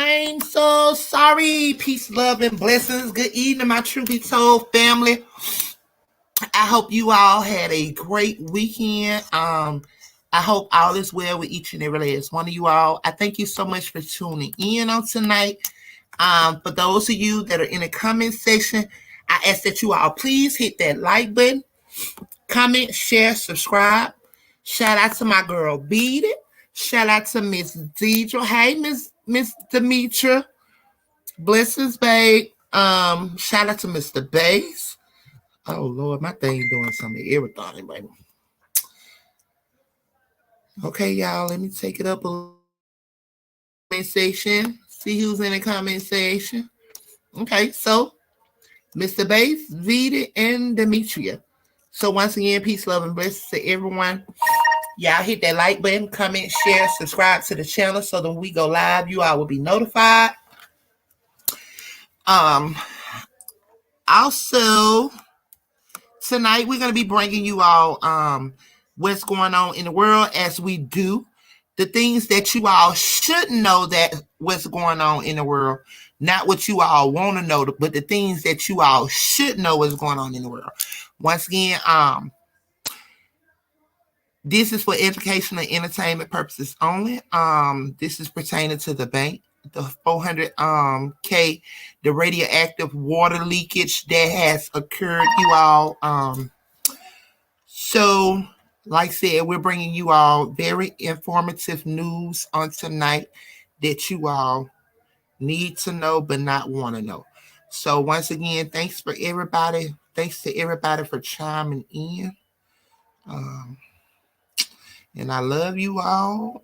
I'm so sorry. Peace, love, and blessings. Good evening, my True Be Told family. I hope you all had a great weekend. I hope all is well with each and every last one of you all. I thank you so much for tuning in on tonight. For those of you that are in the comment section, I ask that you all please hit that like button, comment, share, subscribe. Shout out to my girl Beat It. Shout out to Miss Deidre. Hey, Miss Demetra. Blessings, babe. Shout out to Mr. Bass. Oh Lord, my thing doing something everything, baby. Okay, y'all, let me take it up a little comment section. See who's in the comment section. Okay, so Mr. Bass, Vita, and Demetria. So once again, peace, love, and blessings to everyone. Y'all hit that like button, comment, share, subscribe to the channel so that when we go live, you all will be notified. Also, tonight we're going to be bringing you all what's going on in the world as we do. The things that you all should know that what's going on in the world. Not what you all want to know, but the things that you all should know what's going on in the world. Once again, this is for educational and entertainment purposes only. This is pertaining to the bank, the 400K, the radioactive water leakage that has occurred, you all. So, like I said, we're bringing you all very informative news on tonight that you all need to know but not want to know. So, once again, thanks for everybody. Thanks to everybody for chiming in. And I love you all.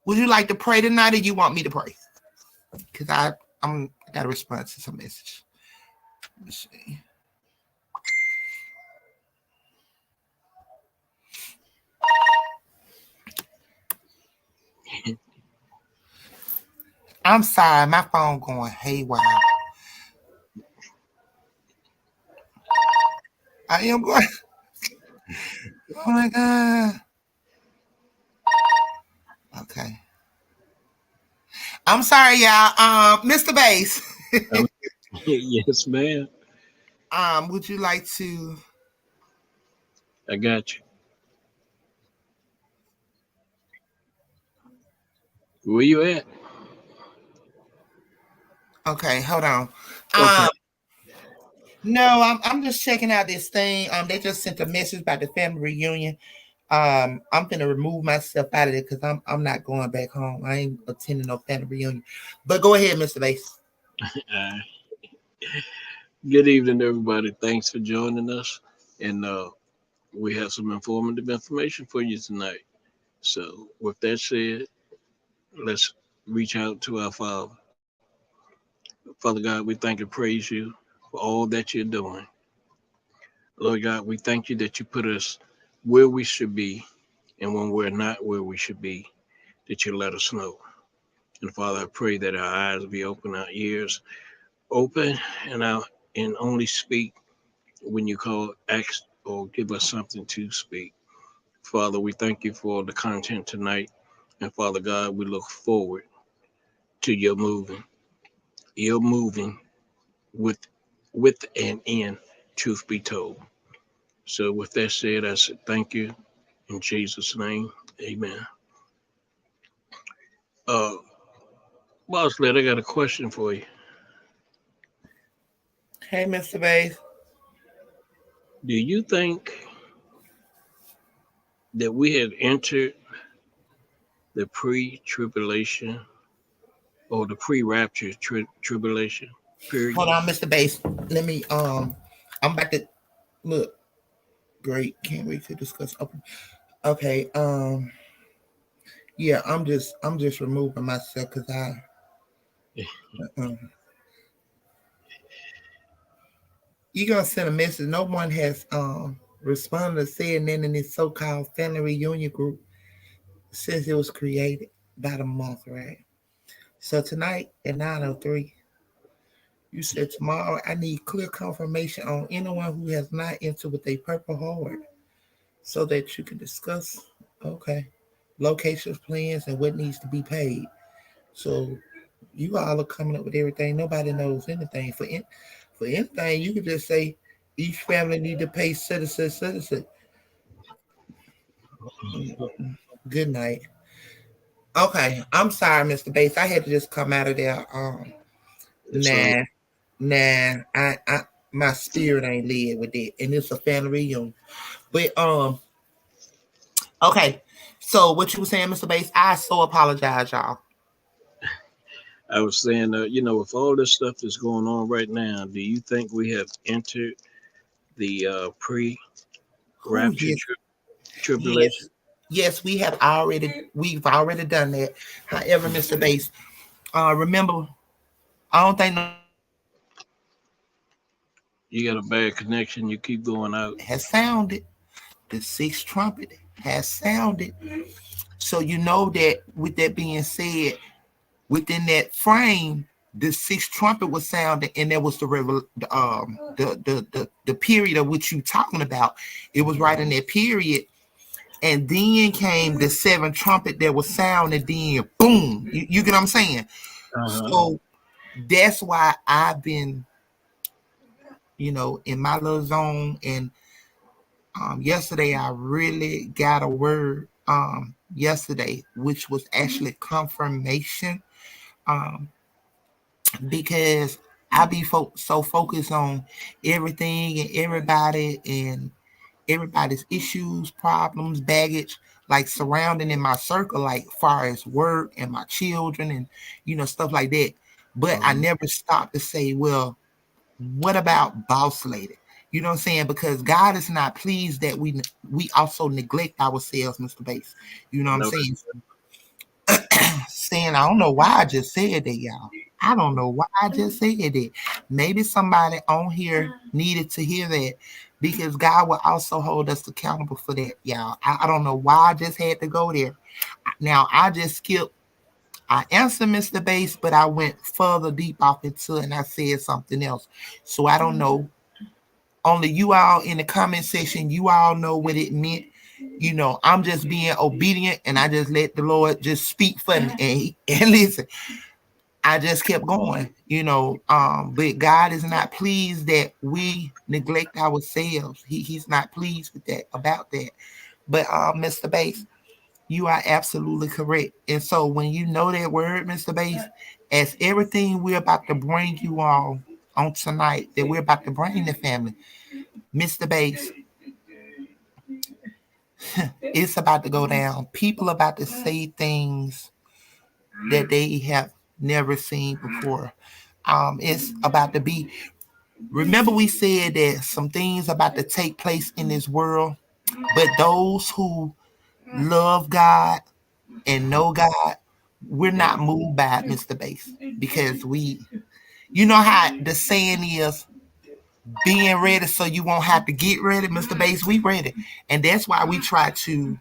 Would you like to pray tonight, or you want me to pray? Because I got a response to some message. Let's see. I'm sorry, my phone going haywire. I am going. Oh my God. Okay. I'm sorry, y'all. Mr. Bass. Yes, ma'am. Would you like to? I got you. Where you at? Okay, hold on. Okay. No, I'm just checking out this thing. They just sent a message about the family reunion. I'm gonna remove myself out of it because I'm not going back home. I ain't attending no family reunion. But go ahead, Mr. Bass. Good evening, everybody. Thanks for joining us. And we have some informative information for you tonight. So, with that said, let's reach out to our Father. Father God, we thank and praise you for all that you're doing. Lord God, we thank you that you put us where we should be, and when we're not where we should be, that you let us know. And Father, I pray that our eyes be open, our ears open, and only speak when you call, ask, or give us something to speak. Father, we thank you for the content tonight. And Father God, we look forward to your moving. Your moving with and in, truth be told. So with that said, I said thank you in Jesus' name. Amen. Uh Boss Led, I got a question for you. Hey, Mr. Bass. Do you think that we have entered the pre-tribulation or the pre-rapture tribulation period? Hold on, Mr. Bass. Let me I'm about to look. Great. Can't wait to discuss. Okay. Yeah, I'm just removing myself because um, you gonna send a message. No one has responded to saying that in this so-called family reunion group since it was created about a month, right? So tonight at 9:03, you said tomorrow I need clear confirmation on anyone who has not entered with a purple heart so that you can discuss, okay, locations, plans, and what needs to be paid. So you all are coming up with everything. Nobody knows anything. For anything, you can just say each family need to pay citizen. Good night. Okay, I'm sorry, Mr. Bates. I had to just come out of there. So Nah, I my spirit ain't led with it, and it's a family reunion. But okay. So what you were saying, Mr. Bates? I so apologize, y'all. I was saying, with all this stuff that's going on right now, do you think we have entered the Oh pre-rapture yes, tribulation? yes, yes. We've already done that. However, Mr. Bates, remember, I don't think nobody You got a bad connection. You keep going out. has sounded. The sixth trumpet has sounded. So you know that with that being said, within that frame, the sixth trumpet was sounded, and there was the period of which you talking about. It was right in that period, and then came the seventh trumpet that was sounded. Then boom, you get what I'm saying? Uh-huh. So that's why I've been, in my little zone. And yesterday I really got a word. Yesterday, which was actually confirmation. Um, because I be so focused on everything and everybody and everybody's issues, problems, baggage, like surrounding in my circle, like far as work and my children and stuff like that. But I Um, never stopped to say, well, what about boss lady? You know what I'm saying? Because God is not pleased that we also neglect ourselves, Mr. Bass. You know what I'm no, saying? Saying, I don't know why I just said that, y'all. I don't know why I just said that. Maybe somebody on here needed to hear that, because God will also hold us accountable for that, y'all. I don't know why I just had to go there. Now, I just skipped. I answered Mr. Bass, but I went further deep off into it and I said something else. So I don't know. Only you all in the comment section, you all know what it meant. I'm just being obedient, and I just let the Lord just speak for me. And listen, I just kept going, but God is not pleased that we neglect ourselves. He's not pleased with that, about that. But Mr. Bass, you are absolutely correct. And so when you know that word, Mr. Bass, as everything we're about to bring you all on tonight, that we're about to bring the family, Mr. Bass, it's about to go down. People about to say things that they have never seen before. It's about to be. Remember, we said that some things about to take place in this world, but those who love God and know God, we're not moved by it, Mr. Bass, because you know how the saying is, being ready so you won't have to get ready, Mr. Bass. We ready, and that's why we try to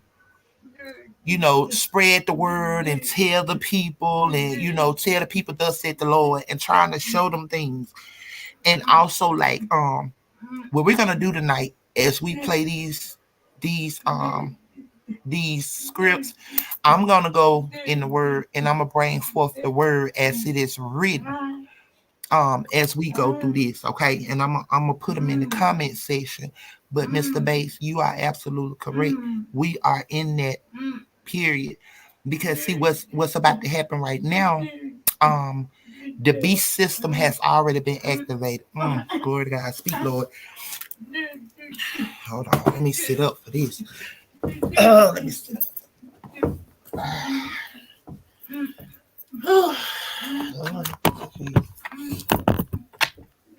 spread the word and tell the people, and tell the people thus said the Lord, and trying to show them things. And also, like, what we're gonna do tonight as we play these scripts, I'm gonna go in the word, and I'm gonna bring forth the word as it is written, as we go through this, okay? And I'm gonna put them in the comment section. But Mr. Bass, you are absolutely correct. We are in that period, because see what's about to happen right now. um the beast system has already been activated. Glory to God. Speak, Lord. Hold on, let me sit up for this. Let me sit up. Lord,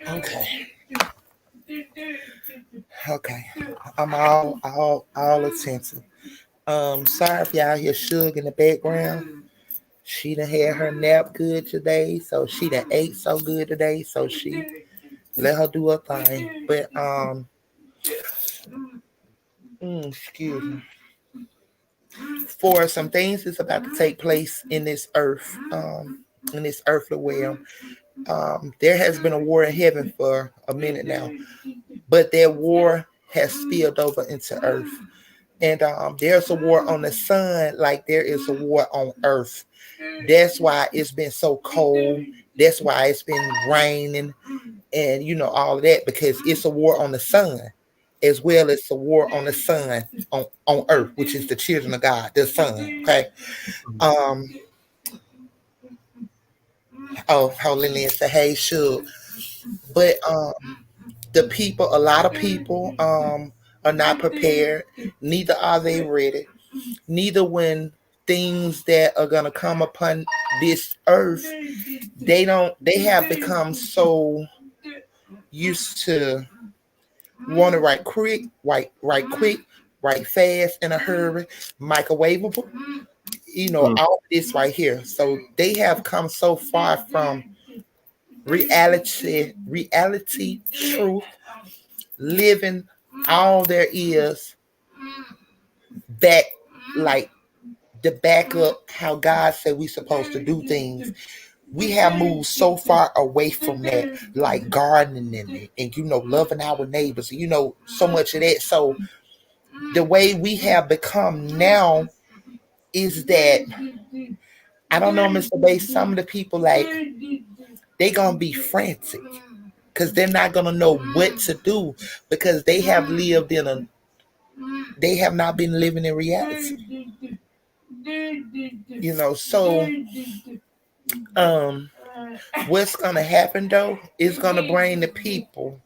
okay, okay, I'm all attentive. Sorry if y'all hear Suge in the background. She done had her nap good today, so she done ate so good today, so she let her do her thing. But excuse me. For some things that's about to take place in this earth, in this earthly realm. There has been a war in heaven for a minute now, but that war has spilled over into earth. And there's a war on the sun like there is a war on earth. That's why it's been so cold. That's why it's been raining and all of that, because it's a war on the sun as well as a war on the sun on earth, which is the children of God, the sun. Okay. Um Holy and say, hey, shoot. But the people, a lot of people are not prepared, neither are they ready. Neither when things that are gonna come upon this earth, they have become so used to want to write quick, write fast, in a hurry, microwavable. Mm. All this right here. So they have come so far from reality, truth, living all there is back, like the back up how God said we supposed to do things. We have moved so far away from that, like gardening and loving our neighbors, so much of that. So the way we have become now is that, I don't know, Mr. Bay, some of the people, like, they gonna be frantic because they're not gonna know what to do, because they have not been living in reality. So um what's gonna happen though is gonna bring the people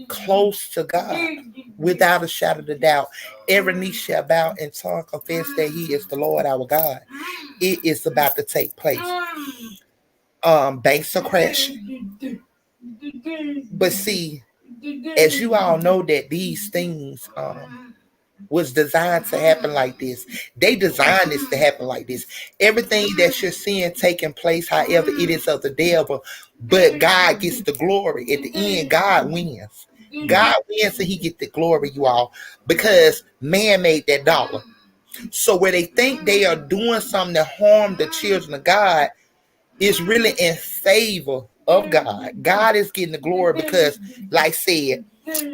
close to God without a shadow of a doubt. Every knee shall bow and tongue confess that He is the Lord our God. It is about to take place. Banks are crashing. But see, as you all know, that these things was designed to happen like this. They designed this to happen like this. Everything that you're seeing taking place, however, it is of the devil, but God gets the glory. At the end, God wins. God wins and He gets the glory, you all, because man made that dollar. So where they think they are doing something to harm the children of God, is really in favor of God. God is getting the glory because, like I said,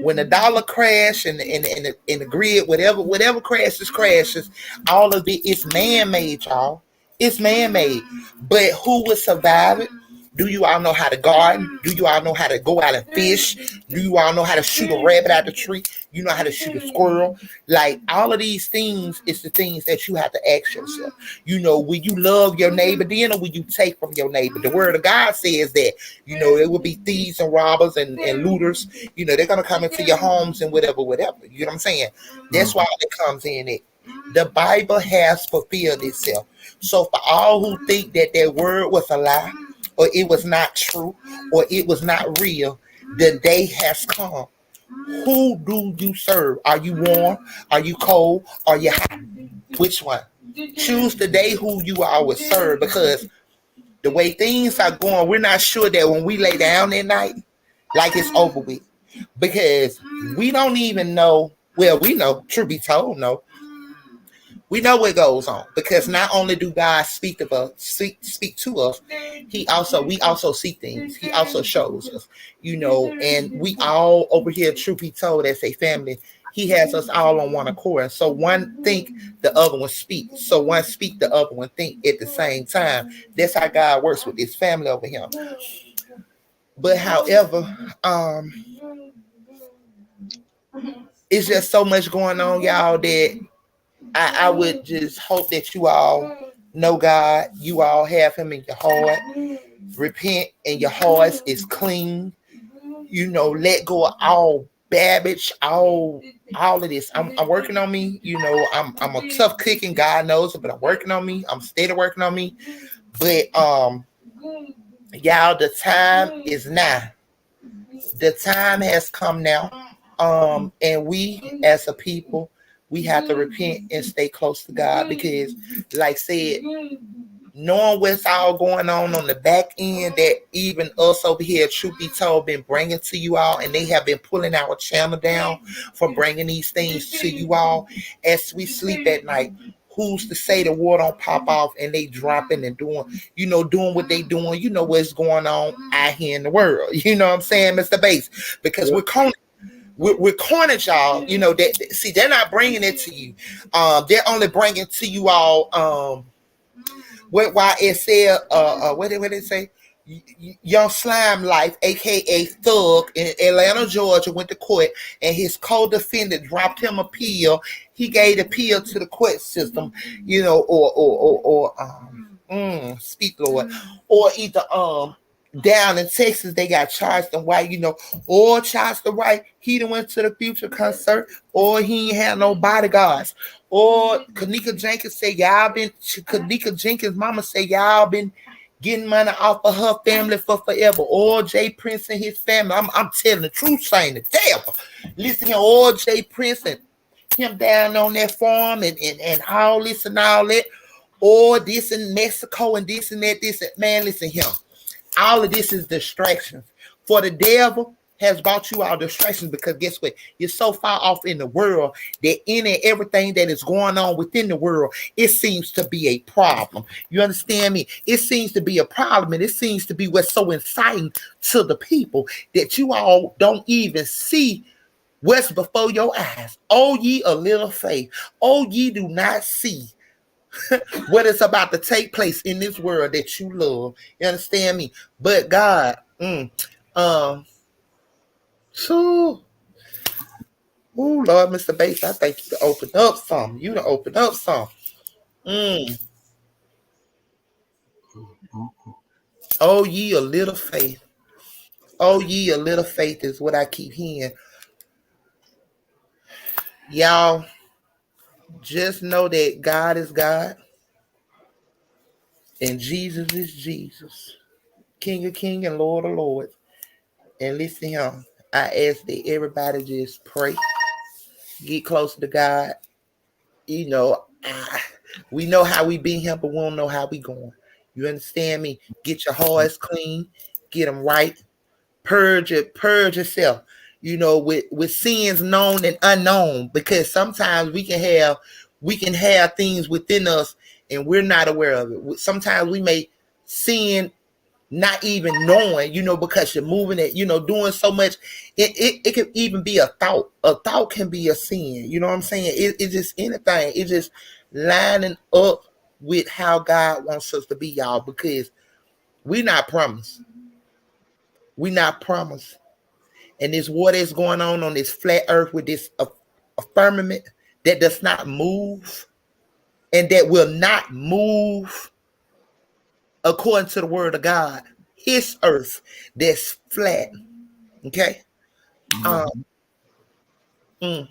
when the dollar crash and the grid, whatever crashes, all of it is man made, y'all. It's man made. But who will survive it? Do you all know how to garden? Do you all know how to go out and fish? Do you all know how to shoot a rabbit out the tree? You know how to shoot a squirrel? Like, all of these things is the things that you have to ask yourself. Will you love your neighbor then, or will you take from your neighbor? The word of God says that, there will be thieves and robbers and looters. They're going to come into your homes and whatever. You know what I'm saying? That's why it comes in it. The Bible has fulfilled itself. So for all who think that their word was a lie, or it was not true, or it was not real, the day has come. Who do you serve? Are you warm? Are you cold? Are you hot? Which one? Choose the day who you are will serve, because the way things are going, we're not sure that when we lay down at night, like it's over with. Because we don't even know, well, we know, truth be told, no. We know what goes on, because not only do God speak to us, we also see things. He also shows us, and we all over here, truth be told, as a family, He has us all on one accord. So one think, the other one speak. So one speak, the other one think at the same time. That's how God works with this family over here. But however, it's just so much going on, y'all, that I would just hope that you all know God. You all have Him in your heart. Repent, and your heart is clean. Let go of all babbage, all of this. I'm working on me. I'm a tough cooking. God knows it, but I'm working on me. I'm steady working on me. But y'all, the time is now. The time has come now. And we as a people, we have to repent and stay close to God, because, like I said, knowing what's all going on the back end, that even us over here, truth be told, been bringing to you all, and they have been pulling our channel down for bringing these things to you all as we sleep at night. Who's to say the war don't pop off and they dropping and doing what they doing? What's going on out here in the world. You know what I'm saying, Mr. Bass? Because with Cornish, y'all. You know that. See, they're not bringing it to you. They're only bringing to you all. Why it said, what did it say? Young Slime Life, aka Thug, in Atlanta, Georgia, went to court, and his co-defendant dropped him a pill. He gave the pill to the court system, you know, speak Lord, or either down in Texas they got charged and white, you know, or charged the right. He done went to the Future concert, or he ain't had no bodyguards. Or Kanika Jenkins say y'all been. Kanika Jenkins' mama say y'all been getting money off of her family for forever. Or Jay Prince and his family. I'm telling the truth, saying the devil. Listen here, or Jay Prince and him down on that farm and all this and all that. Or this in Mexico and this and that, this and man, listen here. All of this is distractions. For the devil has brought you all distractions because guess what? You're so far off in the world that in and everything that is going on within the world, it seems to be a problem. You understand me? It seems to be a problem, and it seems to be what's so inciting to the people that you all don't even see what's before your eyes. Oh, ye a little faith. Oh, ye do not see what is about to take place in this world that you love. You understand me? But God, so, oh Lord, Mr. Bates, I think you to open up some. You to open up some. Oh, ye a little faith. Oh, ye a little faith is what I keep hearing. Y'all, just know that God is God and Jesus is Jesus, King of Kings and Lord of Lords. And listen here, I ask that everybody just pray, get closer to God. You know, we know how we been here, but we don't know how we going. You understand me? Get your hearts clean, get them right, purge yourself. You know, with sins known and unknown, because sometimes we can have things within us and we're not aware of it. Sometimes we may sin not even knowing, you know, because you're moving it, you know, doing so much. It could even be a thought. A thought can be a sin. You know what I'm saying? It's just anything. It's just lining up with how God wants us to be, y'all, because we not promised. We not promised. And this what is going on this flat earth with this firmament that does not move and that will not move according to the word of God. His earth that's flat. Okay. Mm,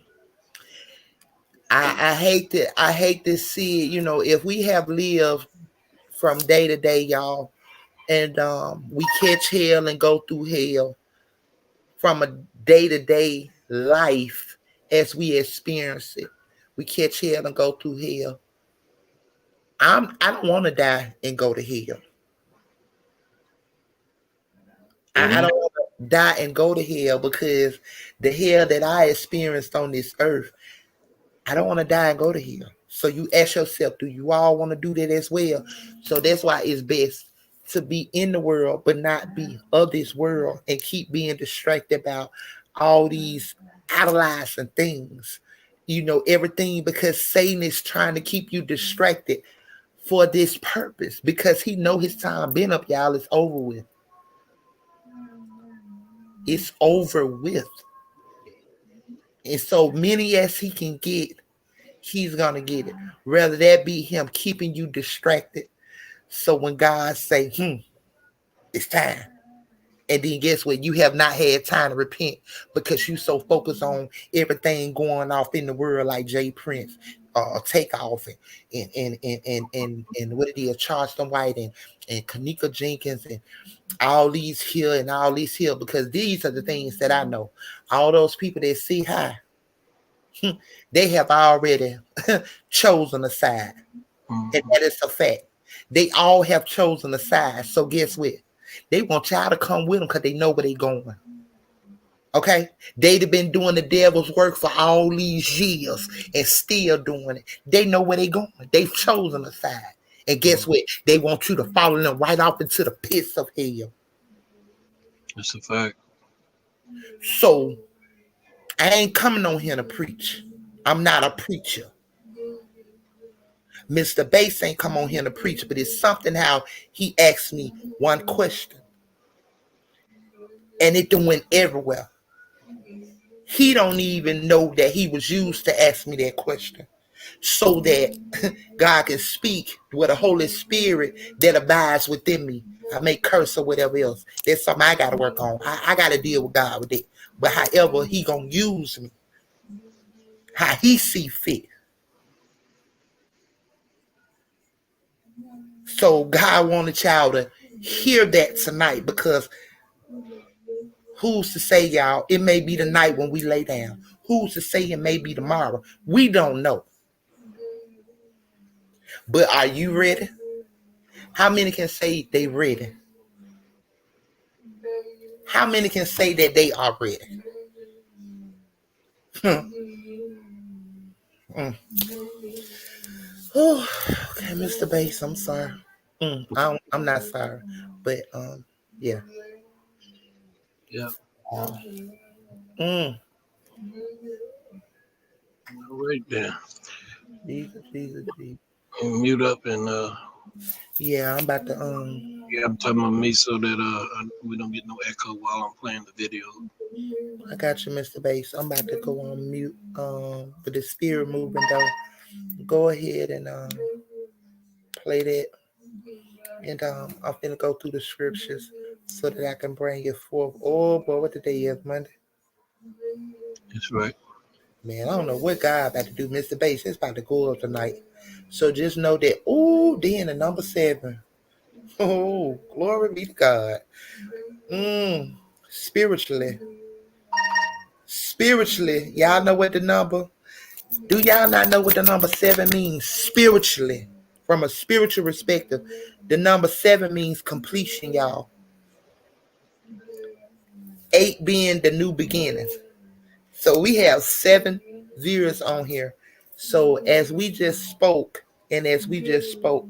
I hate to see it, you know, if we have lived from day to day, y'all, and we catch hell and go through hell from a day to day life as we experience it. We catch hell and go through hell. I don't want to die and go to hell. I don't want to die and go to hell because the hell that I experienced on this earth, I don't want to die and go to hell. So you ask yourself, do you all want to do that as well? So that's why it's best to be in the world, but not be of this world and keep being distracted about all these idolizing things. You know, everything because Satan is trying to keep you distracted for this purpose because he know his time been up, y'all. It's over with. It's over with. And so many as he can get, he's gonna get it. Rather that be him keeping you distracted. So when God say, it's time. And then guess what? You have not had time to repent because you so focused on everything going off in the world like Jay Prince, Takeoff and what it is, Charleston White and Kanika Jenkins and all these here and all these here, because these are the things that I know. All those people that see high, they have already chosen a side. And that is a fact. They all have chosen a side. So guess what? They want y'all to come with them because they know where they going. Okay? They've been doing the devil's work for all these years and still doing it. They know where they going. They've chosen a side. And guess what? They want you to follow them right off into the pits of hell. That's a fact. So I ain't coming on here to preach. I'm not a preacher. Mr. Bass ain't come on here to preach, but it's something how he asked me one question. And it done went everywhere. He don't even know that he was used to ask me that question. So that God can speak with the Holy Spirit that abides within me. I may curse or whatever else. That's something I got to work on. I got to deal with God with it. But however he going to use me, how he see fit. So God wanted y'all to hear that tonight, because who's to say, y'all, it may be the night when we lay down. Who's to say it may be tomorrow? We don't know. But are you ready? How many can say they ready? How many can say that they are ready? Oh, okay, Mr. Bass, I'm sorry. I'm not sorry, but yeah. Yeah. Mm. All right then. Jesus. And mute up and Yeah, I'm about to yeah, I'm talking about me so that we don't get no echo while I'm playing the video. I got you, Mr. Bass. I'm about to go on mute. But the spirit moving though. Go ahead and play that. And I'm gonna go through the scriptures so that I can bring it forth. Oh boy, what the day is? Monday? That's right. Man, I don't know what God about to do, Mr. Bass. It's about to go up tonight. So just know that, oh, then the number 7. Oh, glory be to God. Spiritually. Spiritually, y'all know what the number? Do y'all not know what the number 7 means? Spiritually. From a spiritual perspective, the number 7 means completion, y'all. 8 being the new beginnings. So we have 7 zeros on here. So as we just spoke, and as we just spoke,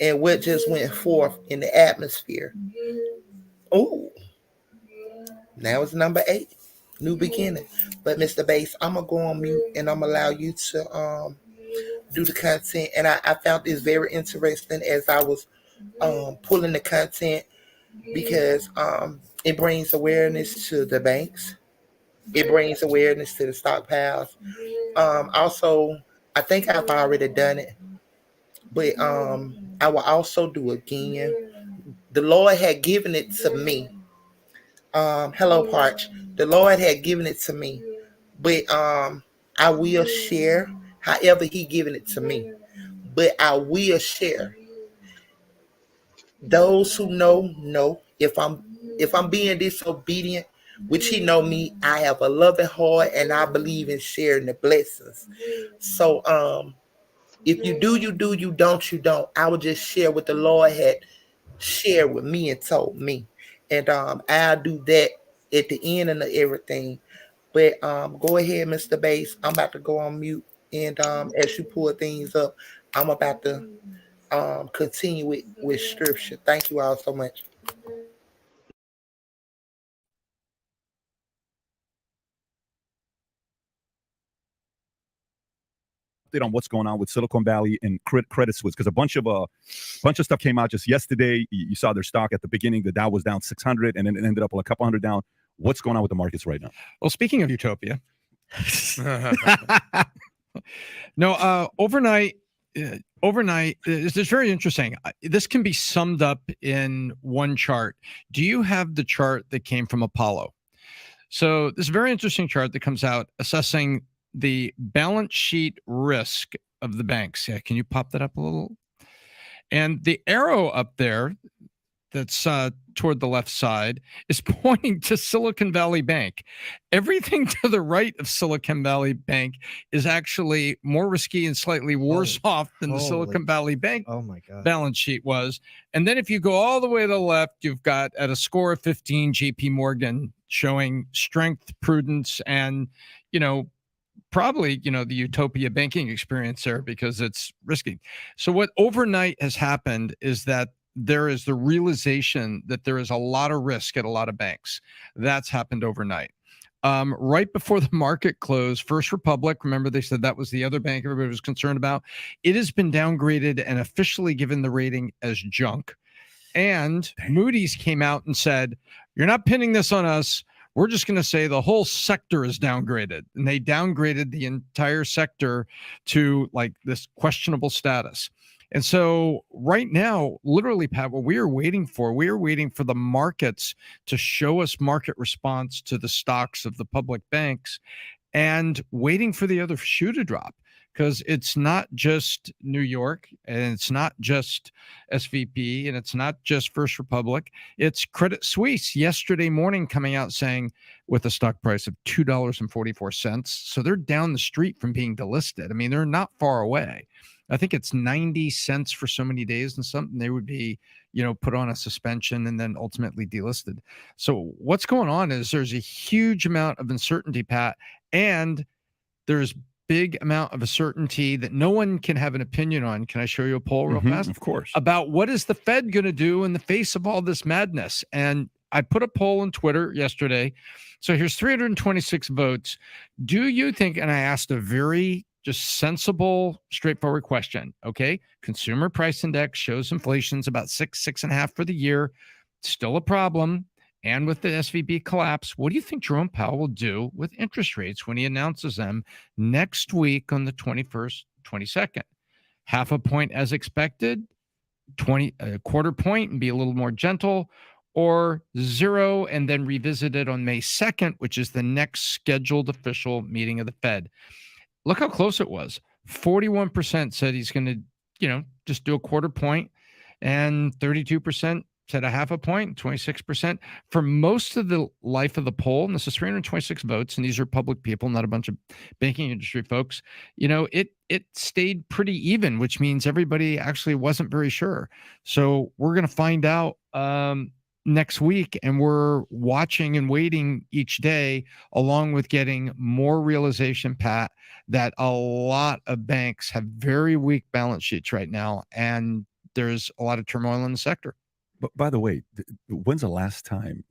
and what just went forth in the atmosphere. Oh, now it's number 8, new beginning. But Mr. Bass, I'm gonna go on mute and I'm gonna allow you to do the content. And I found this very interesting as I was pulling the content, because it brings awareness to the banks. It brings awareness to the stockpiles. Also, I think I've already done it, but I will also do again. The Lord had given it to me. Hello, Parch. The Lord had given it to me, but I will share however He given it to me. But I will share. Those who know. If I'm being disobedient, which He know me, I have a loving heart and I believe in sharing the blessings. So if you do, you do. You don't, you don't. I will just share what the Lord had shared with me and told me, and I'll do that at the end of everything. But go ahead, Mr. Bass. I'm about to go on mute, and as you pull things up, I'm about to continue with scripture. Thank you all so much. On what's going on with Silicon Valley and Credit Suisse, because a bunch of stuff came out just yesterday. You saw their stock at the beginning. The Dow was down 600, and then it ended up a couple hundred down. What's going on with the markets right now? Well, speaking of utopia, no, overnight, it's very interesting. This can be summed up in one chart. Do you have the chart that came from Apollo? So this very interesting chart that comes out assessing the balance sheet risk of the banks. Yeah, can you pop that up a little? And the arrow up there that's toward the left side is pointing to Silicon Valley Bank. Everything to the right of Silicon Valley Bank is actually more risky and slightly worse off than the Silicon Valley Bank balance sheet was. And then if you go all the way to the left, you've got at a score of 15, JP Morgan showing strength, prudence, and, probably, the utopia banking experience there because it's risky. So what overnight has happened is that there is the realization that there is a lot of risk at a lot of banks. That's happened overnight. right before the market closed, First Republic, remember they said that was the other bank everybody was concerned about. It has been downgraded and officially given the rating as junk. And Moody's came out and said, you're not pinning this on us. We're just going to say the whole sector is downgraded. And they downgraded the entire sector to like this questionable status. And so right now, literally, Pat, what we are waiting for the markets to show us market response to the stocks of the public banks and waiting for the other shoe to drop. Because it's not just New York, and it's not just SVP, and it's not just First Republic. It's Credit Suisse yesterday morning coming out saying with a stock price of $2.44. So they're down the street from being delisted. I mean, they're not far away. I think it's 90 cents for so many days and something. They would be, put on a suspension and then ultimately delisted. So what's going on is there's a huge amount of uncertainty, Pat, and there's big amount of uncertainty that no one can have an opinion on. Can I show you a poll real fast? Of course. About what is the Fed going to do in the face of all this madness? And I put a poll on Twitter yesterday. So here's 326 votes. Do you think, and I asked a very just sensible, straightforward question, okay? Consumer price index shows inflation's about 6.5 for the year. Still a problem. And with the SVB collapse, what do you think Jerome Powell will do with interest rates when he announces them next week on the 21st, 22nd? 0.5 point as expected, a quarter point and be a little more gentle, or 0 and then revisit it on May 2nd, which is the next scheduled official meeting of the Fed. Look how close it was. 41% said he's going to, just do a quarter point, and 32% said a 0.5 point, 26%. For most of the life of the poll, and this is 326 votes, and these are public people, not a bunch of banking industry folks, it stayed pretty even, which means everybody actually wasn't very sure. So we're going to find out next week, and we're watching and waiting each day, along with getting more realization, Pat, that a lot of banks have very weak balance sheets right now, and there's a lot of turmoil in the sector. But by the way, when's the last time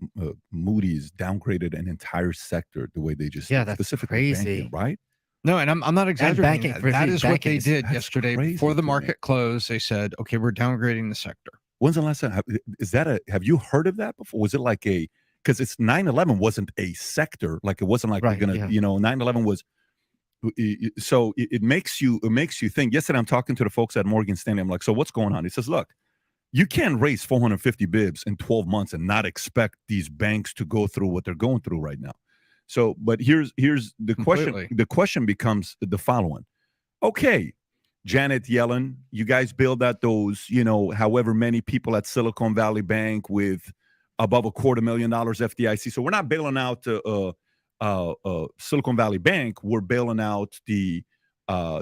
Moody's downgraded an entire sector the way they just did, that's specifically crazy, banking, right? No, and I'm not exaggerating. That is what they did yesterday before the market closed. They said, "Okay, we're downgrading the sector." When's the last time? Have you heard of that before? Was it like because it's 9/11 wasn't a sector, like it wasn't like we're gonna, 9/11 was. So it makes you think. Yesterday, I'm talking to the folks at Morgan Stanley. I'm like, so what's going on? He says, look. You can't raise 450 bibs in 12 months and not expect these banks to go through what they're going through right now. So, but here's the question. The question becomes the following. Okay, Janet Yellen, you guys bailed out those, however many people at Silicon Valley Bank with above $250,000 FDIC. So we're not bailing out Silicon Valley Bank. We're bailing out the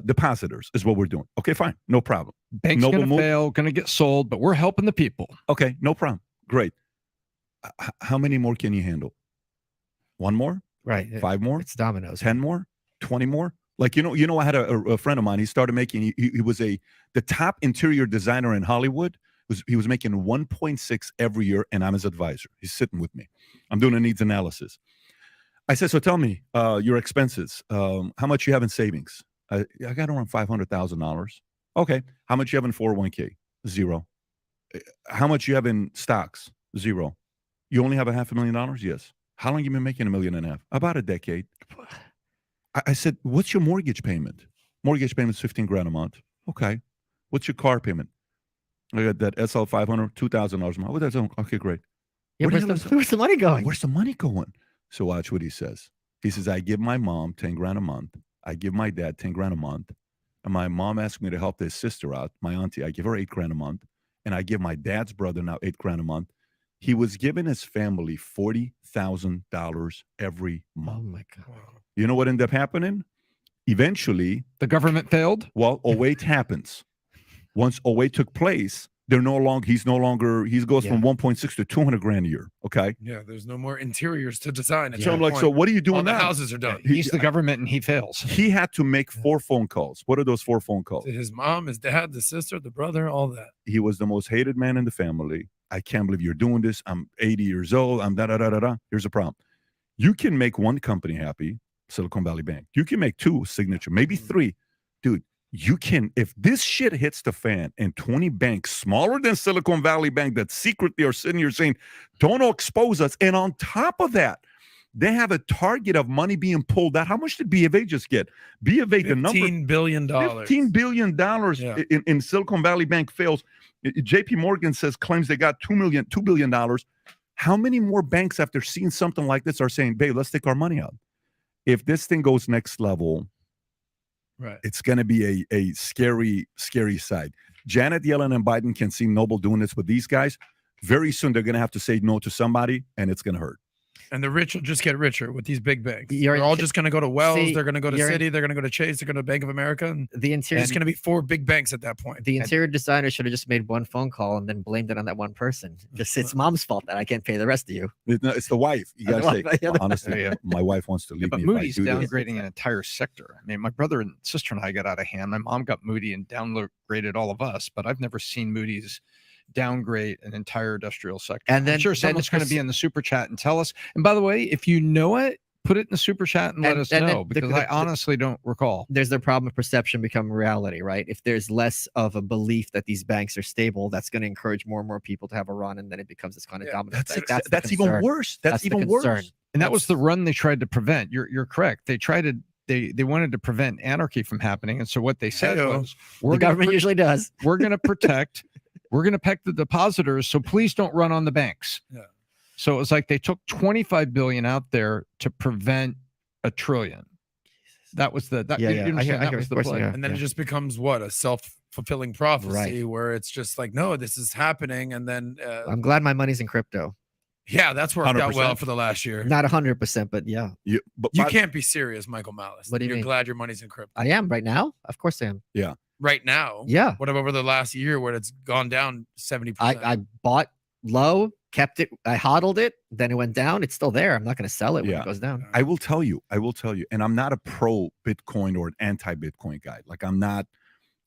depositors is what we're doing. Okay, fine. No problem. Bank's going to fail, going to get sold, but we're helping the people. Okay, no problem. Great. How many more can you handle? One more? Right. 5 more? It's dominoes. 10 more? 20 more? Like, I had a friend of mine. He started making, he was the top interior designer in Hollywood. He was making 1.6 every year, and I'm his advisor. He's sitting with me. I'm doing a needs analysis. I said, so tell me your expenses. How much you have in savings? I got around $500,000. Okay. How much you have in 401k? 0. How much you have in stocks? 0. You only have $500,000? Yes. How long you been making $1.5 million? About a decade. I said, what's your mortgage payment? Mortgage payment is $15,000 a month. Okay. What's your car payment? I got that SL 500, $2,000 a month. That's okay, great. Yeah, where's the money going? Where's the money going? So watch what he says. He says, I give my mom $10,000 a month. I give my dad $10,000 a month. And my mom asked me to help his sister out, my auntie. I give her $8,000 a month. And I give my dad's brother now $8,000 a month. He was giving his family $40,000 every month. Oh my God. You know what ended up happening? Eventually, the government failed. Well, 08 happens. Once 08 took place, he goes from 1.6 to $200,000 a year. Okay. Yeah, there's no more interiors to design. So I'm like, so what are you doing All now? the houses are done. He's the government and he fails. He had to make 4 phone calls. What are those 4 phone calls? To his mom, his dad, the sister, the brother, all that. He was the most hated man in the family. I can't believe you're doing this. I'm 80 years old. I'm da-da-da-da-da. Here's the problem. You can make one company happy, Silicon Valley Bank. You can make 2, Signature, maybe 3. Dude, you can, if this shit hits the fan and 20 banks smaller than Silicon Valley Bank that secretly are sitting here saying, don't expose us. And on top of that, they have a target of money being pulled out. How much did B of A just get? B of A, the number $15 billion. $15 billion in Silicon Valley Bank fails. JP Morgan claims they got $2 billion. How many more banks after seeing something like this are saying, babe, let's take our money out? If this thing goes next level, right, it's going to be a scary, scary sight. Janet Yellen and Biden can seem noble doing this with these guys. Very soon, they're going to have to say no to somebody, and it's going to hurt. And the rich will just get richer with these big banks. You're They're all just going to go to Wells. See, they're going to go to you're Citi. They're going to go to Chase. They're going to Bank of America. And The interior it's going to be 4 big banks at that point. the interior designer should have just made one phone call and then blamed it on that one person. Just it's mom's fault that I can't pay the rest of you. It's the wife. You got to say, honestly, my wife wants to leave But me. Moody's if I do this. downgrading an entire sector. I mean, my brother and sister and I got out of hand. My mom got Moody and downgraded all of us, but I've never seen Moody's downgrade an entire industrial sector. And then I'm sure someone's going to be in the super chat and tell us. And by the way, if you know it, put it in the super chat and let us and then know, because I honestly don't recall. There's the problem of perception become reality, right? If there's less of a belief that these banks are stable, that's going to encourage more and more people to have a run, and then it becomes this kind of dominant. That's even worse. That's even worse. And that was the run they tried to prevent. You're correct. They tried to they wanted to prevent anarchy from happening. And so what they said was, the government usually does. We're going to protect the depositors. So please don't run on the banks. Yeah. So it was like they took 25 billion out there to prevent $1 trillion. That was the play. And then it just becomes a self-fulfilling prophecy, where it's just like, no, this is happening. And then I'm glad my money's in crypto. Yeah, that's worked 100%. out well for the last year. Not 100%, but yeah. You can't be serious, Michael Malice. What do you You're mean? glad your money's in crypto. I am right now. Of course I am. Yeah. Right now? Yeah. What about over the last year where it's gone down 70%? I bought low, kept it, I hodled it, then it went down. It's still there. I'm not going to sell it when it goes down. I will tell you, and I'm not a pro Bitcoin or an anti-Bitcoin guy. Like, I'm not,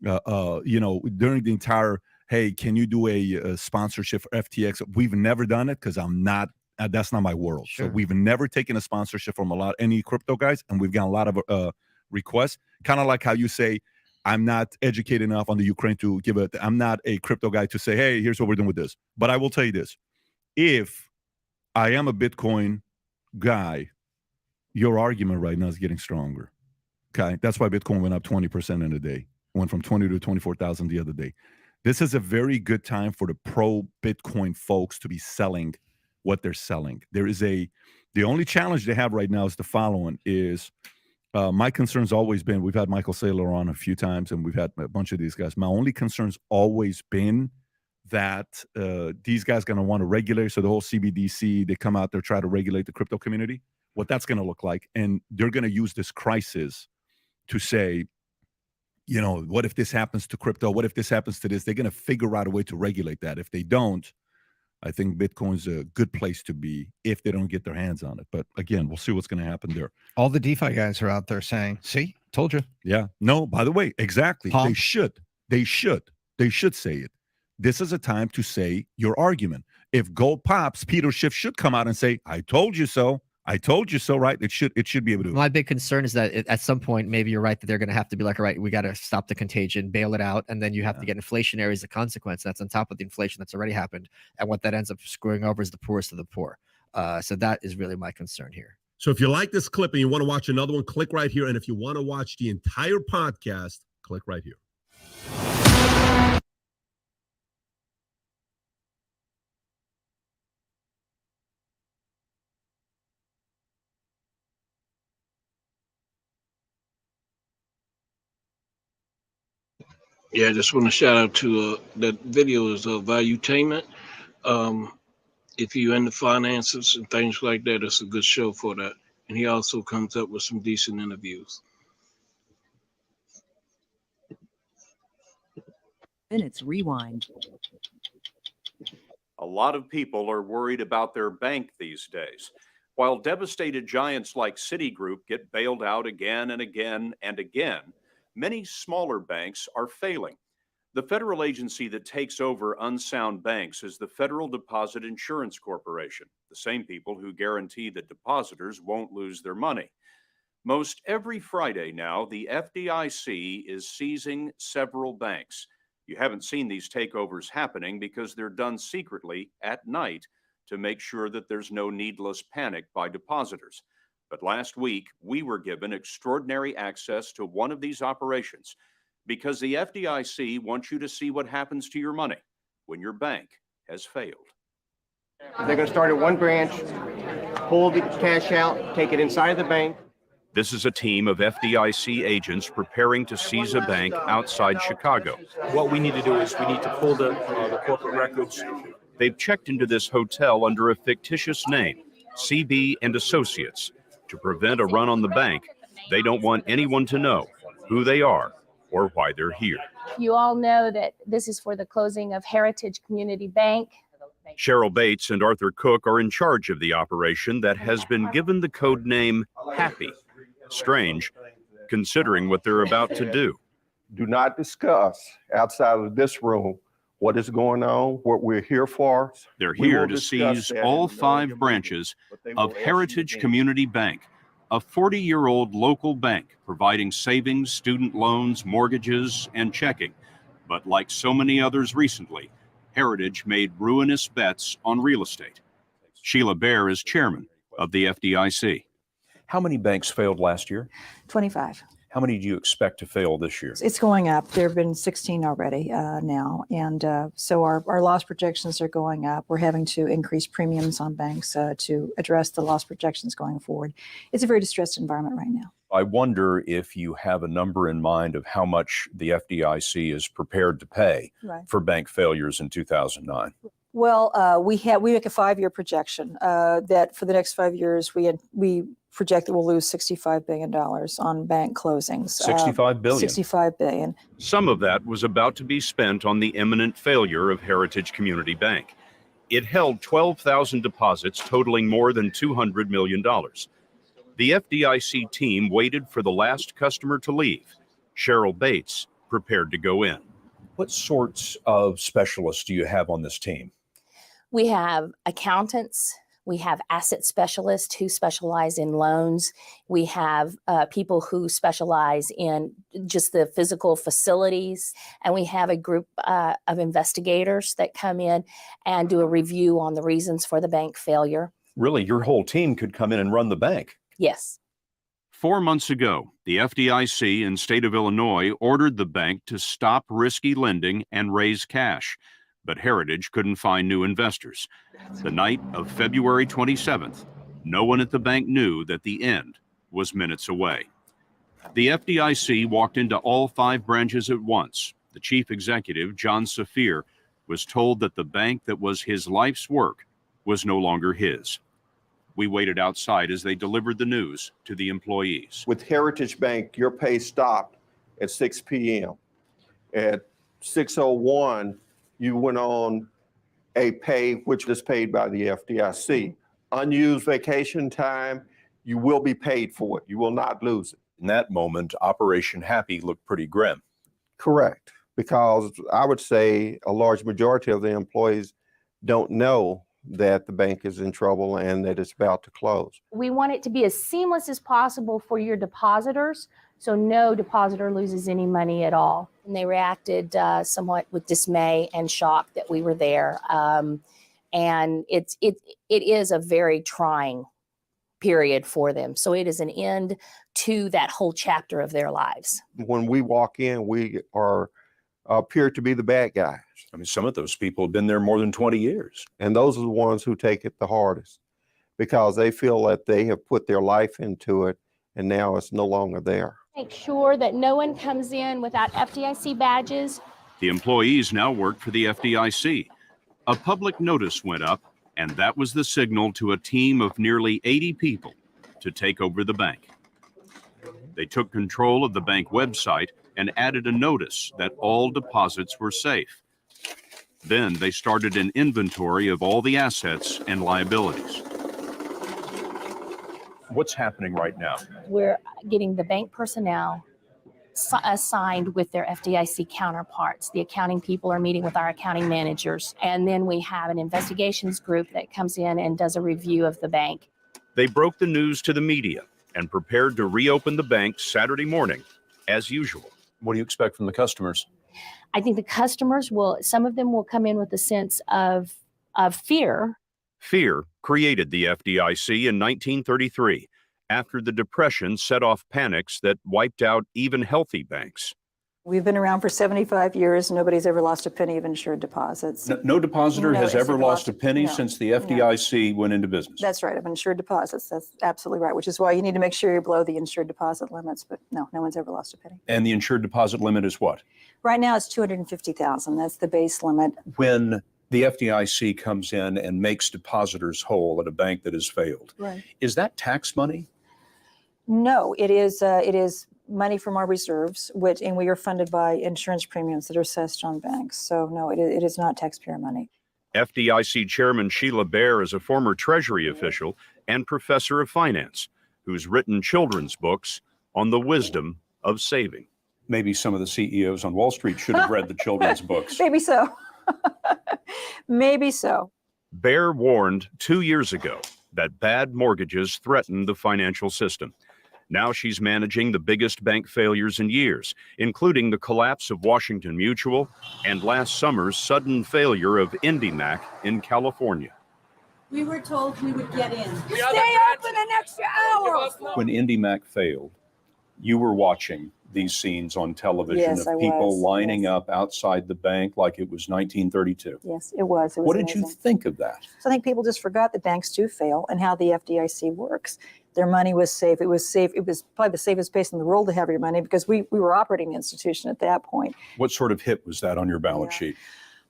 during the entire, hey, can you do a sponsorship for FTX? We've never done it because I'm not, that's not my world. Sure. So we've never taken a sponsorship from any crypto guys, and we've gotten a lot of requests. Kind of like how you say, I'm not educated enough on the Ukraine to give it. I'm not a crypto guy to say, hey, here's what we're doing with this. But I will tell you this. If I am a Bitcoin guy, your argument right now is getting stronger. Okay. That's why Bitcoin went up 20% in a day. Went from 20 to 24,000 the other day. This is a very good time for the pro Bitcoin folks to be selling what they're selling. The only challenge they have right now is the following is, my concern's always been, we've had Michael Saylor on a few times, and we've had a bunch of these guys. My only concern's always been that these guys going to want to regulate. So the whole CBDC, they come out there, try to regulate the crypto community, what that's going to look like. And they're going to use this crisis to say, what if this happens to crypto? What if this happens to this? They're going to figure out a way to regulate that. If they don't, I think Bitcoin's a good place to be if they don't get their hands on it. But again, we'll see what's going to happen there. All the DeFi guys are out there saying, see, told you. Yeah. No, by the way, exactly. Huh? They should say it. This is a time to say your argument. If gold pops, Peter Schiff should come out and say, I told you so. I told you so, right? It should be able to. My big concern is that at some point, maybe you're right that they're going to have to be like, all right, we got to stop the contagion, bail it out, and then you have to get inflationary as a consequence. That's on top of the inflation that's already happened. And what that ends up screwing over is the poorest of the poor. So that is really my concern here. So if you like this clip and you want to watch another one, click right here. And if you want to watch the entire podcast, click right here. Yeah, I just want to shout out to that video is Valuetainment. If you're into finances and things like that, it's a good show for that. And he also comes up with some decent interviews. Minutes rewind. A lot of people are worried about their bank these days. While devastated giants like Citigroup get bailed out again and again and again, many smaller banks are failing. The federal agency that takes over unsound banks is the Federal Deposit Insurance Corporation, the same people who guarantee that depositors won't lose their money. Most every Friday now, the FDIC is seizing several banks. You haven't seen these takeovers happening because they're done secretly at night to make sure that there's no needless panic by depositors. But last week, we were given extraordinary access to one of these operations because the FDIC wants you to see what happens to your money when your bank has failed. They're going to start at one branch, pull the cash out, take it inside of the bank. This is a team of FDIC agents preparing to seize a bank outside Chicago. What we need to do is we need to pull the corporate records. They've checked into this hotel under a fictitious name, CB and Associates. To prevent a run on the bank, they don't want anyone to know who they are or why they're here. You all know that this is for the closing of Heritage Community Bank. Cheryl Bates and Arthur Cook are in charge of the operation that has been given the code name Happy. Strange, considering what they're about to do. Do not discuss outside of this room what is going on, what we're here for. They're here to seize all 5 branches of Heritage Community Bank, a 40-year-old local bank providing savings, student loans, mortgages, and checking. But like so many others recently, Heritage made ruinous bets on real estate. Sheila Baer is chairman of the FDIC. How many banks failed last year? 25. How many do you expect to fail this year? It's going up. There have been 16 already now. And so our loss projections are going up. We're having to increase premiums on banks to address the loss projections going forward. It's a very distressed environment right now. I wonder if you have a number in mind of how much the FDIC is prepared to pay for bank failures in 2009. Well, we make a 5-year projection that for the next 5 years, we project that we'll lose $65 billion on bank closings. $65 billion. $65 billion. Some of that was about to be spent on the imminent failure of Heritage Community Bank. It held 12,000 deposits totaling more than $200 million. The FDIC team waited for the last customer to leave. Cheryl Bates prepared to go in. What sorts of specialists do you have on this team? We have accountants. We have asset specialists who specialize in loans. We have people who specialize in just the physical facilities. And we have a group of investigators that come in and do a review on the reasons for the bank failure. Really, your whole team could come in and run the bank. Yes. 4 months ago, the FDIC in state of Illinois ordered the bank to stop risky lending and raise cash. But Heritage couldn't find new investors. The night of February 27th, no one at the bank knew that the end was minutes away. The FDIC walked into all 5 branches at once. The chief executive, John Saphir, was told that the bank that was his life's work was no longer his. We waited outside as they delivered the news to the employees. With Heritage Bank, your pay stopped at 6 p.m. At 6:01, you went on a pay which is paid by the FDIC. Unused vacation time, you will be paid for it. You will not lose it. In that moment, Operation Happy looked pretty grim. Correct, because I would say a large majority of the employees don't know that the bank is in trouble and that it's about to close. We want it to be as seamless as possible for your depositors, so no depositor loses any money at all. And they reacted somewhat with dismay and shock that we were there. And it is a very trying period for them. So it is an end to that whole chapter of their lives. When we walk in, we appear to be the bad guys. I mean, some of those people have been there more than 20 years. And those are the ones who take it the hardest because they feel that they have put their life into it and now it's no longer there. Make sure that no one comes in without FDIC badges. The employees now work for the FDIC. A public notice went up, and that was the signal to a team of nearly 80 people to take over the bank. They took control of the bank website and added a notice that all deposits were safe. Then they started an inventory of all the assets and liabilities. What's happening right now? We're getting the bank personnel assigned with their FDIC counterparts. The accounting people are meeting with our accounting managers. And then we have an investigations group that comes in and does a review of the bank. They broke the news to the media and prepared to reopen the bank Saturday morning, as usual. What do you expect from the customers? I think the customers some of them will come in with a sense of fear. Fear created the FDIC in 1933 after the Depression set off panics that wiped out even healthy banks. We've been around for 75 years. Nobody's ever lost a penny of insured deposits. No depositor has ever lost a penny no, since the FDIC went into business. That's right, of insured deposits. That's absolutely right, which is why you need to make sure you're below the insured deposit limits. But no one's ever lost a penny. And the insured deposit limit is what? Right now it's $250,000. That's the base limit. When the FDIC comes in and makes depositors whole at a bank that has failed, right, is that tax money? No, it is money from our reserves, and we are funded by insurance premiums that are assessed on banks. So no, it is not taxpayer money. FDIC Chairman Sheila Bair is a former Treasury official and professor of finance who's written children's books on the wisdom of saving. Maybe some of the CEOs on Wall Street should have read the children's books. Maybe so. Maybe so. Bair warned 2 years ago that bad mortgages threaten the financial system. Now she's managing the biggest bank failures in years, including the collapse of Washington Mutual and last summer's sudden failure of IndyMac in California. We were told we would get in. Stay open an extra hour. When IndyMac failed, you were watching these scenes on television Yes, of I people was. lining Yes. up outside the bank like it was 1932. Yes, it was. What did you amazing. think of that? So I think people just forgot that banks do fail and how the FDIC works. Their money was safe. It was safe. It was probably the safest place in the world to have your money because we were operating the institution at that point. What sort of hit was that on your balance sheet?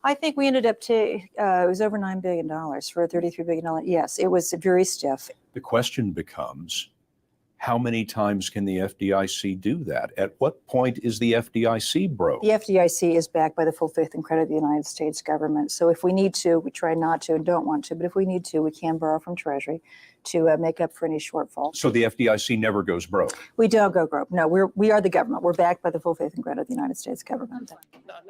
I think we ended up it was over $9 billion for a $33 billion. Yes, it was very stiff. The question becomes, how many times can the FDIC do that? At what point is the FDIC broke? The FDIC is backed by the full faith and credit of the United States government. So if we need to, we try not to and don't want to, but if we need to, we can borrow from Treasury to make up for any shortfall. So the FDIC never goes broke. We don't go broke. No, we are the government. We're backed by the full faith and credit of the United States government.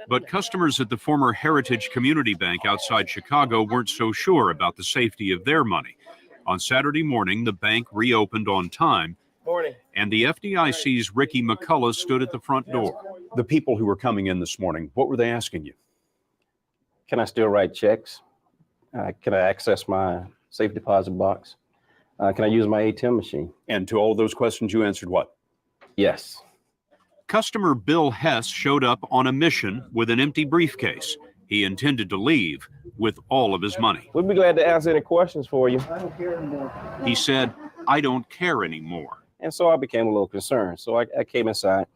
But customers at the former Heritage Community Bank outside Chicago weren't so sure about the safety of their money. On Saturday morning, the bank reopened on time, and the FDIC's Ricky McCullough stood at the front door. The people who were coming in this morning, what were they asking you? Can I still write checks? Can I access my safe deposit box? Can I use my ATM machine? And to all those questions, you answered what? Yes. Customer Bill Hess showed up on a mission with an empty briefcase. He intended to leave with all of his money. We'd be glad to answer any questions for you. I don't care anymore. He said, "I don't care anymore." And so I became a little concerned. So I came inside.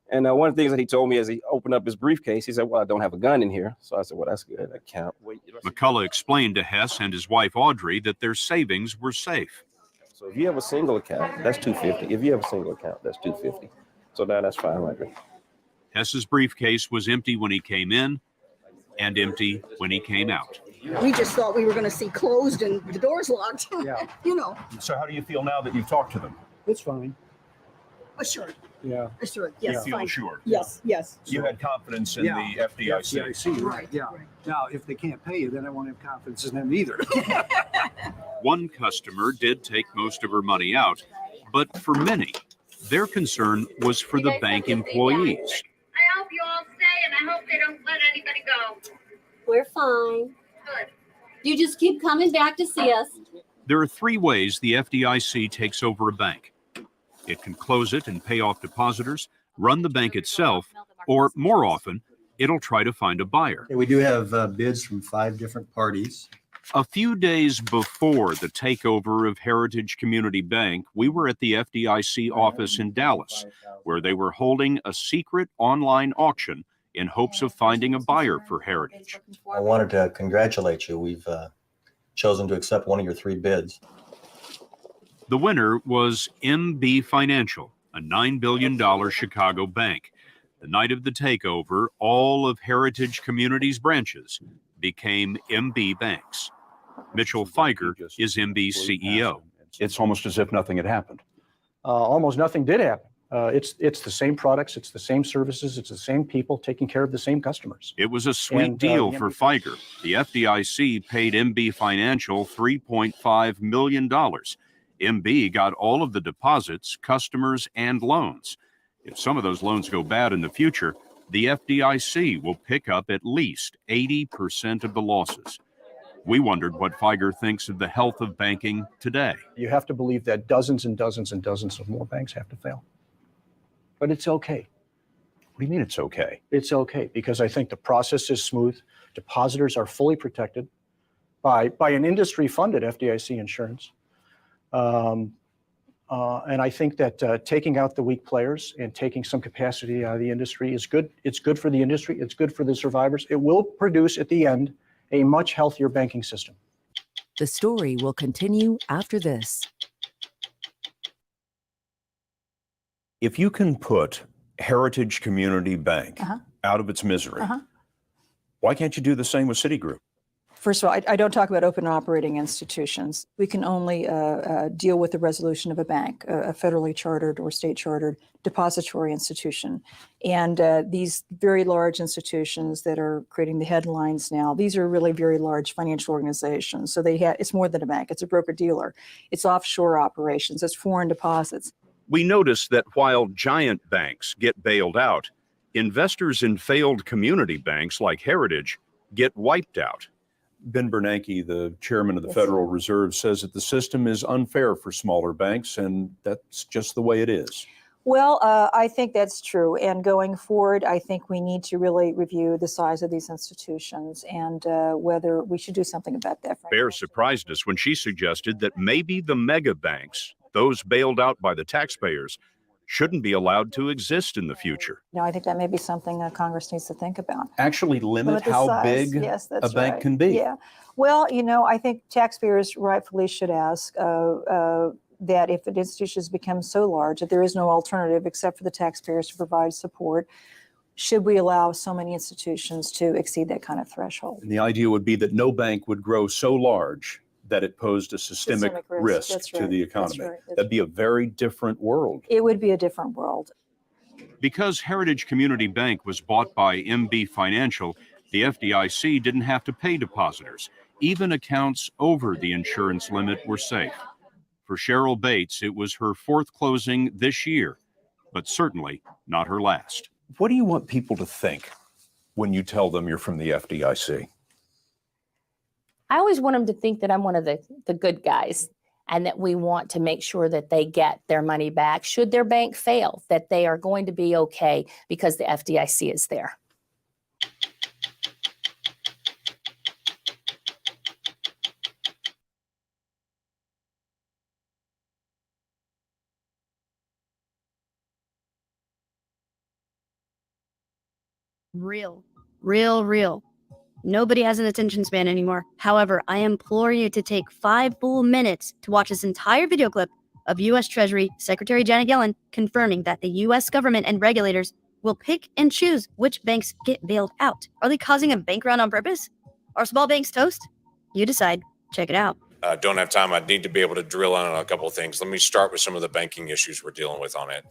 And one of the things that he told me as he opened up his briefcase, he said, well, I don't have a gun in here. So I said, well, that's good. I can't wait. McCullough explained to Hess and his wife Audrey that their savings were safe. So if you have a single account, that's $250. If you have a single account, that's $250. So now that's $500. Hess's briefcase was empty when he came in and empty when he came out. We just thought we were going to see closed and the doors locked. Yeah. You know, So how do you feel now that you've talked to them? It's fine. assured. Yeah. Assured. You Yes. feel fine. assured. Yes. Yes. You had confidence in the FDIC. Right. Yeah. Now, if they can't pay you, then I won't have confidence in them either. One customer did take most of her money out, but for many, their concern was for the bank employees. I hope you all stay, and I hope they don't let anybody go. We're fine. Good. You just keep coming back to see us. There are three ways the FDIC takes over a bank. It can close it and pay off depositors, run the bank itself, or more often, it'll try to find a buyer. We do have bids from 5 different parties. A few days before the takeover of Heritage Community Bank, we were at the FDIC office in Dallas, where they were holding a secret online auction in hopes of finding a buyer for Heritage. I wanted to congratulate you. We've chosen to accept one of your 3 bids. The winner was MB Financial, a $9 billion Chicago bank. The night of the takeover, all of Heritage Community's branches became MB banks. Mitchell Feiger is MB's CEO. It's almost as if nothing had happened. Almost nothing did happen. It's the same products, it's the same services, it's the same people taking care of the same customers. It was a sweet deal for Figer. The FDIC paid MB Financial $3.5 million. MB got all of the deposits, customers, and loans. If some of those loans go bad in the future, the FDIC will pick up at least 80% of the losses. We wondered what Figer thinks of the health of banking today. You have to believe that dozens and dozens and dozens of more banks have to fail. But it's okay. What do you mean it's okay? It's okay because I think the process is smooth. Depositors are fully protected by an industry-funded FDIC insurance. And I think that taking out the weak players and taking some capacity out of the industry is good. It's good for the industry. It's good for the survivors. It will produce at the end a much healthier banking system. The story will continue after this. If you can put Heritage Community Bank out of its misery, why can't you do the same with Citigroup? First of all, I don't talk about open operating institutions. We can only deal with the resolution of a bank, a federally chartered or state chartered depository institution. And these very large institutions that are creating the headlines now, these are really very large financial organizations. So it's more than a bank. It's a broker dealer. It's offshore operations. It's foreign deposits. We noticed that while giant banks get bailed out, investors in failed community banks like Heritage get wiped out. Ben Bernanke, the chairman of the Federal Reserve, says that the system is unfair for smaller banks, and that's just the way it is. Well, I think that's true. And going forward, I think we need to really review the size of these institutions and whether we should do something about that. Bear surprised us when she suggested that maybe the mega banks, those bailed out by the taxpayers, shouldn't be allowed to exist in the future. I think that may be something Congress needs to think about. Actually limit how size. big Yes, a bank can be. Yeah. Well, I think taxpayers rightfully should ask that if an institution has become so large that there is no alternative except for the taxpayers to provide support, should we allow so many institutions to exceed that kind of threshold? And the idea would be that no bank would grow so large that it posed a systemic risk to the economy. That'd be a very different world. It would be a different world. Because Heritage Community Bank was bought by MB Financial, the FDIC didn't have to pay depositors. Even accounts over the insurance limit were safe. For Cheryl Bates, it was her fourth closing this year, but certainly not her last. What do you want people to think when you tell them you're from the FDIC? I always want them to think that I'm one of the good guys and that we want to make sure that they get their money back. Should their bank fail, that they are going to be okay because the FDIC is there. Real. Nobody has an attention span anymore. However, I implore you to take 5 full minutes to watch this entire video clip of U.S. Treasury Secretary Janet Yellen confirming that the U.S. government and regulators will pick and choose which banks get bailed out. Are they causing a bank run on purpose? Are small banks toast? You decide. Check it out. Don't have time. I need to be able to drill in on a couple of things. Let me start with some of the banking issues we're dealing with on it.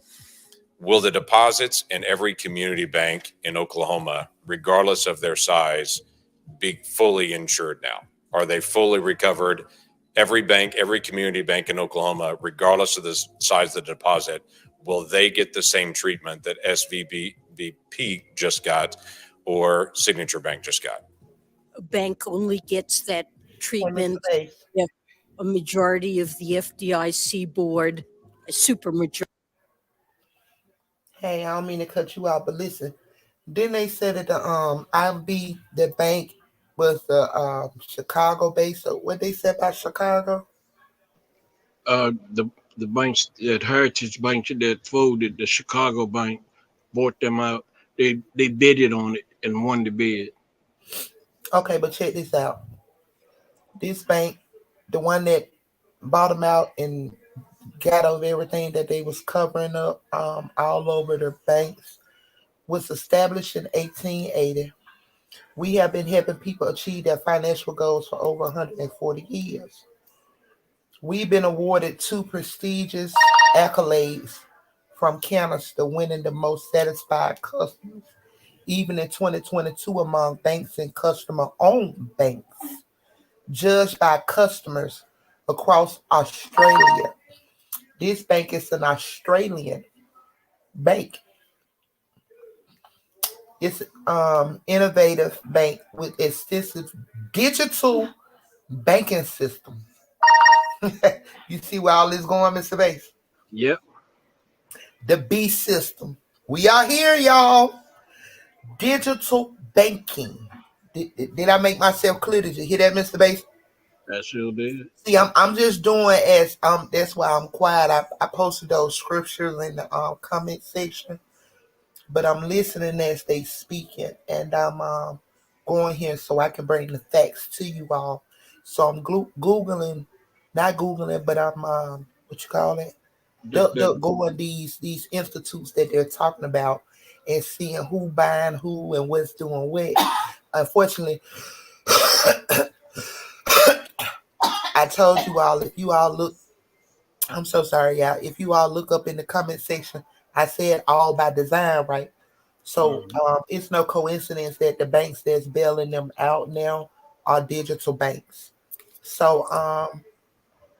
Will the deposits in every community bank in Oklahoma, regardless of their size, be fully insured now? Are they fully recovered? Every bank, every community bank in Oklahoma, regardless of the size of the deposit, will they get the same treatment that SVB just got or Signature Bank just got? A bank only gets that treatment if a majority of the FDIC board, a super majority. Hey, I don't mean to cut you out, but listen, didn't they say that the bank was the Chicago base? So what they said about Chicago? The banks that Heritage Bank that folded, the Chicago Bank, bought them out. They bidded on it and won the bid. Okay, but check this out. This bank, the one that bought them out and got over everything that they was covering up all over the banks, was established in 1880. We have been helping people achieve their financial goals for over 140 years. We've been awarded 2 prestigious accolades from canister, winning the most satisfied customers, even in 2022 among banks and customer-owned banks, judged by customers across Australia. This bank is an Australian bank. It's innovative bank with extensive digital banking system. You see where all this going, Mr. Bass? Yep. The B system. We are here, y'all. Digital banking. Did I make myself clear? Did you hear that, Mr. Bass? I sure did. See, I'm just doing as that's why I'm quiet. I posted those scriptures in the comment section, but I'm listening as they speaking, and I'm going here so I can bring the facts to you all. So I'm googling, not googling, but I'm what you call it? Going these institutes that they're talking about and seeing who buying who and what's doing what. Unfortunately, I told you all, if you all look, I'm so sorry, y'all. If you all look up in the comment section, I said all by design, right? So it's no coincidence that the banks that's bailing them out now are digital banks. So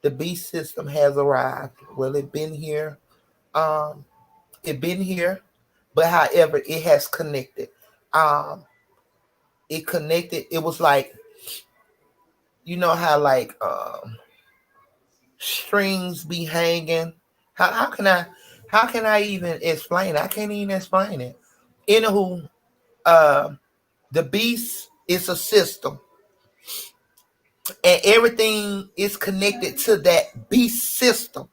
the B system has arrived. Well, it been here. But however, it has connected. It connected. It was like, you know how like strings be hanging. How can I even explain it? I can't even explain it. Anywho, the beast is a system, and everything is connected to that beast system.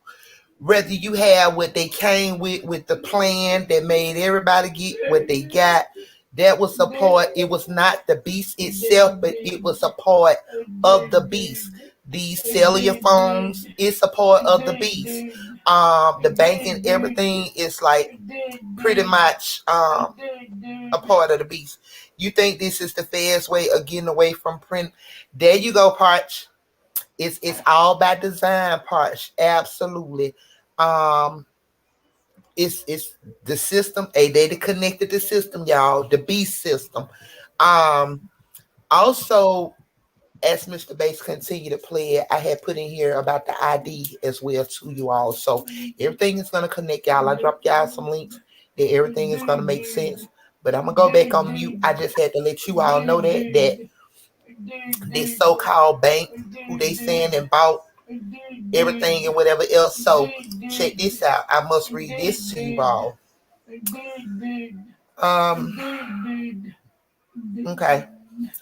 Whether you have what they came with the plan that made everybody get what they got, that was a part. It was not the beast itself, but it was a part of the beast. These cellular phones, it's a part of the beast. The banking, everything is like pretty much a part of the beast. You think this is the fast way of getting away from print? There you go, Parch. It's all by design, Parch. Absolutely. It's the system. They connected the system, y'all. The beast system. Also, as Mr. Bass continued to play it, I had put in here about the ID as well to you all. So everything is going to connect, y'all. I dropped y'all some links that everything is going to make sense. But I'm going to go back on mute. I just had to let you all know that this so-called bank, who they saying and bought everything and whatever else. So check this out. I must read this to you all. Okay.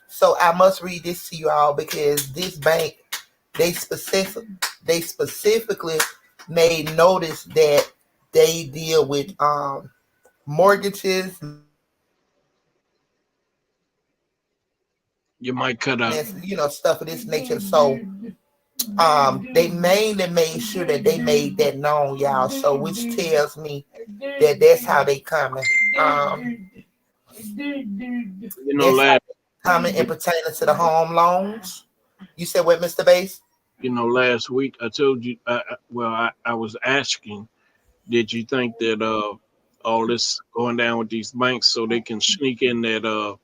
So I must read this to you all because this bank, they specifically made notice that they deal with mortgages. You might cut out. Stuff of this nature. So they mainly made sure that they made that known, y'all. So which tells me that that's how they coming. Coming and pertaining to the home loans. You said what, Mr. Bass? Last week I told you. I was asking, did you think that all this going down with these banks so they can sneak in that the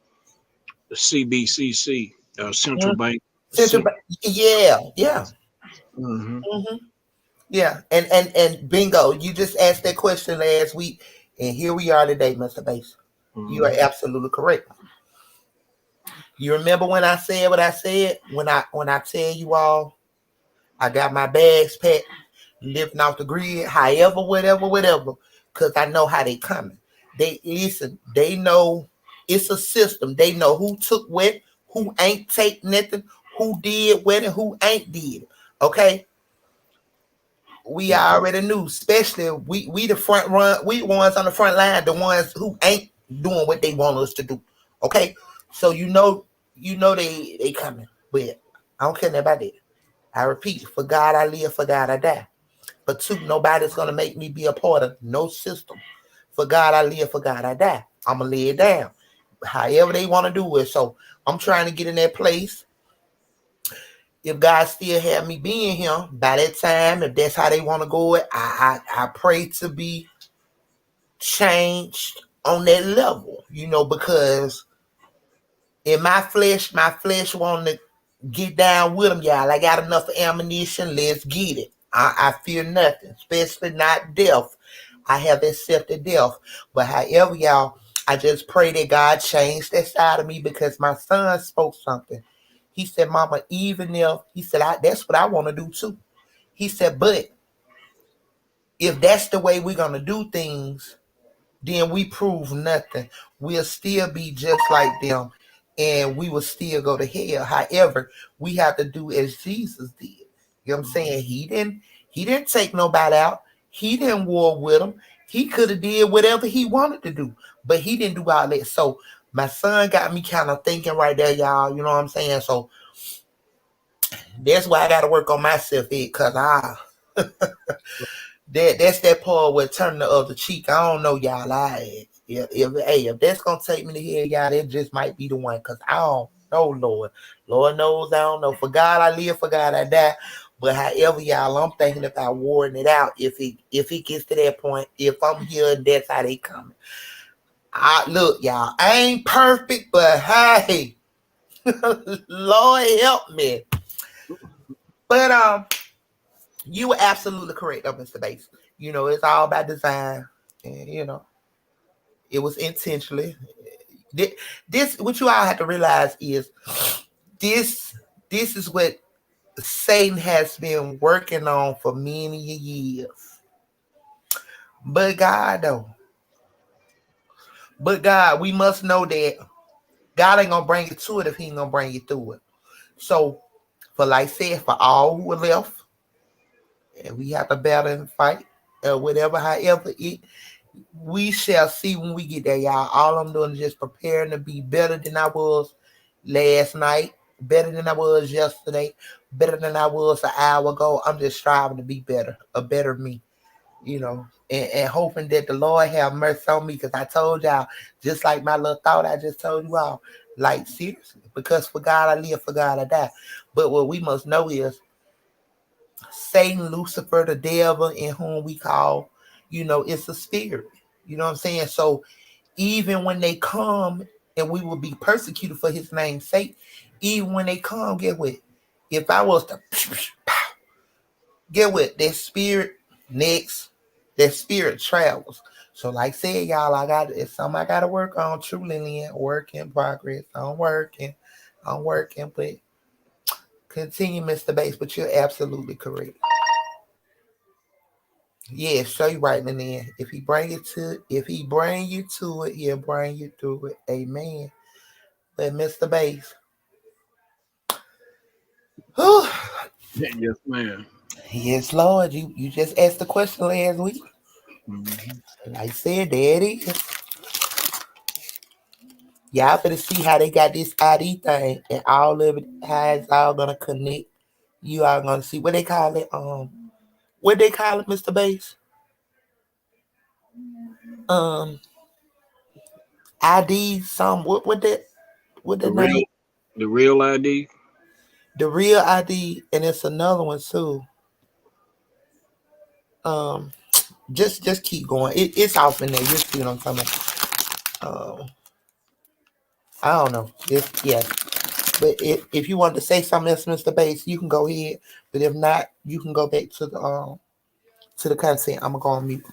CBCC, central bank? Yeah. Mm-hmm. Mm-hmm. Yeah, and bingo, you just asked that question last week, and here we are today, Mr. Bass. Mm-hmm. You are absolutely correct. You remember when I said what I said? When I tell you all, I got my bags packed, lifting off the grid, however, whatever, because I know how they coming. They listen. They know it's a system. They know who took what, who ain't take nothing, who did what, and who ain't did. Okay. We already knew, especially we the front run, we ones on the front line, the ones who ain't doing what they want us to do. Okay, so you know they coming, but I don't care nothing about that. I repeat, for God I live, for God I die. But two, nobody's gonna make me be a part of no system. For God I live, for God I die. I'm gonna lay it down, however they want to do it. So I'm trying to get in that place. If God still have me being here by that time, if that's how they want to go it, I pray to be changed on that level, because in my flesh want to get down with them, y'all. I got enough ammunition. Let's get it. I fear nothing, especially not death. I have accepted death. But however, y'all, I just pray that God changed that side of me, because my son spoke something. He said, Mama, even if, he said, that's what I want to do too. He said, but if that's the way we're going to do things, then we prove nothing. We'll still be just like them, and we will still go to hell. However, we have to do as Jesus did. You know what I'm saying? He didn't take nobody out. He didn't war with them. He could have did whatever he wanted to do, but he didn't do all that. So my son got me kind of thinking right there, y'all. You know what I'm saying? So that's why I got to work on myself, because that's that part where turning the other cheek. I don't know, y'all. If that's gonna take me to hell, y'all, that just might be the one. Cause I don't know, Lord. Lord knows I don't know. For God I live, for God I die. But however, y'all, I'm thinking about warring it out. If it gets to that point, if I'm here and that's how they coming. Look, y'all, I ain't perfect, but hey, Lord help me. But you were absolutely correct, Mr. Bates. It's all about design, and it was intentionally. This what you all have to realize is this is what Satan has been working on for many years. But God, though. But God, we must know that God ain't gonna bring you to it if He ain't gonna bring you through it. So, for like I said, for all who are left, and we have to battle and fight, whatever, however we shall see when we get there, y'all. All I'm doing is just preparing to be better than I was last night, better than I was yesterday, better than I was an hour ago. I'm just striving to be better, a better me, and hoping that the Lord have mercy on me, because I told y'all, just like my little thought I just told you all, like seriously, because for God I live, for God I die. But what we must know is Satan, Lucifer, the devil, in whom we call, it's a spirit. You know what I'm saying? So even when they come, and we will be persecuted for his name's sake, even when they come, get what? If I was to get what? That spirit next, that spirit travels. So like I said, y'all, it's something I gotta work on. Truly, Lynn, work in progress. I'm working, but continue, Mr. Bates, but you're absolutely correct. Yeah, show you right in the end. If he bring you to it, he'll bring you through it. Amen. But Mr. Bates. Yes, ma'am. Yes, Lord. You just asked the question last week. Like I said, there it is. Y'all better see how they got this ID thing and all of it, how it's all gonna connect. You are gonna see what they call it. What they call it, Mr. Bates? ID, what the name? The real ID. The real ID, and it's another one too. Just keep going. It's off in there. You see what I'm talking about? I don't know. But if you want to say something else, Mr. Bates, you can go ahead. But if not, you can go back to the content. I'm gonna go on mute.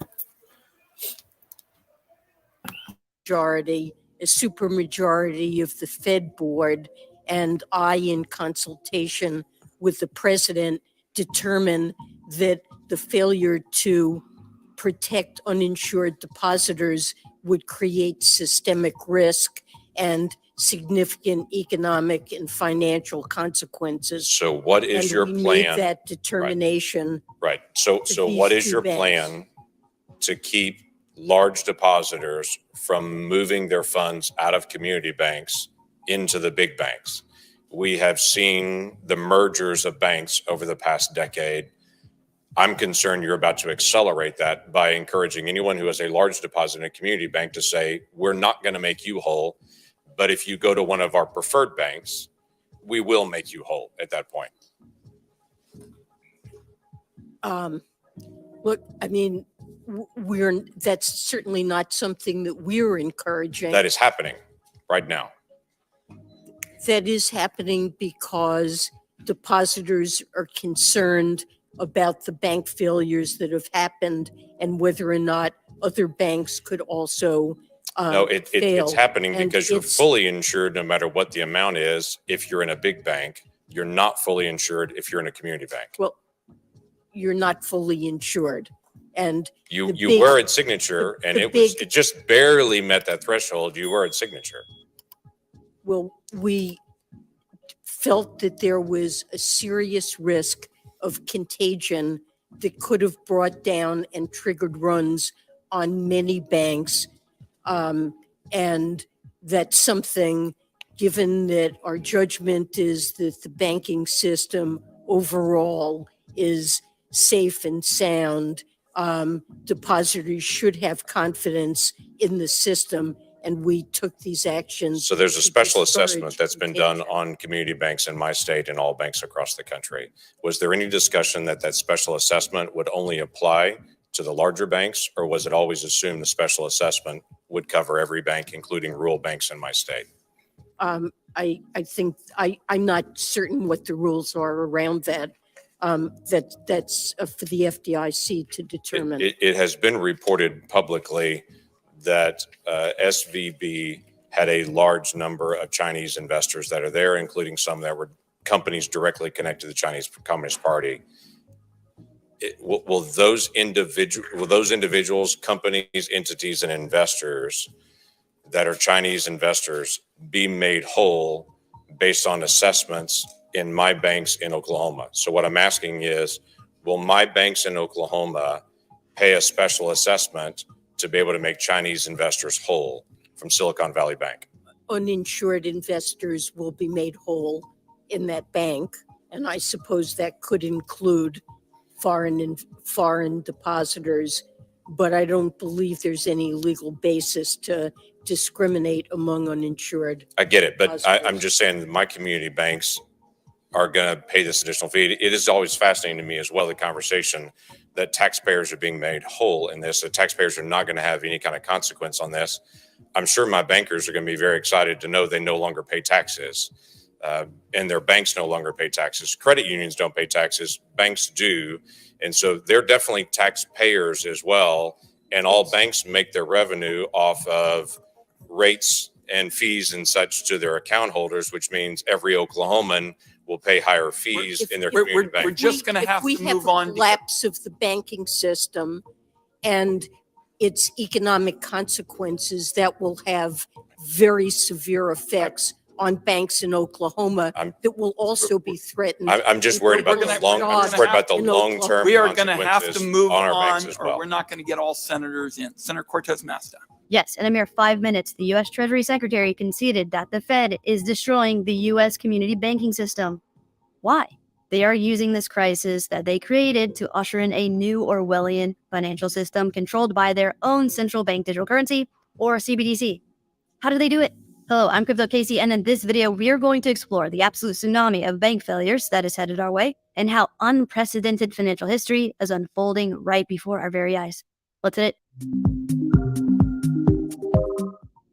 Majority, a supermajority of the Fed board, and I, in consultation with the president, determine that the failure to protect uninsured depositors would create systemic risk and significant economic and financial consequences. So what is your we plan? made that determination. Right. So what is your plan to keep large depositors from moving their funds out of community banks into the big banks? We have seen the mergers of banks over the past decade. I'm concerned you're about to accelerate that by encouraging anyone who has a large deposit in a community bank to say, we're not going to make you whole, but if you go to one of our preferred banks, we will make you whole at that point. Look, I mean, that's certainly not something that we're encouraging. That is happening right now. That is happening because depositors are concerned about the bank failures that have happened and whether or not other banks could also No, fail. it's happening And because you're it's- fully insured no matter what the amount is. If you're in a big bank, you're not fully insured if you're in a community bank. Well, you're not fully insured. And You the big- were at Signature, and the it just barely met that threshold. You were at Signature. Well, we felt that there was a serious risk of contagion that could have brought down and triggered runs on many banks. And that's something, given that our judgment is that the banking system overall is safe and sound, depositors should have confidence in the system, and we took these actions. So there's a to special discourage assessment that's been done on community banks in my state and all banks across the country. Was there any discussion that that special assessment would only apply to the larger banks, or was it always assumed the special assessment would cover every bank, including rural banks in my state? I think I'm not certain what the rules are around that. That's for the FDIC to determine. It has been reported publicly that SVB had a large number of Chinese investors that are there, including some that were companies directly connected to the Chinese Communist Party. Will those individuals, companies, entities, and investors that are Chinese investors be made whole based on assessments in my banks in Oklahoma? So what I'm asking is, will my banks in Oklahoma pay a special assessment to be able to make Chinese investors whole from Silicon Valley Bank? Uninsured investors will be made whole in that bank, and I suppose that could include foreign depositors, but I don't believe there's any legal basis to discriminate among uninsured. I get it, but depositors. I'm just saying that my community banks are going to pay this additional fee. It is always fascinating to me as well, the conversation that taxpayers are being made whole in this. The taxpayers are not going to have any kind of consequence on this. I'm sure my bankers are going to be very excited to know they no longer pay taxes, and their banks no longer pay taxes. Credit unions don't pay taxes, banks do. And so they're definitely taxpayers as well. And all banks make their revenue off of rates and fees and such to their account holders, which means every Oklahoman will pay higher fees in their community bank. We're just going to have to move on. If we have a collapse of the banking system and its economic consequences, that will have very severe effects on banks in Oklahoma that will also be threatened. I'm just worried about the long-term. We are going to have to move on, or we're not going to get all senators in. Senator Cortez Masto. Yes, in a mere 5 minutes, the U.S. Treasury Secretary conceded that the Fed is destroying the U.S. community banking system. Why? They are using this crisis that they created to usher in a new Orwellian financial system controlled by their own central bank digital currency, or CBDC. How do they do it? Hello, I'm Crypto Casey, and in this video, we are going to explore the absolute tsunami of bank failures that is headed our way, and how unprecedented financial history is unfolding right before our very eyes. Let's hit it.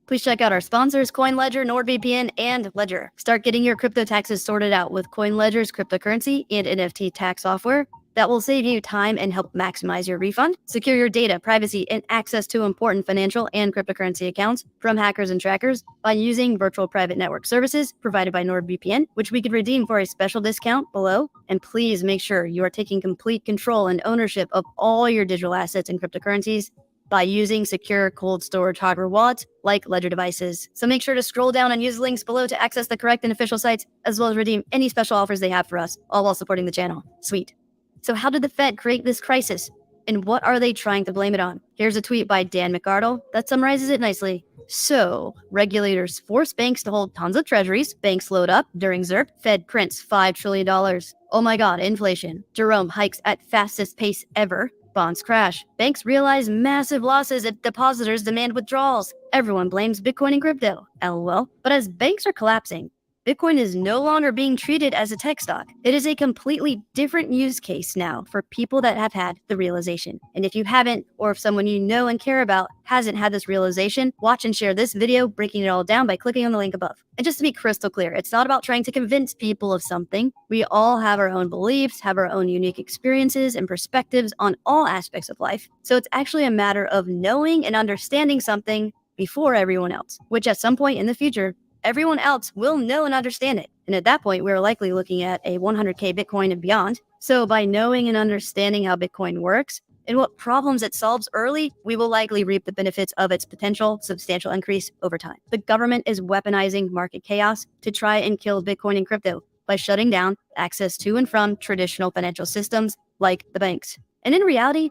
Please check out our sponsors, CoinLedger, NordVPN, and Ledger. Start getting your crypto taxes sorted out with CoinLedger's cryptocurrency and NFT tax software that will save you time and help maximize your refund. Secure your data, privacy, and access to important financial and cryptocurrency accounts from hackers and trackers by using virtual private network services provided by NordVPN, which we could redeem for a special discount below. And please make sure you are taking complete control and ownership of all your digital assets and cryptocurrencies by using secure cold storage hardware wallets like Ledger devices. So make sure to scroll down and use the links below to access the correct and official sites, as well as redeem any special offers they have for us, all while supporting the channel. Sweet. So how did the Fed create this crisis? And what are they trying to blame it on? Here's a tweet by Dan McArdle that summarizes it nicely. So, regulators force banks to hold tons of treasuries, banks load up during ZIRP, Fed prints $5 trillion. Oh my god, inflation. Jerome hikes at fastest pace ever. Bonds crash. Banks realize massive losses as depositors demand withdrawals. Everyone blames Bitcoin and crypto. LOL. But as banks are collapsing, Bitcoin is no longer being treated as a tech stock. It is a completely different use case now for people that have had the realization. And if you haven't, or if someone you know and care about hasn't had this realization, watch and share this video breaking it all down by clicking on the link above. And just to be crystal clear, it's not about trying to convince people of something. We all have our own beliefs, have our own unique experiences and perspectives on all aspects of life. So it's actually a matter of knowing and understanding something before everyone else, which at some point in the future, everyone else will know and understand it. And at that point, we're likely looking at a 100K Bitcoin and beyond. So by knowing and understanding how Bitcoin works and what problems it solves early, we will likely reap the benefits of its potential substantial increase over time. The government is weaponizing market chaos to try and kill Bitcoin and crypto by shutting down access to and from traditional financial systems like the banks. And in reality,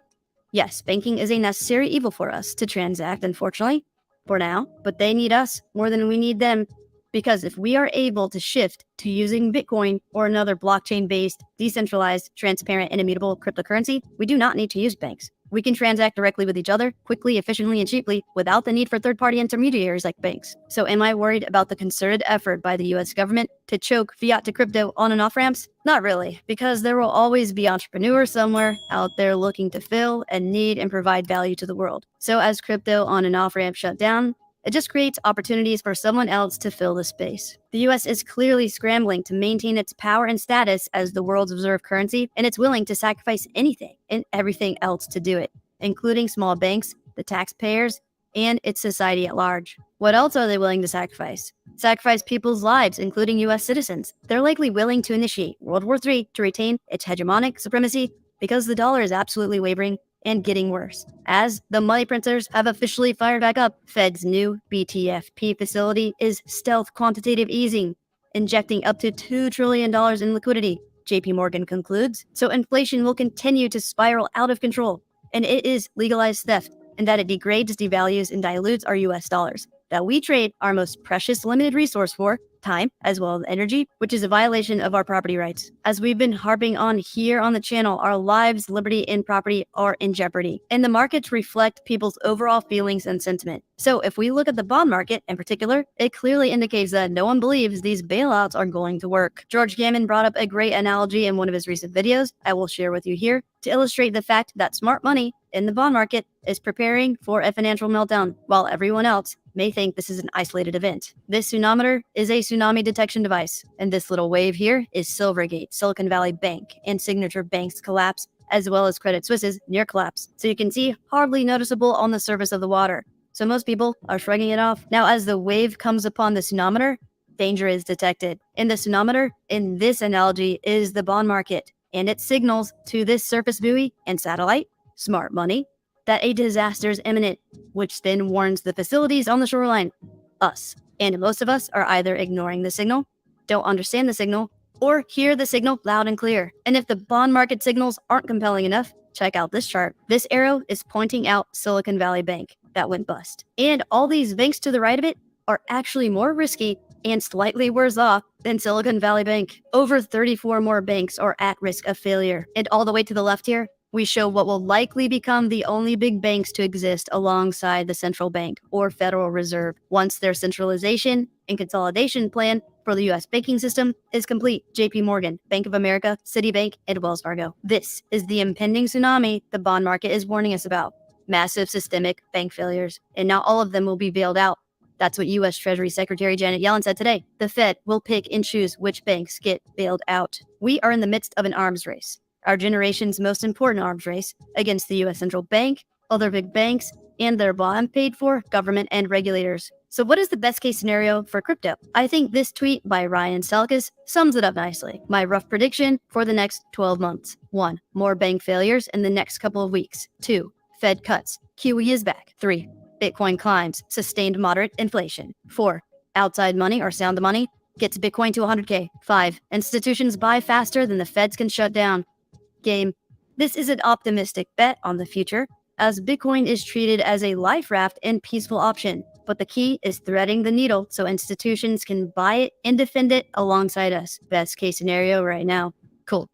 yes, banking is a necessary evil for us to transact, unfortunately, for now, but they need us more than we need them. Because if we are able to shift to using Bitcoin or another blockchain-based, decentralized, transparent, and immutable cryptocurrency, we do not need to use banks. We can transact directly with each other, quickly, efficiently, and cheaply, without the need for third-party intermediaries like banks. So am I worried about the concerted effort by the US government to choke fiat to crypto on and off ramps? Not really, because there will always be entrepreneurs somewhere out there looking to fill and need and provide value to the world. So as crypto on and off ramps shut down, it just creates opportunities for someone else to fill the space. The US is clearly scrambling to maintain its power and status as the world's reserve currency, and it's willing to sacrifice anything and everything else to do it, including small banks, the taxpayers, and its society at large. What else are they willing to sacrifice? Sacrifice people's lives, including US citizens. They're likely willing to initiate World War III to retain its hegemonic supremacy because the dollar is absolutely wavering and getting worse. As the money printers have officially fired back up, Fed's new BTFP facility is stealth quantitative easing, injecting up to $2 trillion in liquidity, JP Morgan concludes. So inflation will continue to spiral out of control, and it is legalized theft, and that it degrades, devalues, and dilutes our US dollars that we trade our most precious limited resource for, time, as well as energy, which is a violation of our property rights. As we've been harping on here on the channel, our lives, liberty, and property are in jeopardy, and the markets reflect people's overall feelings and sentiment. So if we look at the bond market in particular, it clearly indicates that no one believes these bailouts are going to work. George Gammon brought up a great analogy in one of his recent videos I will share with you here to illustrate the fact that smart money in the bond market is preparing for a financial meltdown, while everyone else may think this is an isolated event. This tsunometer is a tsunami detection device, and this little wave here is Silvergate, Silicon Valley Bank, and Signature Bank's collapse, as well as Credit Suisse's near collapse. So you can see hardly noticeable on the surface of the water. So most people are shrugging it off. Now, as the wave comes upon the tsunometer, danger is detected. And the tsunometer, in this analogy, is the bond market, and it signals to this surface buoy and satellite, smart money, that a disaster is imminent, which then warns the facilities on the shoreline, us. And most of us are either ignoring the signal, don't understand the signal, or hear the signal loud and clear. And if the bond market signals aren't compelling enough, check out this chart. This arrow is pointing out Silicon Valley Bank that went bust. And all these banks to the right of it are actually more risky and slightly worse off than Silicon Valley Bank. Over 34 more banks are at risk of failure. And all the way to the left here, we show what will likely become the only big banks to exist alongside the central bank or Federal Reserve once their centralization and consolidation plan for the US banking system is complete. JP Morgan, Bank of America, Citibank, and Wells Fargo. This is the impending tsunami the bond market is warning us about. Massive systemic bank failures, and not all of them will be bailed out. That's what U.S. Treasury Secretary Janet Yellen said today. The Fed will pick and choose which banks get bailed out. We are in the midst of an arms race, our generation's most important arms race against the U.S. Central Bank, other big banks, and their bought and paid for government and regulators. So what is the best case scenario for crypto? I think this tweet by Ryan Selkis sums it up nicely. My rough prediction for the next 12 months. 1. More bank failures in the next couple of weeks. 2. Fed cuts. QE is back. 3. Bitcoin climbs. Sustained moderate inflation. 4. Outside money or sound money gets Bitcoin to 100K. 5. Institutions buy faster than the feds can shut down. Game. This is an optimistic bet on the future, as Bitcoin is treated as a life raft and peaceful option. But the key is threading the needle so institutions can buy it and defend it alongside us. Best case scenario right now. Cool.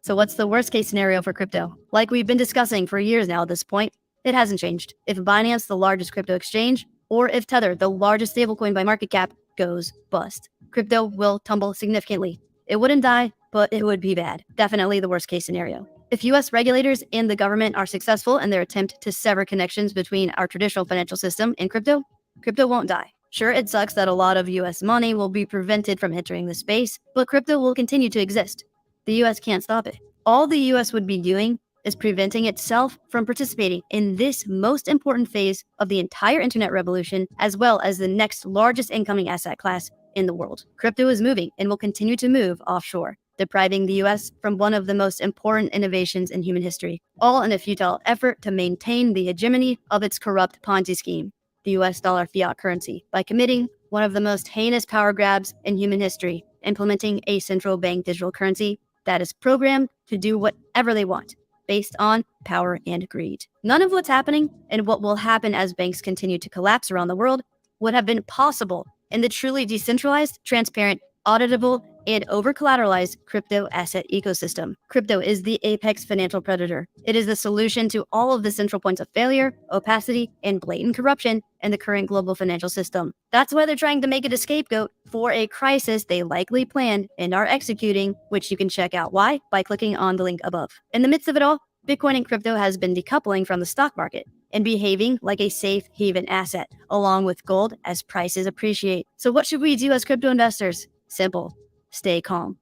So what's the worst case scenario for crypto? Like we've been discussing for years now at this point, it hasn't changed. If Binance, the largest crypto exchange, or if Tether, the largest stablecoin by market cap, goes bust. Crypto will tumble significantly. It wouldn't die, but it would be bad. Definitely the worst case scenario. If US regulators and the government are successful in their attempt to sever connections between our traditional financial system and crypto, crypto won't die. Sure, it sucks that a lot of US money will be prevented from entering the space, but crypto will continue to exist. The US can't stop it. All the US would be doing is preventing itself from participating in this most important phase of the entire internet revolution, as well as the next largest incoming asset class in the world. Crypto is moving and will continue to move offshore, depriving the US from one of the most important innovations in human history, all in a futile effort to maintain the hegemony of its corrupt Ponzi scheme, the US dollar fiat currency, by committing one of the most heinous power grabs in human history, implementing a central bank digital currency that is programmed to do whatever they want, based on power and greed. None of what's happening and what will happen as banks continue to collapse around the world would have been possible in the truly decentralized, transparent, auditable, and over-collateralized crypto asset ecosystem. Crypto is the apex financial predator. It is the solution to all of the central points of failure, opacity, and blatant corruption in the current global financial system. That's why they're trying to make it a scapegoat for a crisis they likely planned and are executing, which you can check out why by clicking on the link above. In the midst of it all, Bitcoin and crypto has been decoupling from the stock market and behaving like a safe haven asset, along with gold as prices appreciate. So what should we do as crypto investors? Simple. Stay calm.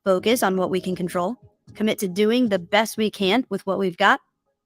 Focus on what we can control. Commit to doing the best we can with what we've got.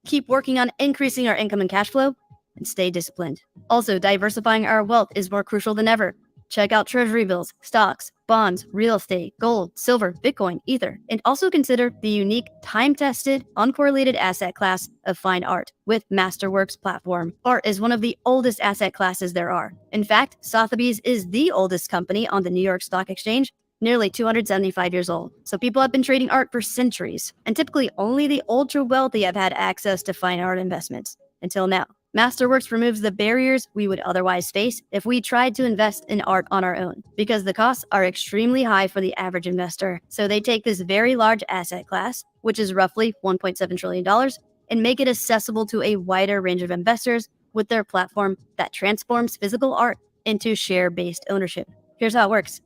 Keep working on increasing our income and cash flow, and stay disciplined. Also, diversifying our wealth is more crucial than ever. Check out treasury bills, stocks, bonds, real estate, gold, silver, Bitcoin, Ether, and also consider the unique, time-tested, uncorrelated asset class of fine art with Masterworks platform. Art is one of the oldest asset classes there are. In fact, Sotheby's is the oldest company on the New York Stock Exchange, nearly 275 years old. So people have been trading art for centuries, and typically only the ultra-wealthy have had access to fine art investments until now. Masterworks removes the barriers we would otherwise face if we tried to invest in art on our own, because the costs are extremely high for the average investor. So they take this very large asset class, which is roughly $1.7 trillion, and make it accessible to a wider range of investors with their platform that transforms physical art into share-based ownership. Here's how it works.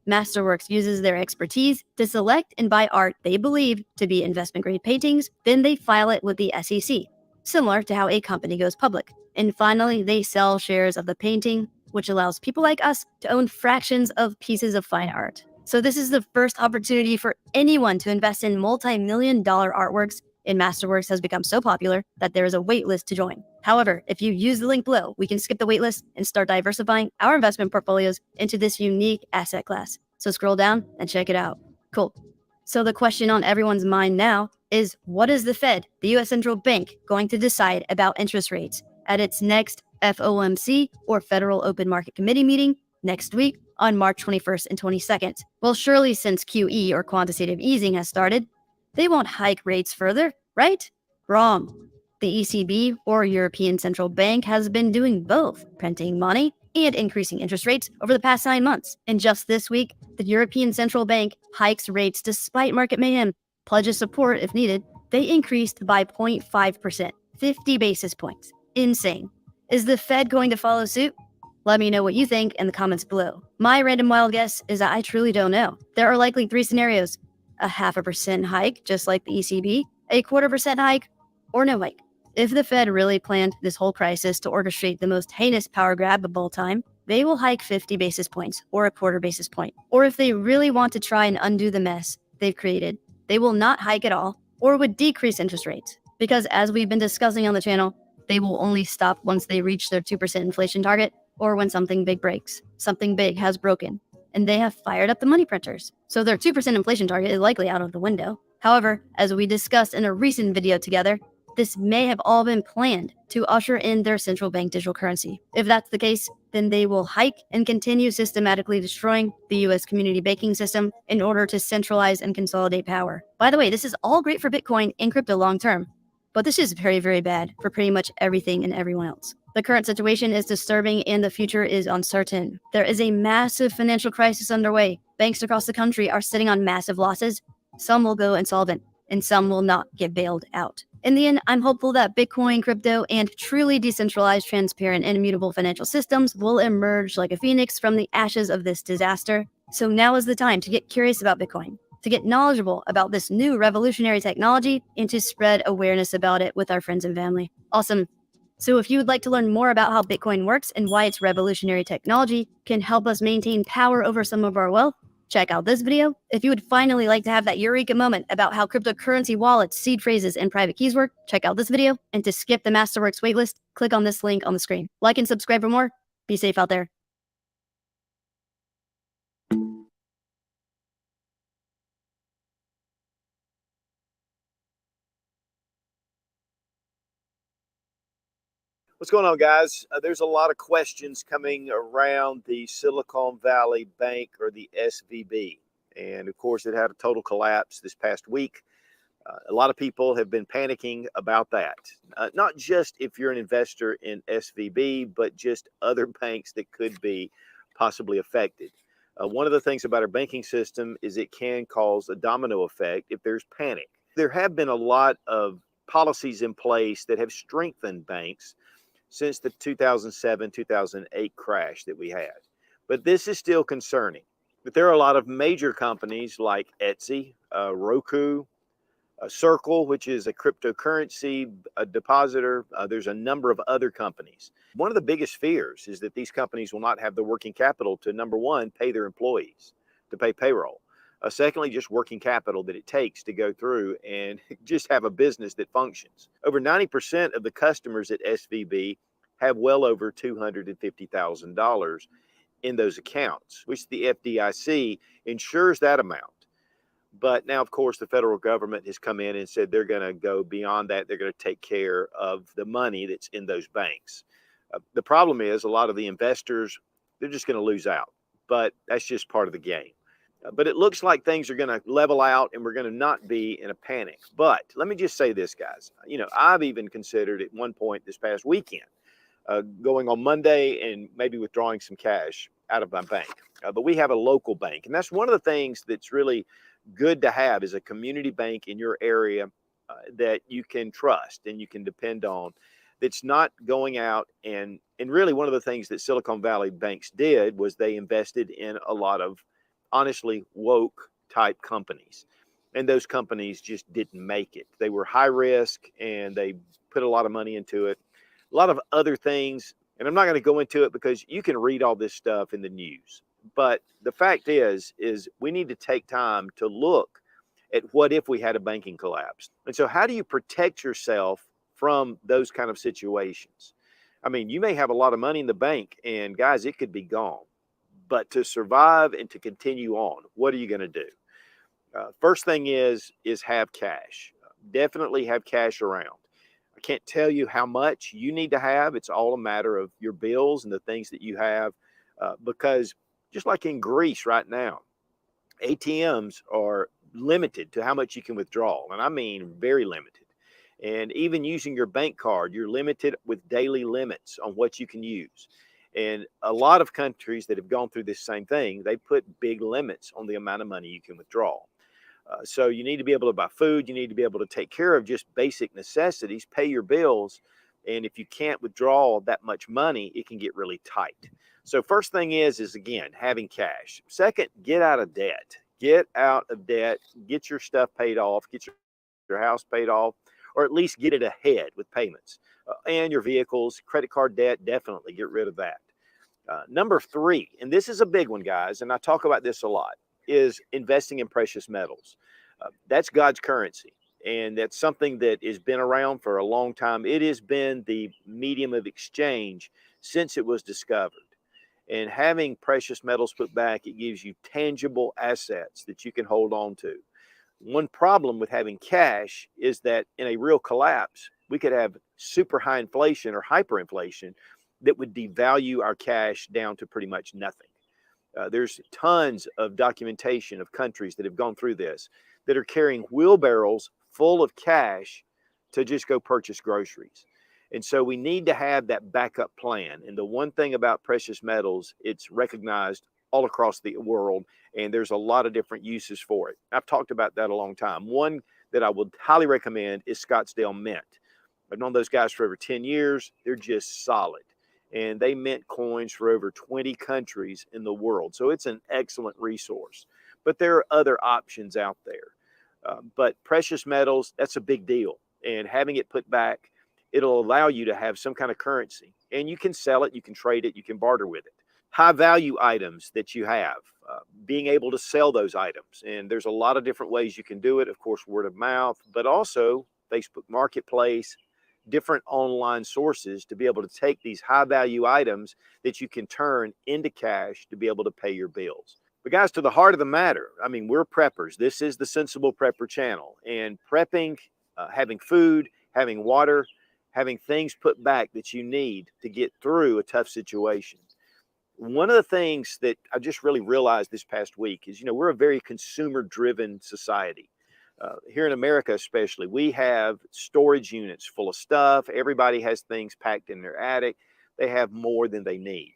Masterworks uses their expertise to select and buy art they believe to be investment-grade paintings, then they file it with the SEC. Similar to how a company goes public. And finally, they sell shares of the painting, which allows people like us to own fractions of pieces of fine art. So this is the first opportunity for anyone to invest in multi-million-dollar artworks, and Masterworks has become so popular that there is a wait list to join. However, if you use the link below, we can skip the wait list and start diversifying our investment portfolios into this unique asset class. So scroll down and check it out. Cool. So the question on everyone's mind now is, what is the Fed, the US Central Bank, going to decide about interest rates at its next FOMC, or Federal Open Market Committee meeting, next week on March 21st and 22nd? Well, surely since QE, or quantitative easing, has started, they won't hike rates further, right? Wrong. The ECB, or European Central Bank, has been doing both, printing money and increasing interest rates over the past 9 months. And just this week, the European Central Bank hikes rates despite market mayhem, pledges support if needed. They increased by 0.5%, 50 basis points. Insane. Is the Fed going to follow suit? Let me know what you think in the comments below. My random wild guess is that I truly don't know. There are likely 3 scenarios: a 0.5% hike, just like the ECB, a 0.25% hike, or no hike. If the Fed really planned this whole crisis to orchestrate the most heinous power grab of all time, they will hike 50 basis points or a 0.25 basis point. Or if they really want to try and undo the mess they've created, they will not hike at all or would decrease interest rates. Because as we've been discussing on the channel, they will only stop once they reach their 2% inflation target, or when something big breaks. Something big has broken, and they have fired up the money printers. So their 2% inflation target is likely out of the window. However, as we discussed in a recent video together, this may have all been planned to usher in their central bank digital currency. If that's the case, then they will hike and continue systematically destroying the US community banking system in order to centralize and consolidate power. By the way, this is all great for Bitcoin and crypto long term, but this is very, very bad for pretty much everything and everyone else. The current situation is disturbing and the future is uncertain. There is a massive financial crisis underway. Banks across the country are sitting on massive losses. Some will go insolvent. and some will not get bailed out. In the end, I'm hopeful that Bitcoin, crypto, and truly decentralized, transparent, and immutable financial systems will emerge like a phoenix from the ashes of this disaster. So now is the time to get curious about Bitcoin, to get knowledgeable about this new revolutionary technology, and to spread awareness about it with our friends and family. Awesome. So if you would like to learn more about how Bitcoin works and why its revolutionary technology can help us maintain power over some of our wealth, check out this video. If you would finally like to have that eureka moment about how cryptocurrency wallets, seed phrases, and private keys work, check out this video. And to skip the Masterworks waitlist, click on this link on the screen. Like and subscribe for more. Be safe out there. What's going on, guys? There's a lot of questions coming around the Silicon Valley Bank, or the SVB. And of course, it had a total collapse this past week. A lot of people have been panicking about that. Not just if you're an investor in SVB, but just other banks that could be possibly affected. One of the things about our banking system is it can cause a domino effect if there's panic. There have been a lot of policies in place that have strengthened banks since the 2007-2008 crash that we had. But this is still concerning. But there are a lot of major companies like Etsy, Roku, Circle, which is a cryptocurrency depositor. There's a number of other companies. One of the biggest fears is that these companies will not have the working capital to, number one, pay their employees, to pay payroll. Secondly, just working capital that it takes to go through and just have a business that functions. Over 90% of the customers at SVB have well over $250,000 in those accounts, which the FDIC insures that amount. But now, of course, the federal government has come in and said they're going to go beyond that. They're going to take care of the money that's in those banks. The problem is a lot of the investors, they're just going to lose out. But that's just part of the game. But it looks like things are going to level out and we're going to not be in a panic. But let me just say this, guys. You know, I've even considered at one point this past weekend going on Monday and maybe withdrawing some cash out of my bank. But we have a local bank. And that's one of the things that's really good to have, is a community bank in your area that you can trust and you can depend on, that's not going out and really one of the things that Silicon Valley banks did was they invested in a lot of honestly woke type companies, and those companies just didn't make it. They were high risk and they put a lot of money into it, a lot of other things, and I'm not going to go into it because you can read all this stuff in the news. But the fact is we need to take time to look at what if we had a banking collapse. And so how do you protect yourself from those kind of situations? I mean, you may have a lot of money in the bank and guys, it could be gone. But to survive and to continue on, what are you going to do? First thing is have cash. Definitely have cash around. I can't tell you how much you need to have. It's all a matter of your bills and the things that you have. Because just like in Greece right now, ATMs are limited to how much you can withdraw. And I mean very limited. And even using your bank card, you're limited with daily limits on what you can use. And a lot of countries that have gone through this same thing, they put big limits on the amount of money you can withdraw. So you need to be able to buy food. You need to be able to take care of just basic necessities, pay your bills. And if you can't withdraw that much money, it can get really tight. So first thing is again, having cash. Second, get out of debt. Get out of debt. Get your stuff paid off. Get your house paid off, or at least get it ahead with payments. And your vehicles, credit card debt, definitely get rid of that. Number three, and this is a big one, guys, and I talk about this a lot, is investing in precious metals. That's God's currency, and that's something that has been around for a long time. It has been the medium of exchange since it was discovered. And having precious metals put back, it gives you tangible assets that you can hold on to. One problem with having cash is that in a real collapse, we could have super high inflation or hyperinflation that would devalue our cash down to pretty much nothing. There's tons of documentation of countries that have gone through this that are carrying wheelbarrows full of cash to just go purchase groceries. And so we need to have that backup plan. And the one thing about precious metals, it's recognized all across the world, and there's a lot of different uses for it. I've talked about that a long time. One that I would highly recommend is Scottsdale Mint. I've known those guys for over 10 years. They're just solid. And they mint coins for over 20 countries in the world. So it's an excellent resource. But there are other options out there. But precious metals, that's a big deal. And having it put back, it'll allow you to have some kind of currency. And you can sell it, you can trade it, you can barter with it. High value items that you have, being able to sell those items. And there's a lot of different ways you can do it. Of course, word of mouth, but also Facebook Marketplace, different online sources to be able to take these high value items that you can turn into cash to be able to pay your bills. But guys, to the heart of the matter, I mean, we're preppers. This is the Sensible Prepper channel, and prepping, having food, having water, having things put back that you need to get through a tough situation. One of the things that I just really realized this past week is, we're a very consumer driven society. Here in America, especially, we have storage units full of stuff. Everybody has things packed in their attic. They have more than they need.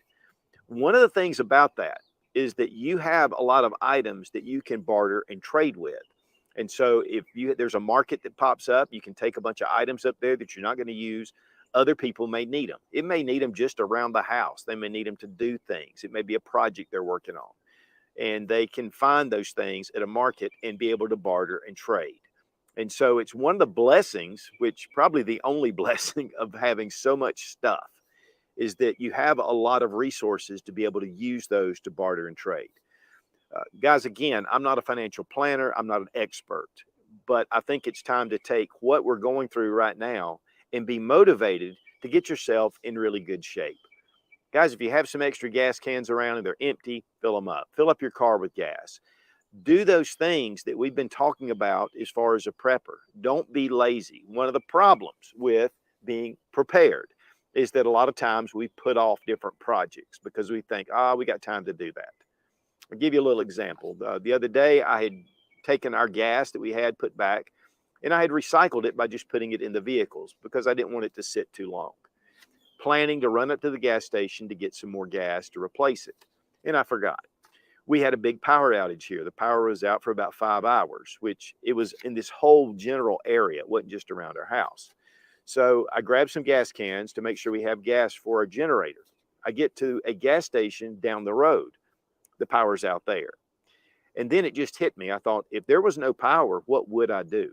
One of the things about that is that you have a lot of items that you can barter and trade with. And so if there's a market that pops up, you can take a bunch of items up there that you're not going to use. Other people may need them. It may need them just around the house. They may need them to do things. It may be a project they're working on. And they can find those things at a market and be able to barter and trade. And so it's one of the blessings, which probably the only blessing of having so much stuff, is that you have a lot of resources to be able to use those to barter and trade. Guys, again, I'm not a financial planner. I'm not an expert, but I think it's time to take what we're going through right now and be motivated to get yourself in really good shape. Guys, if you have some extra gas cans around and they're empty, fill them up. Fill up your car with gas. Do those things that we've been talking about as far as a prepper. Don't be lazy. One of the problems with being prepared is that a lot of times we put off different projects because we think, we got time to do that. I'll give you a little example. The other day, I had taken our gas that we had put back, and I had recycled it by just putting it in the vehicles because I didn't want it to sit too long. Planning to run up to the gas station to get some more gas to replace it, and I forgot. We had a big power outage here. The power was out for about 5 hours, which it was in this whole general area. It wasn't just around our house. So I grabbed some gas cans to make sure we have gas for our generator. I get to a gas station down the road. The power's out there. And then it just hit me. I thought, if there was no power, what would I do?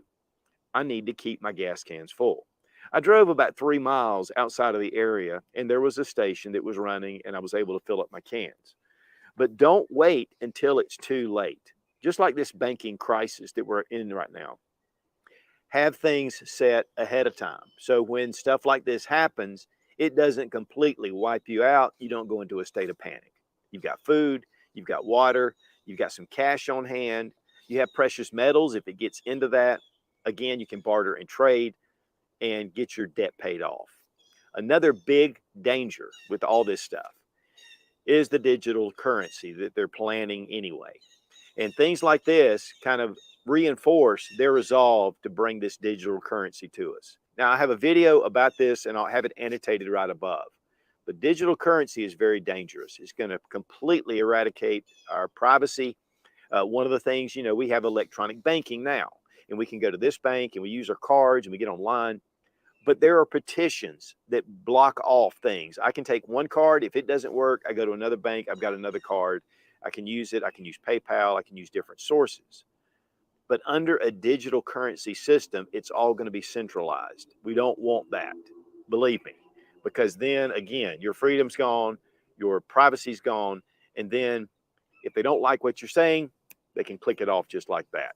I need to keep my gas cans full. I drove about 3 miles outside of the area, and there was a station that was running, and I was able to fill up my cans. But don't wait until it's too late. Just like this banking crisis that we're in right now. Have things set ahead of time. So when stuff like this happens, it doesn't completely wipe you out. You don't go into a state of panic. You've got food, you've got water, you've got some cash on hand. You have precious metals. If it gets into that, again, you can barter and trade and get your debt paid off. Another big danger with all this stuff is the digital currency that they're planning anyway. And things like this kind of reinforce their resolve to bring this digital currency to us. Now, I have a video about this, and I'll have it annotated right above. But digital currency is very dangerous. It's going to completely eradicate our privacy. One of the things, we have electronic banking now, and we can go to this bank and we use our cards and we get online. But there are petitions that block off things. I can take one card. If it doesn't work, I go to another bank. I've got another card. I can use it. I can use PayPal. I can use different sources. But under a digital currency system, it's all going to be centralized. We don't want that. Believe me. Because then, again, your freedom's gone, your privacy's gone, and then if they don't like what you're saying, they can click it off just like that.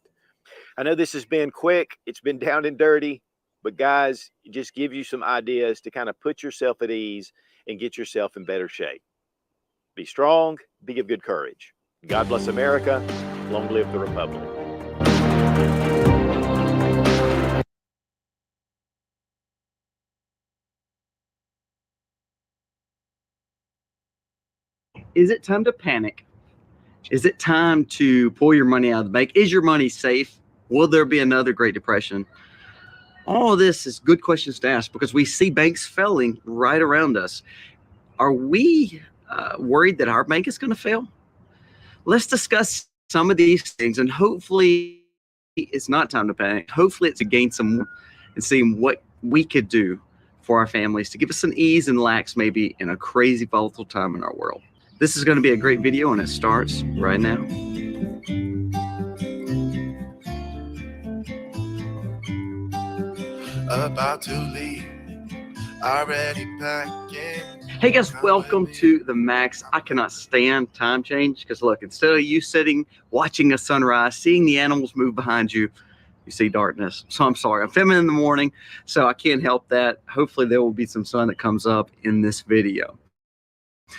I know this has been quick. It's been down and dirty. But guys, it just gives you some ideas to kind of put yourself at ease and get yourself in better shape. Be strong, be of good courage. God bless America. Long live the Republic. Is it time to panic? Is it time to pull your money out of the bank? Is your money safe? Will there be another Great Depression? All of this is good questions to ask because we see banks failing right around us. Are we worried that our bank is going to fail? Let's discuss some of these things and hopefully it's not time to panic. Hopefully it's to gain some and seeing what we could do for our families to give us some ease and lax maybe in a crazy volatile time in our world. This is going to be a great video and it starts right now. About to leave, already packing. Hey guys, welcome to the Max. I cannot stand time change because look, instead of you sitting, watching a sunrise, seeing the animals move behind you, you see darkness. So I'm sorry, I'm filming in the morning, so I can't help that. Hopefully there will be some sun that comes up in this video.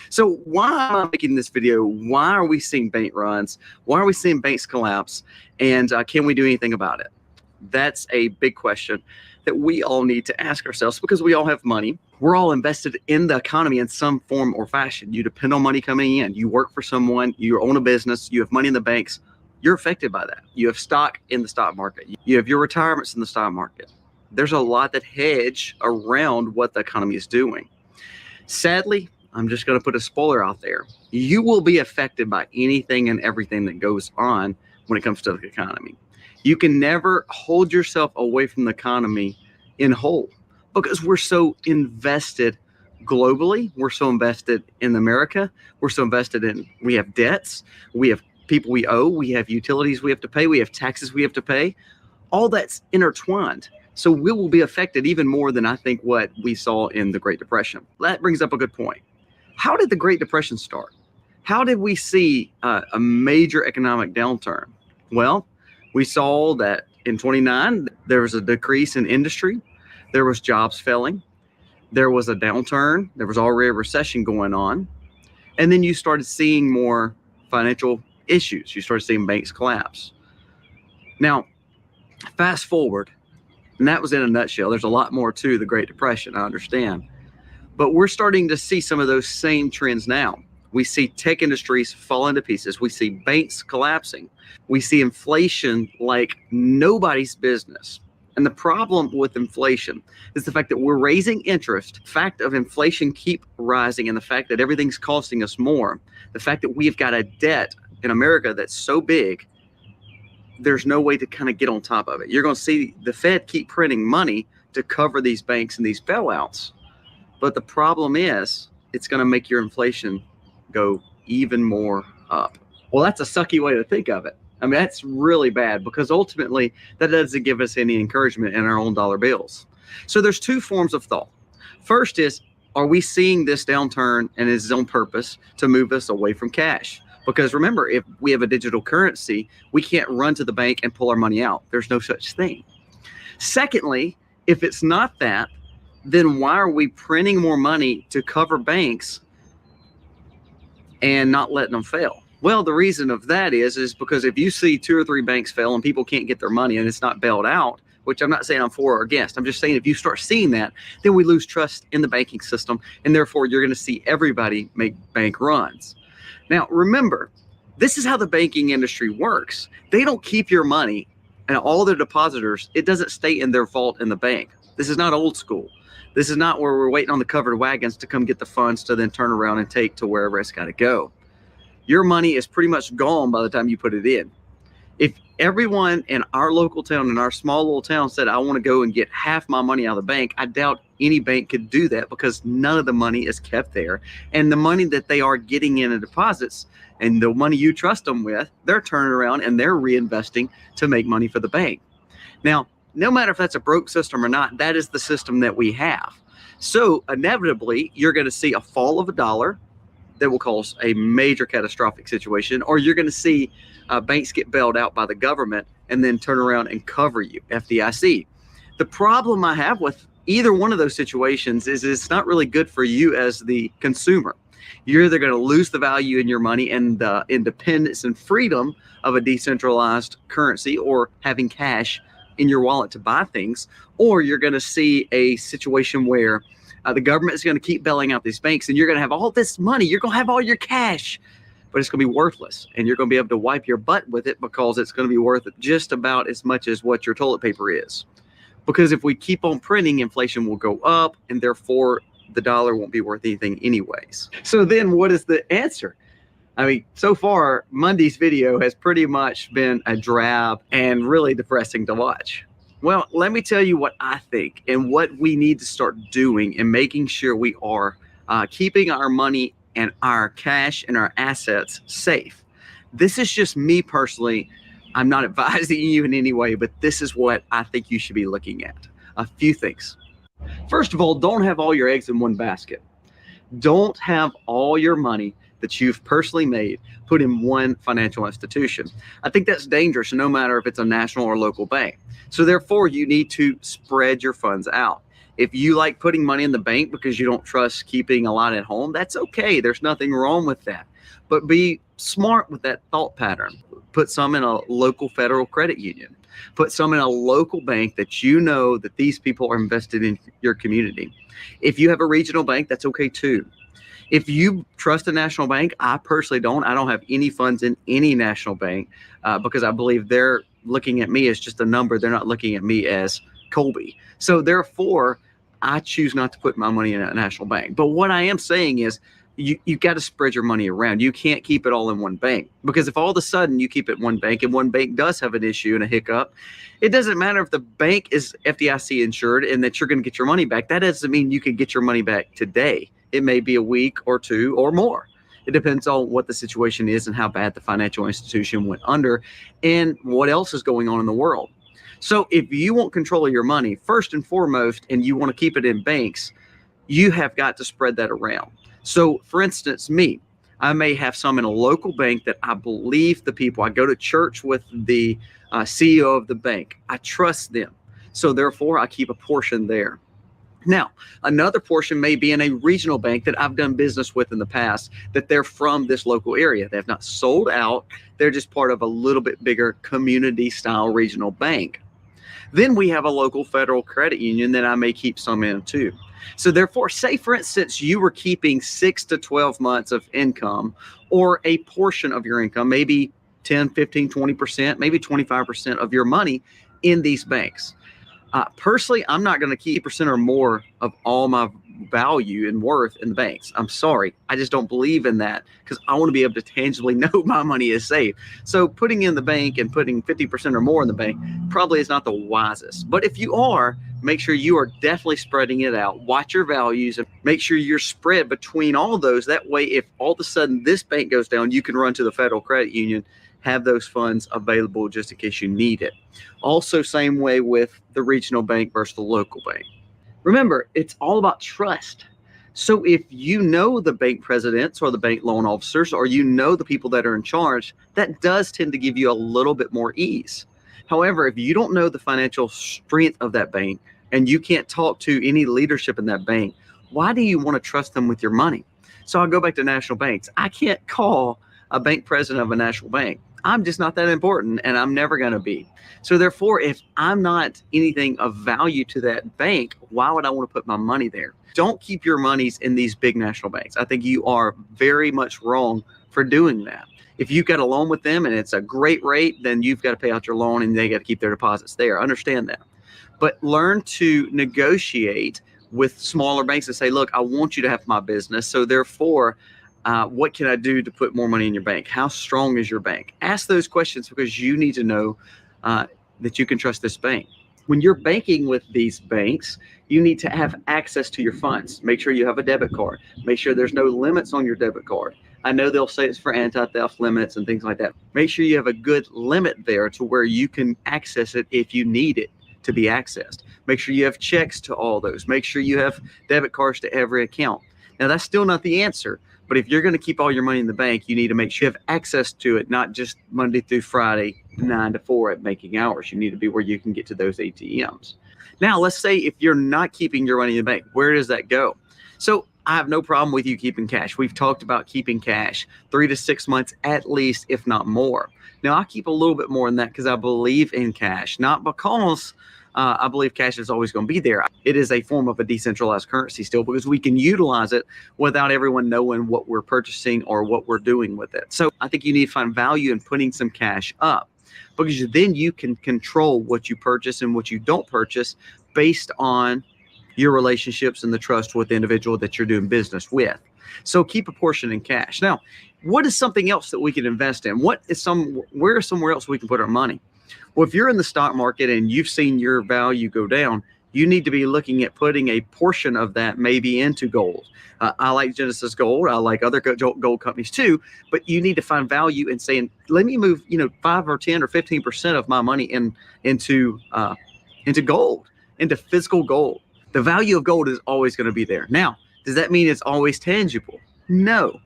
So why am I making this video? Why are we seeing bank runs? Why are we seeing banks collapse? And can we do anything about it? That's a big question that we all need to ask ourselves because we all have money. We're all invested in the economy in some form or fashion. You depend on money coming in. You work for someone, you own a business, you have money in the banks. You're affected by that. You have stock in the stock market. You have your retirements in the stock market. There's a lot that hedge around what the economy is doing. Sadly, I'm just going to put a spoiler out there. You will be affected by anything and everything that goes on when it comes to the economy. You can never hold yourself away from the economy in whole because we're so invested globally. We're so invested in America. We're so invested in, we have debts. We have people we owe. We have utilities we have to pay. We have taxes we have to pay. All that's intertwined. So we will be affected even more than I think what we saw in the Great Depression. That brings up a good point. How did the Great Depression start? How did we see a major economic downturn? Well, we saw that in 29, there was a decrease in industry. There was jobs failing. There was a downturn. There was already a recession going on. And then you started seeing more financial issues. You started seeing banks collapse. Now, fast forward, and that was in a nutshell. There's a lot more to the Great Depression, I understand. But we're starting to see some of those same trends now. We see tech industries falling to pieces. We see banks collapsing. We see inflation like nobody's business. And the problem with inflation is the fact that we're raising interest, the fact of inflation keep rising, and the fact that everything's costing us more, the fact that we've got a debt in America that's so big, there's no way to kind of get on top of it. You're going to see the Fed keep printing money to cover these banks and these bailouts. But the problem is it's going to make your inflation go even more up. Well, that's a sucky way to think of it. I mean, that's really bad because ultimately that doesn't give us any encouragement in our own dollar bills. So there's two forms of thought. First is, are we seeing this downturn and is on purpose to move us away from cash? Because remember, if we have a digital currency, we can't run to the bank and pull our money out. There's no such thing. Secondly, if it's not that, then why are we printing more money to cover banks and not letting them fail? Well, the reason of that is because if you see 2 or 3 banks fail and people can't get their money and it's not bailed out, which I'm not saying I'm for or against, I'm just saying if you start seeing that, then we lose trust in the banking system, and therefore you're going to see everybody make bank runs. Now, remember, this is how the banking industry works. They don't keep your money and all their depositors. It doesn't stay in their vault in the bank. This is not old school. This is not where we're waiting on the covered wagons to come get the funds to then turn around and take to wherever it's got to go. Your money is pretty much gone by the time you put it in. If everyone in our local town, in our small little town said, I want to go and get half my money out of the bank, I doubt any bank could do that because none of the money is kept there. And the money that they are getting in deposits and the money you trust them with, they're turning around and they're reinvesting to make money for the bank. Now, no matter if that's a broke system or not, that is the system that we have. So inevitably, you're going to see a fall of a dollar that will cause a major catastrophic situation, or you're going to see banks get bailed out by the government and then turn around and cover you, FDIC. The problem I have with either one of those situations is it's not really good for you as the consumer. You're either going to lose the value in your money and the independence and freedom of a decentralized currency or having cash in your wallet to buy things, or you're going to see a situation where the government is going to keep bailing out these banks and you're going to have all this money. You're going to have all your cash, but it's going to be worthless. And you're going to be able to wipe your butt with it because it's going to be worth just about as much as what your toilet paper is. Because if we keep on printing, inflation will go up and therefore the dollar won't be worth anything anyways. So then what is the answer? I mean, so far, Monday's video has pretty much been a drab and really depressing to watch. Well, let me tell you what I think and what we need to start doing and making sure we are keeping our money and our cash and our assets safe. This is just me personally. I'm not advising you in any way, but this is what I think you should be looking at. A few things. First of all, don't have all your eggs in one basket. Don't have all your money that you've personally made put in one financial institution. I think that's dangerous, no matter if it's a national or local bank. So therefore, you need to spread your funds out. If you like putting money in the bank because you don't trust keeping a lot at home, that's okay. There's nothing wrong with that. But be smart with that thought pattern. Put some in a local federal credit union. Put some in a local bank that you know that these people are invested in your community. If you have a regional bank, that's okay too. If you trust a national bank, I personally don't. I don't have any funds in any national bank because I believe they're looking at me as just a number. They're not looking at me as Colby. So therefore, I choose not to put my money in a national bank. But what I am saying is you got to spread your money around. You can't keep it all in one bank, because if all of a sudden you keep it in one bank and one bank does have an issue and a hiccup, it doesn't matter if the bank is FDIC insured and that you're going to get your money back. That doesn't mean you can get your money back today. It may be a week or two or more. It depends on what the situation is and how bad the financial institution went under and what else is going on in the world. So if you want control of your money, first and foremost, and you want to keep it in banks, you have got to spread that around. So for instance, me, I may have some in a local bank that I believe the people. I go to church with the CEO of the bank. I trust them. So therefore, I keep a portion there. Now, another portion may be in a regional bank that I've done business with in the past, that they're from this local area. They have not sold out. They're just part of a little bit bigger community style regional bank. Then we have a local federal credit union that I may keep some in too. So therefore, say for instance, you were keeping 6 to 12 months of income or a portion of your income, maybe 10, 15, 20%, maybe 25% of your money in these banks. Personally, I'm not going to keep % or more of all my value and worth in the banks. I'm sorry. I just don't believe in that because I want to be able to tangibly know my money is safe. So putting in the bank and putting 50% or more in the bank probably is not the wisest. But if you are, make sure you are definitely spreading it out. Watch your values and make sure you're spread between all those. That way, if all of a sudden this bank goes down, you can run to the federal credit union, have those funds available just in case you need it. Also, same way with the regional bank versus the local bank. Remember, it's all about trust. So if you know the bank presidents or the bank loan officers, or you know the people that are in charge, that does tend to give you a little bit more ease. However, if you don't know the financial strength of that bank and you can't talk to any leadership in that bank, why do you want to trust them with your money? So I'll go back to national banks. I can't call a bank president of a national bank. I'm just not that important, and I'm never going to be. So therefore, if I'm not anything of value to that bank, why would I want to put my money there? Don't keep your monies in these big national banks. I think you are very much wrong for doing that. If you've got a loan with them and it's a great rate, then you've got to pay out your loan and they got to keep their deposits there. Understand that. But learn to negotiate with smaller banks and say, look, I want you to have my business. So therefore, what can I do to put more money in your bank? How strong is your bank? Ask those questions because you need to know that you can trust this bank. When you're banking with these banks, you need to have access to your funds. Make sure you have a debit card. Make sure there's no limits on your debit card. I know they'll say it's for anti-theft limits and things like that. Make sure you have a good limit there to where you can access it if you need it to be accessed. Make sure you have checks to all those. Make sure you have debit cards to every account. Now, that's still not the answer. But if you're going to keep all your money in the bank, you need to make sure you have access to it, not just Monday through Friday, 9 to 4 at banking hours. You need to be where you can get to those ATMs. Now, let's say if you're not keeping your money in the bank, where does that go? So I have no problem with you keeping cash. We've talked about keeping cash 3 to 6 months at least, if not more. Now, I keep a little bit more than that because I believe in cash, not because I believe cash is always going to be there. It is a form of a decentralized currency still because we can utilize it without everyone knowing what we're purchasing or what we're doing with it. So I think you need to find value in putting some cash up because then you can control what you purchase and what you don't purchase based on your relationships and the trust with the individual that you're doing business with. So keep a portion in cash. Now, what is something else that we can invest in? Where is somewhere else we can put our money? Well, if you're in the stock market and you've seen your value go down, you need to be looking at putting a portion of that maybe into gold. I like Genesis Gold. I like other gold companies too, but you need to find value in saying, let me move, 5 or 10 or 15% of my money into gold, into physical gold. The value of gold is always going to be there. Now, does that mean it's always tangible? No,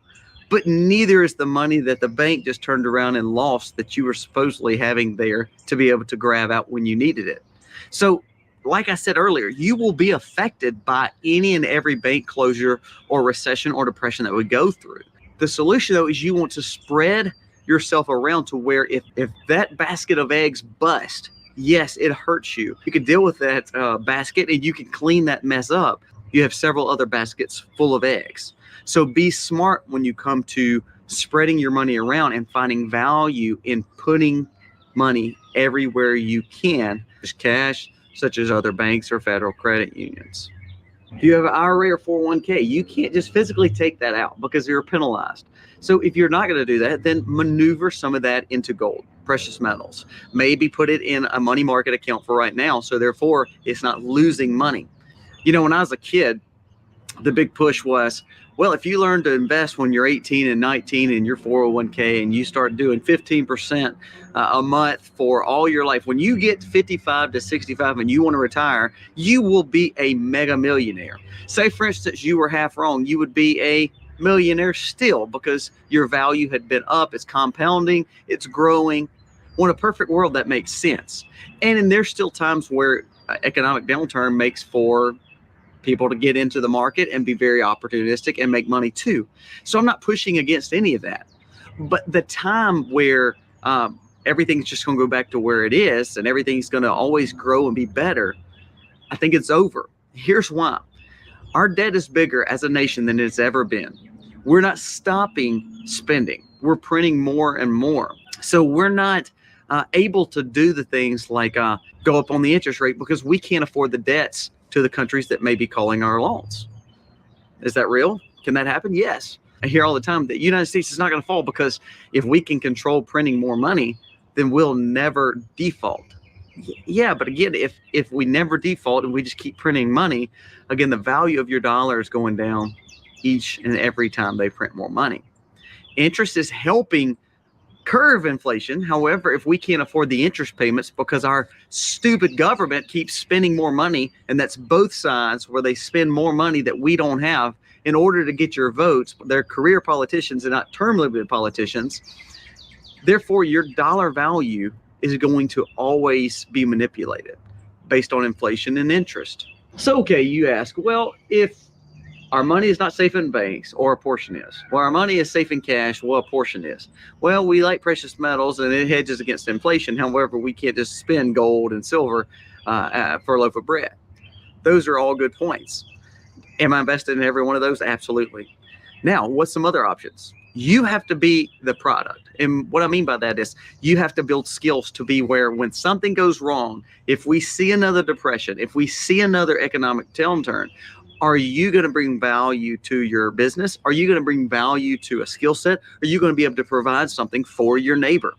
but neither is the money that the bank just turned around and lost that you were supposedly having there to be able to grab out when you needed it. So, like I said earlier, you will be affected by any and every bank closure or recession or depression that we go through. The solution, though, is you want to spread yourself around to where if that basket of eggs bust, yes, it hurts you. You can deal with that basket and you can clean that mess up. You have several other baskets full of eggs. So be smart when you come to spreading your money around and finding value in putting money everywhere you can. There's cash, such as other banks or federal credit unions. If you have an IRA or 401k, you can't just physically take that out because you're penalized. So if you're not going to do that, then maneuver some of that into gold, precious metals. Maybe put it in a money market account for right now, so therefore it's not losing money. When I was a kid, the big push was, well, if you learn to invest when you're 18 and 19 in your 401k and you start doing 15% a month for all your life, when you get 55 to 65 and you want to retire, you will be a mega millionaire. Say, for instance, you were half wrong. You would be a millionaire still because your value had been up. It's compounding. It's growing. Well, in a perfect world, that makes sense. And there's still times where economic downturn makes for people to get into the market and be very opportunistic and make money too. So I'm not pushing against any of that. But the time where everything's just going to go back to where it is and everything's going to always grow and be better, I think it's over. Here's why. Our debt is bigger as a nation than it's ever been. We're not stopping spending. We're printing more and more. So we're not able to do the things like go up on the interest rate because we can't afford the debts to the countries that may be calling our loans. Is that real? Can that happen? Yes. I hear all the time that the United States is not going to fall because if we can control printing more money, then we'll never default. Yeah, but again, if we never default and we just keep printing money, again, the value of your dollar is going down each and every time they print more money. Interest is helping curve inflation. However, if we can't afford the interest payments because our stupid government keeps spending more money, and that's both sides where they spend more money that we don't have in order to get your votes. They're career politicians and not term limited politicians. Therefore, your dollar value is going to always be manipulated based on inflation and interest. So, okay, you ask, well, if our money is not safe in banks, or a portion is. Well, our money is safe in cash, well, a portion is. Well, we like precious metals and it hedges against inflation. However, we can't just spend gold and silver for a loaf of bread. Those are all good points. Am I invested in every one of those? Absolutely. Now, what's some other options? You have to be the product. And what I mean by that is you have to build skills to be where when something goes wrong, if we see another depression, if we see another economic downturn, are you going to bring value to your business? Are you going to bring value to a skill set? Are you going to be able to provide something for your neighbor?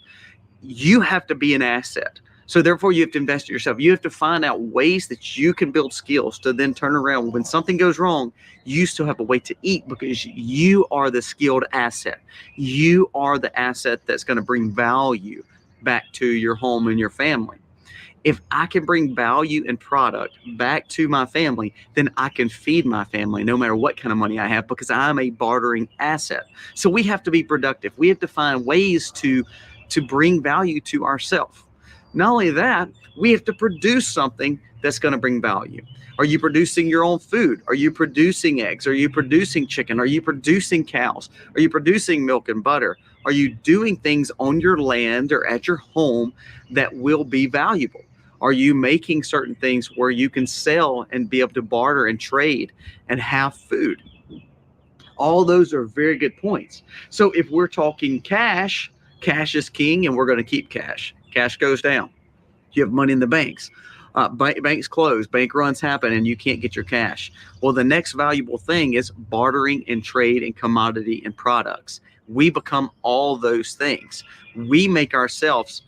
You have to be an asset. So therefore, you have to invest in yourself. You have to find out ways that you can build skills to then turn around. When something goes wrong, you still have a way to eat because you are the skilled asset. You are the asset that's going to bring value back to your home and your family. If I can bring value and product back to my family, then I can feed my family no matter what kind of money I have because I'm a bartering asset. So we have to be productive. We have to find ways to bring value to ourselves. Not only that, we have to produce something that's going to bring value. Are you producing your own food? Are you producing eggs? Are you producing chicken? Are you producing cows? Are you producing milk and butter? Are you doing things on your land or at your home that will be valuable? Are you making certain things where you can sell and be able to barter and trade and have food? All those are very good points. So if we're talking cash, cash is king and we're going to keep cash. Cash goes down. You have money in the banks. Banks close, bank runs happen, and you can't get your cash. Well, the next valuable thing is bartering and trade and commodity and products. We become all those things. We make ourselves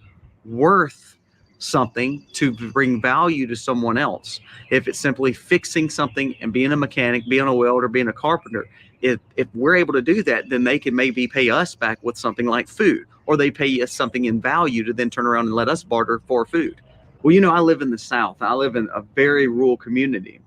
worth something to bring value to someone else. If it's simply fixing something and being a mechanic, being a welder, being a carpenter, if we're able to do that, then they can maybe pay us back with something like food, or they pay us something in value to then turn around and let us barter for food. Well, I live in the South. I live in a very rural community.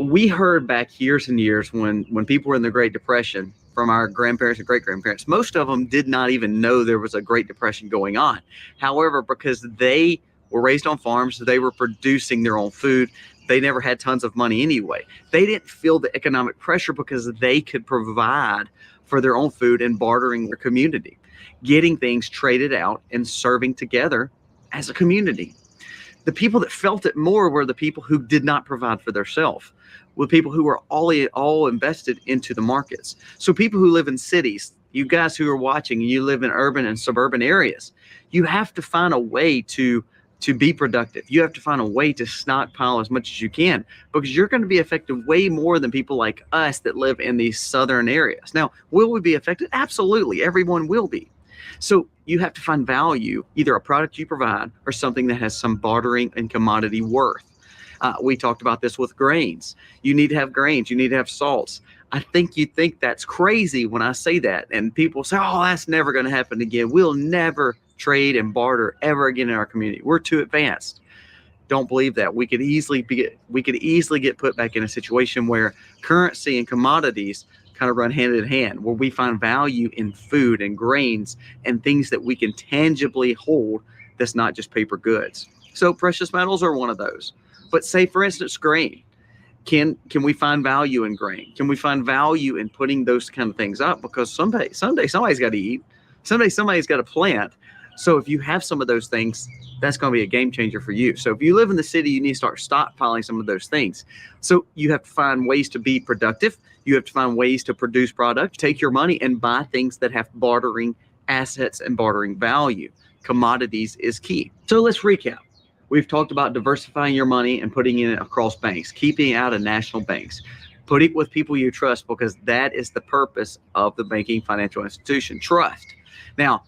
We heard back years and years when people were in the Great Depression from our grandparents and great-grandparents. Most of them did not even know there was a Great Depression going on. However, because they were raised on farms, they were producing their own food. They never had tons of money anyway. They didn't feel the economic pressure because they could provide for their own food and bartering their community, getting things traded out and serving together as a community. The people that felt it more were the people who did not provide for themselves, with people who were all invested into the markets. So people who live in cities, you guys who are watching, you live in urban and suburban areas, you have to find a way to be productive. You have to find a way to stockpile as much as you can, because you're going to be affected way more than people like us that live in these southern areas. Now, will we be affected? Absolutely. Everyone will be. So you have to find value, either a product you provide or something that has some bartering and commodity worth. We talked about this with grains. You need to have grains. You need to have salts. I think you think that's crazy when I say that. And people say, oh, that's never going to happen again. We'll never trade and barter ever again in our community. We're too advanced. Don't believe that. We could easily get put back in a situation where currency and commodities kind of run hand in hand, where we find value in food and grains and things that we can tangibly hold that's not just paper goods. So precious metals are one of those. But say, for instance, grain. Can we find value in grain? Can we find value in putting those kind of things up? Because someday somebody's got to eat. Someday somebody's got to plant. So if you have some of those things, that's going to be a game changer for you. So if you live in the city, you need to start stockpiling some of those things. So you have to find ways to be productive. You have to find ways to produce product. Take your money and buy things that have bartering assets and bartering value. Commodities is key. So let's recap. We've talked about diversifying your money and putting it across banks, keeping out of national banks. Put it with people you trust, because that is the purpose of the banking financial institution, trust. Now,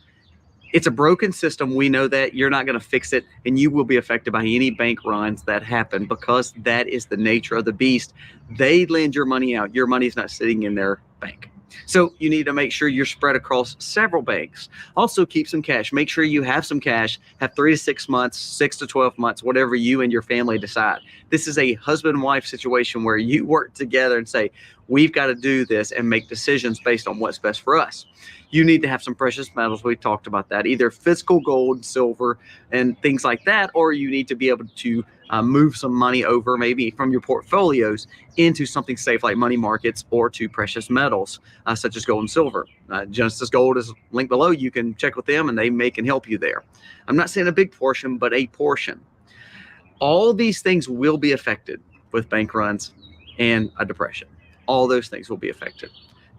it's a broken system. We know that. You're not going to fix it, and you will be affected by any bank runs that happen, because that is the nature of the beast. They lend your money out. Your money is not sitting in their bank. So you need to make sure you're spread across several banks. Also, keep some cash. Make sure you have some cash. Have 3 to 6 months, 6 to 12 months, whatever you and your family decide. This is a husband and wife situation where you work together and say, we've got to do this, and make decisions based on what's best for us. You need to have some precious metals. We talked about that, either physical gold, silver, and things like that, or you need to be able to move some money over, maybe from your portfolios, into something safe like money markets, or to precious metals such as gold and silver. Genesis Gold is linked below. You can check with them, and they can help you there. I'm not saying a big portion, but a portion. All of these things will be affected with bank runs and a depression. All those things will be affected.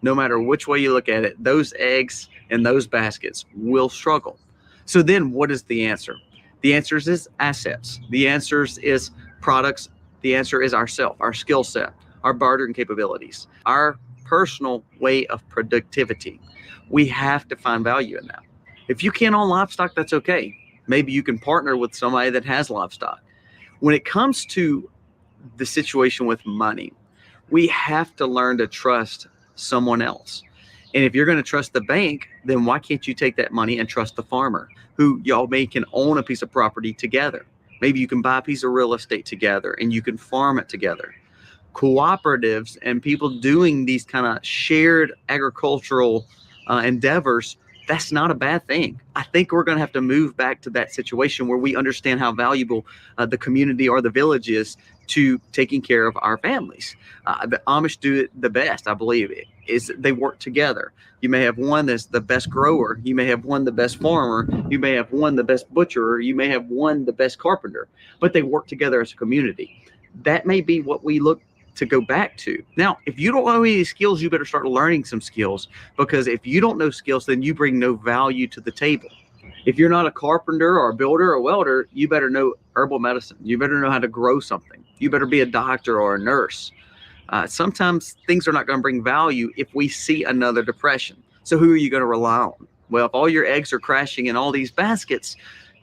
No matter which way you look at it, those eggs in those baskets will struggle. So then what is the answer? The answer is assets. The answer is products. The answer is ourself, our skill set, our bartering capabilities, our personal way of productivity. We have to find value in that. If you can't own livestock, that's okay. Maybe you can partner with somebody that has livestock. When it comes to the situation with money, we have to learn to trust someone else. And if you're going to trust the bank, then why can't you take that money and trust the farmer, who y'all can own a piece of property together? Maybe you can buy a piece of real estate together and you can farm it together. Cooperatives and people doing these kind of shared agricultural endeavors, that's not a bad thing. I think we're going to have to move back to that situation where we understand how valuable the community or the village is to taking care of our families. The Amish do it the best, I believe. Is they work together. You may have one that's the best grower. You may have one the best farmer. You may have one the best butcher. You may have one the best carpenter. But they work together as a community. That may be what we look to go back to. Now, if you don't know any skills, you better start learning some skills, because if you don't know skills, then you bring no value to the table. If you're not a carpenter or a builder or a welder, you better know herbal medicine. You better know how to grow something. You better be a doctor or a nurse. Sometimes things are not going to bring value if we see another depression. So who are you going to rely on? Well, if all your eggs are crashing in all these baskets,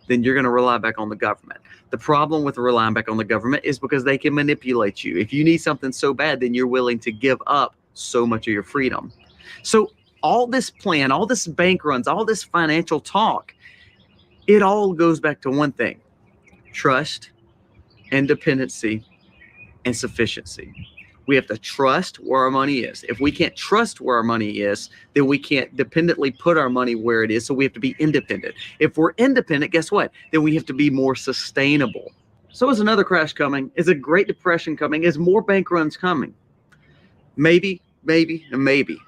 then you're going to rely back on the government. The problem with relying back on the government is because they can manipulate you. If you need something so bad, then you're willing to give up so much of your freedom. So all this plan, all this bank runs, all this financial talk, it all goes back to one thing: trust, independency, and sufficiency. We have to trust where our money is. If we can't trust where our money is, then we can't dependently put our money where it is. So we have to be independent. If we're independent, guess what? Then we have to be more sustainable. So is another crash coming? Is a Great Depression coming? Is more bank runs coming? Maybe, maybe, and maybe.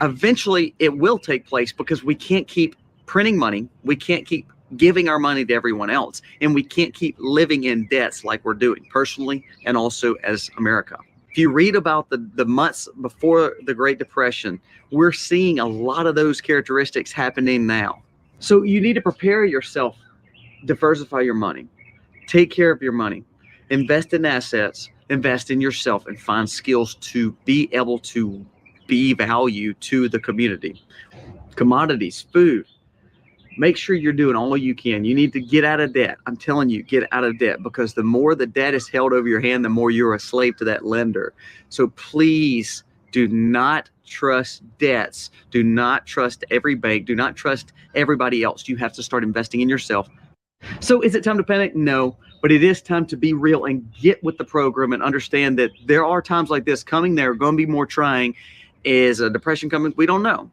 Eventually, it will take place because we can't keep printing money. We can't keep giving our money to everyone else, and we can't keep living in debts like we're doing personally and also as America. If you read about the months before the Great Depression, we're seeing a lot of those characteristics happening now. So you need to prepare yourself, diversify your money, take care of your money, invest in assets, invest in yourself, and find skills to be able to be value to the community. Commodities, food. Make sure you're doing all you can. You need to get out of debt. I'm telling you, get out of debt, because the more the debt is held over your hand, the more you're a slave to that lender. So please do not trust debts. Do not trust every bank. Do not trust everybody else. You have to start investing in yourself. So is it time to panic? No, but it is time to be real and get with the program and understand that there are times like this coming. There are going to be more trying. Is a depression coming? We don't know.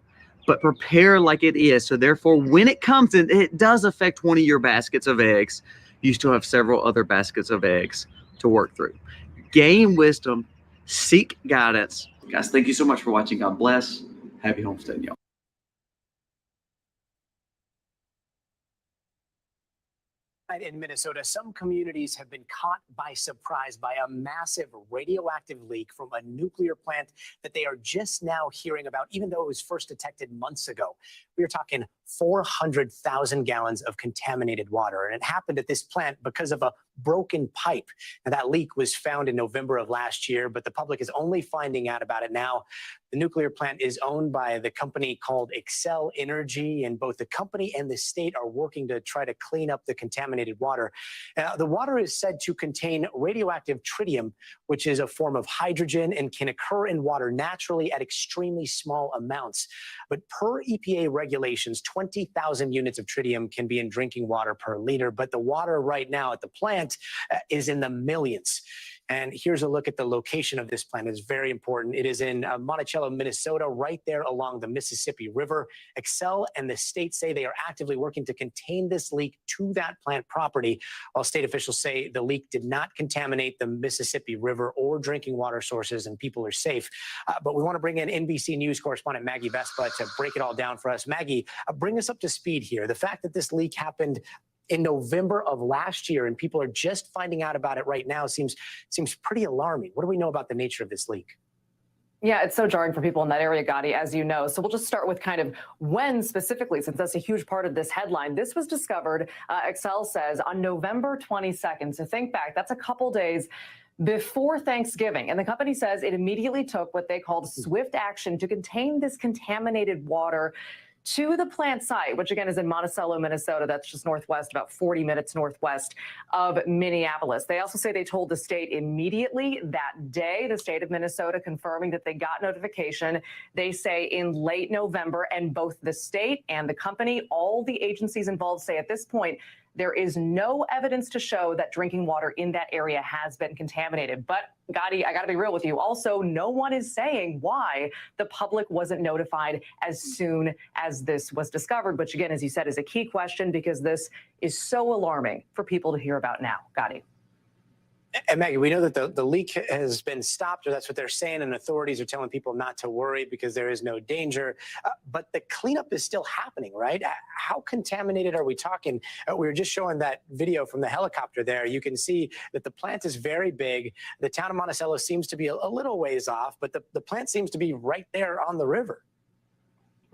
But prepare like it is. So therefore, when it comes and it does affect one of your baskets of eggs, you still have several other baskets of eggs to work through. Gain wisdom, seek guidance. Guys, thank you so much for watching. God bless. Happy homesteading, y'all. In Minnesota, some communities have been caught by surprise by a massive radioactive leak from a nuclear plant that they are just now hearing about, even though it was first detected months ago. We are talking 400,000 gallons of contaminated water, and it happened at this plant because of a broken pipe. Now, that leak was found in November of last year, but the public is only finding out about it now. The nuclear plant is owned by the company called Xcel Energy, and both the company and the state are working to try to clean up the contaminated water. The water is said to contain radioactive tritium, which is a form of hydrogen and can occur in water naturally at extremely small amounts. But per EPA regulations, 20,000 units of tritium can be in drinking water per liter, but the water right now at the plant is in the millions. And here's a look at the location of this plant. It's very important. It is in Monticello, Minnesota, right there along the Mississippi River. Xcel and the state say they are actively working to contain this leak to that plant property, while state officials say the leak did not contaminate the Mississippi River or drinking water sources and people are safe. But we want to bring in NBC News correspondent Maggie Vespa to break it all down for us. Maggie, bring us up to speed here. The fact that this leak happened in November of last year and people are just finding out about it right now seems pretty alarming. What do we know about the nature of this leak? Yeah, it's so jarring for people in that area, Gotti, as you know. So we'll just start with kind of when specifically, since that's a huge part of this headline. This was discovered, Xcel says, on November 22nd. So think back, that's a couple days before Thanksgiving. And the company says it immediately took what they called swift action to contain this contaminated water to the plant site, which again is in Monticello, Minnesota. That's just northwest, about 40 minutes northwest of Minneapolis. They also say they told the state immediately that day, the state of Minnesota confirming that they got notification. They say in late November, and both the state and the company, all the agencies involved say at this point, there is no evidence to show that drinking water in that area has been contaminated. But Gotti, I got to be real with you. Also, no one is saying why the public wasn't notified as soon as this was discovered, which again, as you said, is a key question because this is so alarming for people to hear about now. Gotti. And Maggie, we know that the leak has been stopped, or that's what they're saying, and authorities are telling people not to worry because there is no danger. But the cleanup is still happening, right? How contaminated are we talking? We were just showing that video from the helicopter there. You can see that the plant is very big. The town of Monticello seems to be a little ways off, but the plant seems to be right there on the river.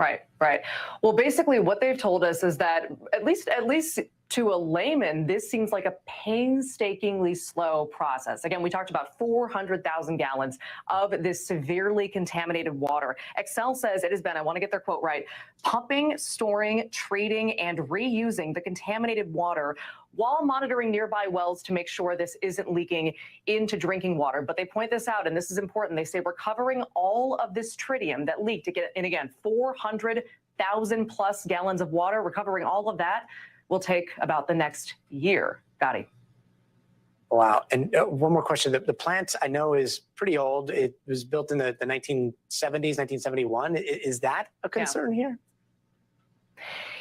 Right. Well, basically what they've told us is that at least to a layman, this seems like a painstakingly slow process. Again, we talked about 400,000 gallons of this severely contaminated water. Excel says it has been, I want to get their quote right, pumping, storing, treating, and reusing the contaminated water while monitoring nearby wells to make sure this isn't leaking into drinking water. But they point this out, and this is important. They say recovering all of this tritium that leaked, and again, 400,000 plus gallons of water, recovering all of that will take about the next year. Gotti. Wow. And one more question. The plant I know is pretty old. It was built in the 1970s, 1971. Is that a concern here?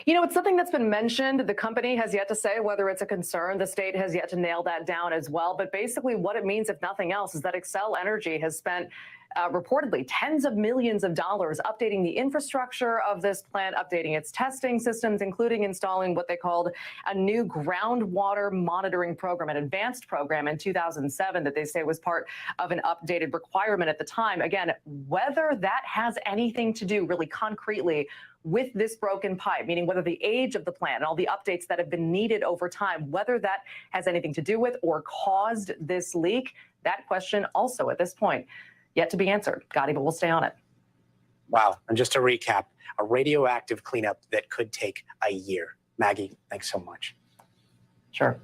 You know, it's something that's been mentioned. The company has yet to say whether it's a concern. The state has yet to nail that down as well. But basically what it means, if nothing else, is that Excel Energy has spent reportedly tens of millions of dollars updating the infrastructure of this plant, updating its testing systems, including installing what they called a new groundwater monitoring program, an advanced program in 2007 that they say was part of an updated requirement at the time. Again, whether that has anything to do really concretely with this broken pipe, meaning whether the age of the plant and all the updates that have been needed over time, whether that has anything to do with or caused this leak, that question also at this point yet to be answered. Gotti, but we'll stay on it. Wow. And just to recap, a radioactive cleanup that could take a year. Maggie, thanks so much. Sure.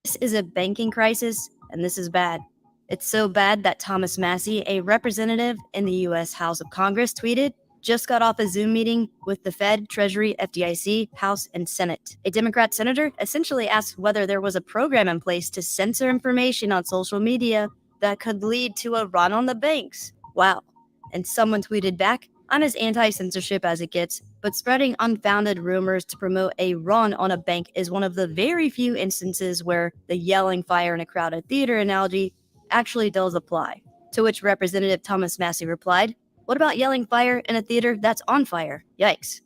This is a banking crisis, and this is bad. It's so bad that Thomas Massie, a representative in the U.S. House of Congress, tweeted, "Just got off a Zoom meeting with the Fed, Treasury, FDIC, House, and Senate." A Democrat senator essentially asked whether there was a program in place to censor information on social media that could lead to a run on the banks. Wow. And someone tweeted back, "I'm as anti-censorship as it gets, but spreading unfounded rumors to promote a run on a bank is one of the very few instances where the yelling fire in a crowded theater analogy actually does apply." To which Representative Thomas Massie replied, "What about yelling fire in a theater that's on fire? Yikes."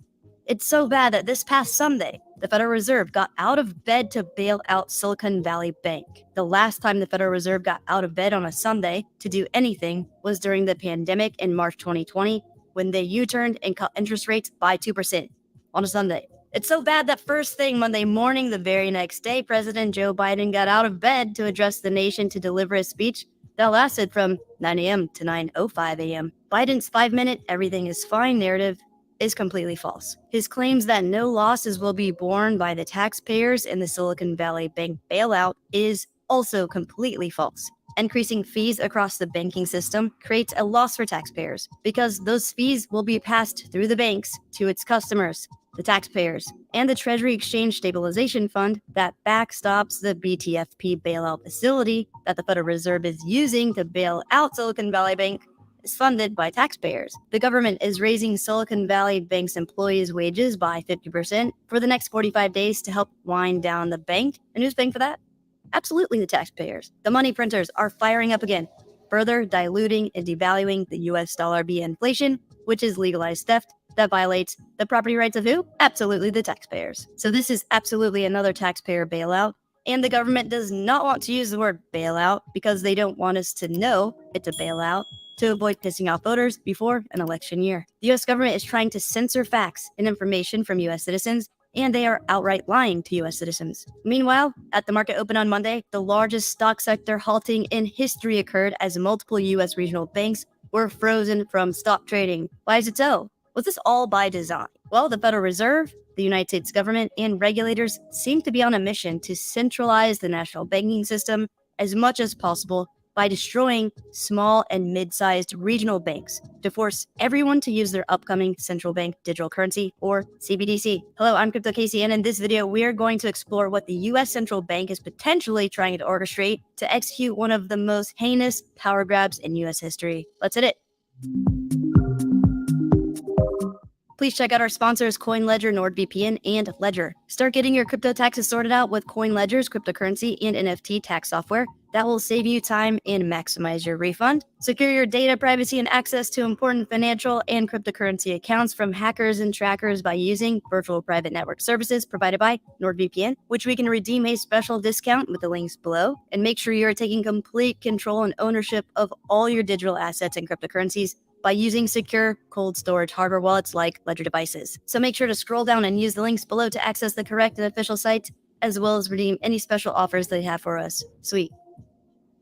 It's so bad that this past Sunday, the Federal Reserve got out of bed to bail out Silicon Valley Bank. The last time the Federal Reserve got out of bed on a Sunday to do anything was during the pandemic in March 2020, when they U-turned and cut interest rates by 2% on a Sunday. It's so bad that first thing Monday morning, the very next day, President Joe Biden got out of bed to address the nation to deliver a speech that lasted from 9 a.m. to 9:05 a.m. Biden's 5-minute everything is fine narrative is completely false. His claims that no losses will be borne by the taxpayers in the Silicon Valley Bank bailout is also completely false. Increasing fees across the banking system creates a loss for taxpayers because those fees will be passed through the banks to its customers, the taxpayers, and the Treasury Exchange Stabilization Fund that backstops the BTFP bailout facility that the Federal Reserve is using to bail out Silicon Valley Bank is funded by taxpayers. The government is raising Silicon Valley Bank's employees' wages by 50% for the next 45 days to help wind down the bank. And who's paying for that? Absolutely the taxpayers. The money printers are firing up again, further diluting and devaluing the US dollar via inflation, which is legalized theft that violates the property rights of who? Absolutely the taxpayers. So this is absolutely another taxpayer bailout. And the government does not want to use the word bailout because they don't want us to know it's a bailout to avoid pissing off voters before an election year. The US government is trying to censor facts and information from US citizens, and they are outright lying to US citizens. Meanwhile, at the market open on Monday, the largest stock sector halting in history occurred as multiple US regional banks were frozen from stock trading. Why is it so? Was this all by design? Well, the Federal Reserve, the United States government, and regulators seem to be on a mission to centralize the national banking system as much as possible by destroying small and mid-sized regional banks to force everyone to use their upcoming central bank digital currency, or CBDC. Hello, I'm Crypto Casey, and in this video, we are going to explore what the U.S. Central Bank is potentially trying to orchestrate to execute one of the most heinous power grabs in U.S. history. Let's hit it. Please check out our sponsors, CoinLedger, NordVPN, and Ledger. Start getting your crypto taxes sorted out with CoinLedger's cryptocurrency and NFT tax software. that will save you time and maximize your refund. Secure your data privacy and access to important financial and cryptocurrency accounts from hackers and trackers by using virtual private network services provided by NordVPN, which we can redeem a special discount with the links below. And make sure you're taking complete control and ownership of all your digital assets and cryptocurrencies by using secure cold storage hardware wallets like Ledger devices. So make sure to scroll down and use the links below to access the correct and official site, as well as redeem any special offers they have for us. Sweet.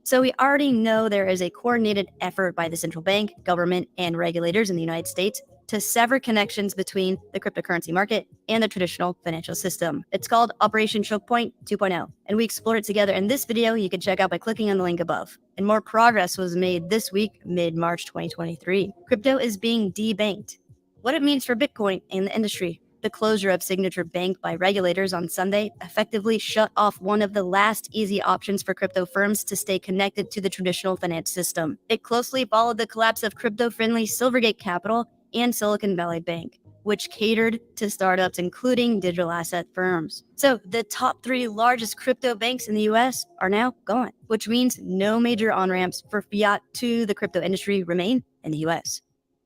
So we already know there is a coordinated effort by the central bank, government, and regulators in the United States to sever connections between the cryptocurrency market and the traditional financial system. It's called Operation Choke Point 2.0, and we explored it together in this video you can check out by clicking on the link above. And more progress was made this week, mid-March 2023. Crypto is being debanked. What it means for Bitcoin and the industry. The closure of Signature Bank by regulators on Sunday effectively shut off one of the last easy options for crypto firms to stay connected to the traditional finance system. It closely followed the collapse of crypto-friendly Silvergate Capital and Silicon Valley Bank, which catered to startups, including digital asset firms. So the top 3 largest crypto banks in the US are now gone, which means no major on-ramps for fiat to the crypto industry remain in the US.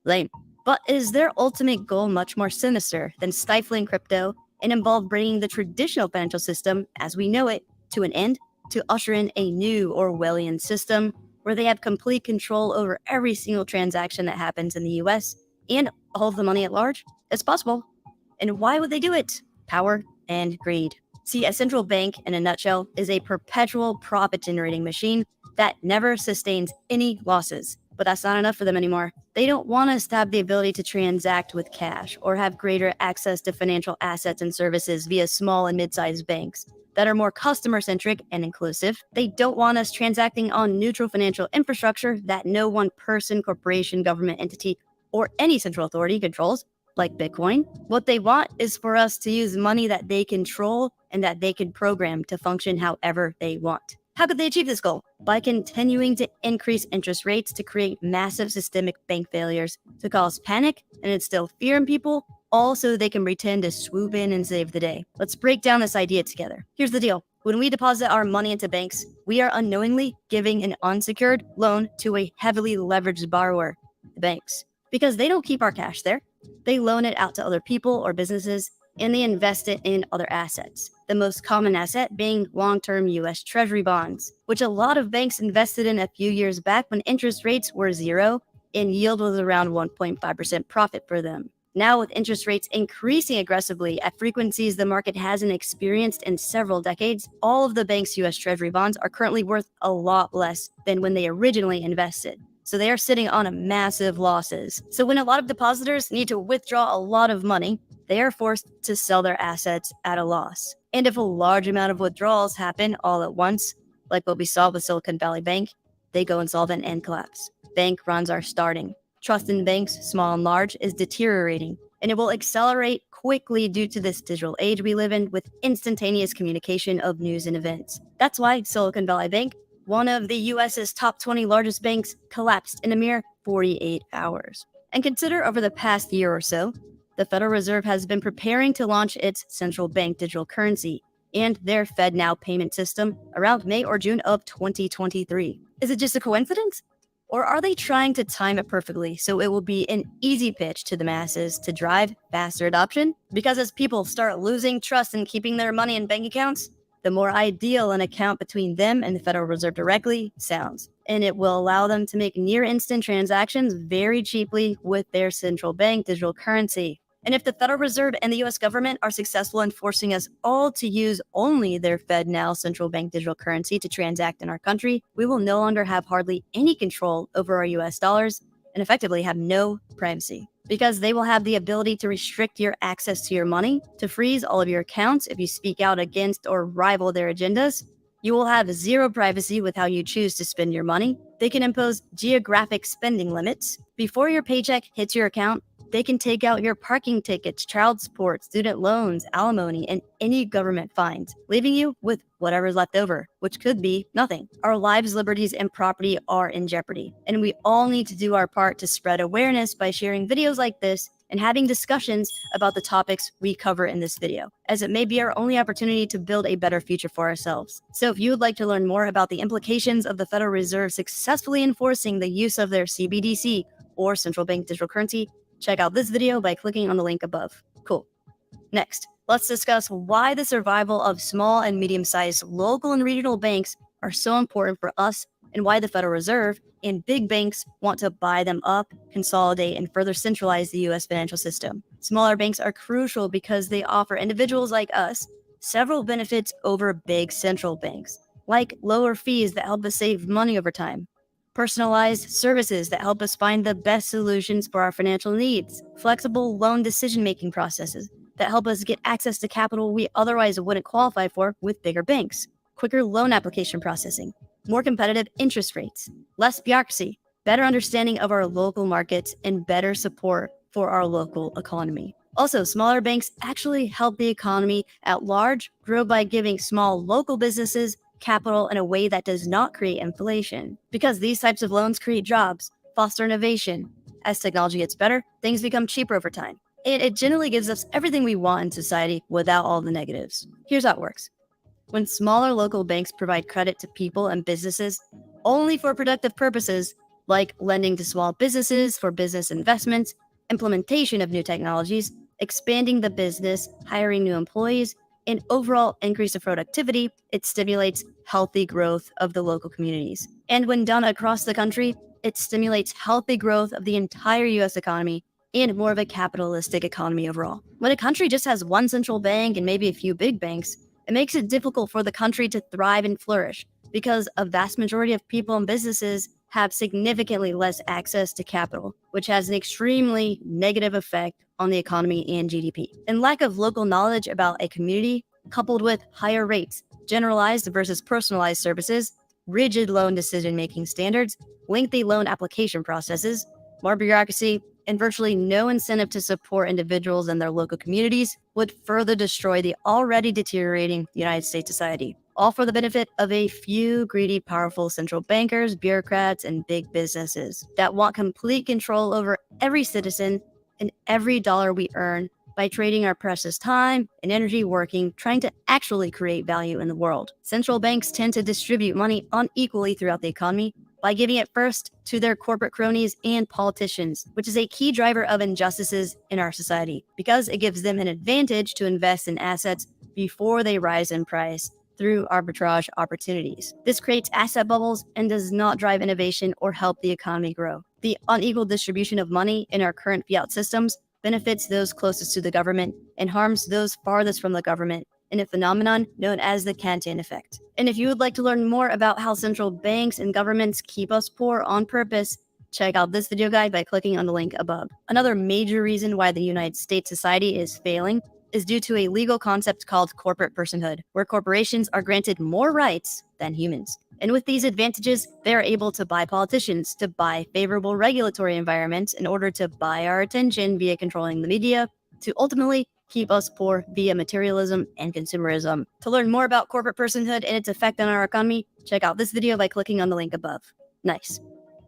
Lame. But is their ultimate goal much more sinister than stifling crypto and involve bringing the traditional financial system as we know it to an end, to usher in a new Orwellian system where they have complete control over every single transaction that happens in the US and all of the money at large? It's possible. And why would they do it? Power and greed. See, a central bank, in a nutshell, is a perpetual profit-generating machine that never sustains any losses. But that's not enough for them anymore. They don't want us to have the ability to transact with cash or have greater access to financial assets and services via small and mid-sized banks that are more customer-centric and inclusive. They don't want us transacting on neutral financial infrastructure that no one person, corporation, government entity, or any central authority controls, like Bitcoin. What they want is for us to use money that they control and that they can program to function however they want. How could they achieve this goal? By continuing to increase interest rates to create massive systemic bank failures, to cause panic and instill fear in people, all so they can pretend to swoop in and save the day. Let's break down this idea together. Here's the deal. When we deposit our money into banks, we are unknowingly giving an unsecured loan to a heavily leveraged borrower, the banks, because they don't keep our cash there. They loan it out to other people or businesses, and they invest it in other assets. The most common asset being long-term US Treasury bonds, which a lot of banks invested in a few years back when interest rates were 0 and yield was around 1.5% profit for them. Now, with interest rates increasing aggressively at frequencies the market hasn't experienced in several decades, all of the bank's US Treasury bonds are currently worth a lot less than when they originally invested. So they are sitting on massive losses. So when a lot of depositors need to withdraw a lot of money, they are forced to sell their assets at a loss. And if a large amount of withdrawals happen all at once, like what we saw with Silicon Valley Bank, they go insolvent and collapse. Bank runs are starting. Trust in banks, small and large, is deteriorating, and it will accelerate quickly due to this digital age we live in with instantaneous communication of news and events. That's why Silicon Valley Bank, one of the US's top 20 largest banks, collapsed in a mere 48 hours. And consider over the past year or so, the Federal Reserve has been preparing to launch its central bank digital currency and their FedNow payment system around May or June of 2023. Is it just a coincidence? Or are they trying to time it perfectly so it will be an easy pitch to the masses to drive faster adoption? Because as people start losing trust in keeping their money in bank accounts, the more ideal an account between them and the Federal Reserve directly sounds. And it will allow them to make near instant transactions very cheaply with their central bank digital currency. And if the Federal Reserve and the US government are successful in forcing us all to use only their FedNow central bank digital currency to transact in our country, we will no longer have hardly any control over our US dollars and effectively have no privacy. Because they will have the ability to restrict your access to your money, to freeze all of your accounts if you speak out against or rival their agendas. You will have zero privacy with how you choose to spend your money. They can impose geographic spending limits. Before your paycheck hits your account, they can take out your parking tickets, child support, student loans, alimony, and any government fines, leaving you with whatever's left over, which could be nothing. Our lives, liberties, and property are in jeopardy, and we all need to do our part to spread awareness by sharing videos like this and having discussions about the topics we cover in this video, as it may be our only opportunity to build a better future for ourselves. So if you would like to learn more about the implications of the Federal Reserve successfully enforcing the use of their CBDC or central bank digital currency, check out this video by clicking on the link above. Cool. Next, let's discuss why the survival of small and medium-sized local and regional banks are so important for us and why the Federal Reserve and big banks want to buy them up, consolidate, and further centralize the U.S. financial system. Smaller banks are crucial because they offer individuals like us several benefits over big central banks, like lower fees that help us save money over time, personalized services that help us find the best solutions for our financial needs, flexible loan decision-making processes that help us get access to capital we otherwise wouldn't qualify for with bigger banks, quicker loan application processing, more competitive interest rates, less bureaucracy, better understanding of our local markets, and better support for our local economy. Also, smaller banks actually help the economy at large grow by giving small local businesses capital in a way that does not create inflation. Because these types of loans create jobs, foster innovation. As technology gets better, things become cheaper over time. And it generally gives us everything we want in society without all the negatives. Here's how it works. When smaller local banks provide credit to people and businesses only for productive purposes, like lending to small businesses for business investments, implementation of new technologies, expanding the business, hiring new employees, and overall increase of productivity, it stimulates healthy growth of the local communities. And when done across the country, it stimulates healthy growth of the entire U.S. economy and more of a capitalistic economy overall. When a country just has one central bank and maybe a few big banks, it makes it difficult for the country to thrive and flourish because a vast majority of people and businesses have significantly less access to capital, which has an extremely negative effect on the economy and GDP. And lack of local knowledge about a community, coupled with higher rates, generalized versus personalized services, rigid loan decision-making standards, lengthy loan application processes, more bureaucracy, and virtually no incentive to support individuals and their local communities would further destroy the already deteriorating United States society, all for the benefit of a few greedy, powerful central bankers, bureaucrats, and big businesses that want complete control over every citizen and every dollar we earn by trading our precious time and energy working, trying to actually create value in the world. Central banks tend to distribute money unequally throughout the economy by giving it first to their corporate cronies and politicians, which is a key driver of injustices in our society because it gives them an advantage to invest in assets before they rise in price through arbitrage opportunities. This creates asset bubbles and does not drive innovation or help the economy grow. The unequal distribution of money in our current fiat systems benefits those closest to the government and harms those farthest from the government, in a phenomenon known as the Kantian effect. And if you would like to learn more about how central banks and governments keep us poor on purpose, check out this video guide by clicking on the link above. Another major reason why the United States society is failing is due to a legal concept called corporate personhood, where corporations are granted more rights than humans. And with these advantages, they are able to buy politicians, to buy favorable regulatory environments in order to buy our attention via controlling the media, to ultimately keep us poor via materialism and consumerism. To learn more about corporate personhood and its effect on our economy, check out this video by clicking on the link above. Nice.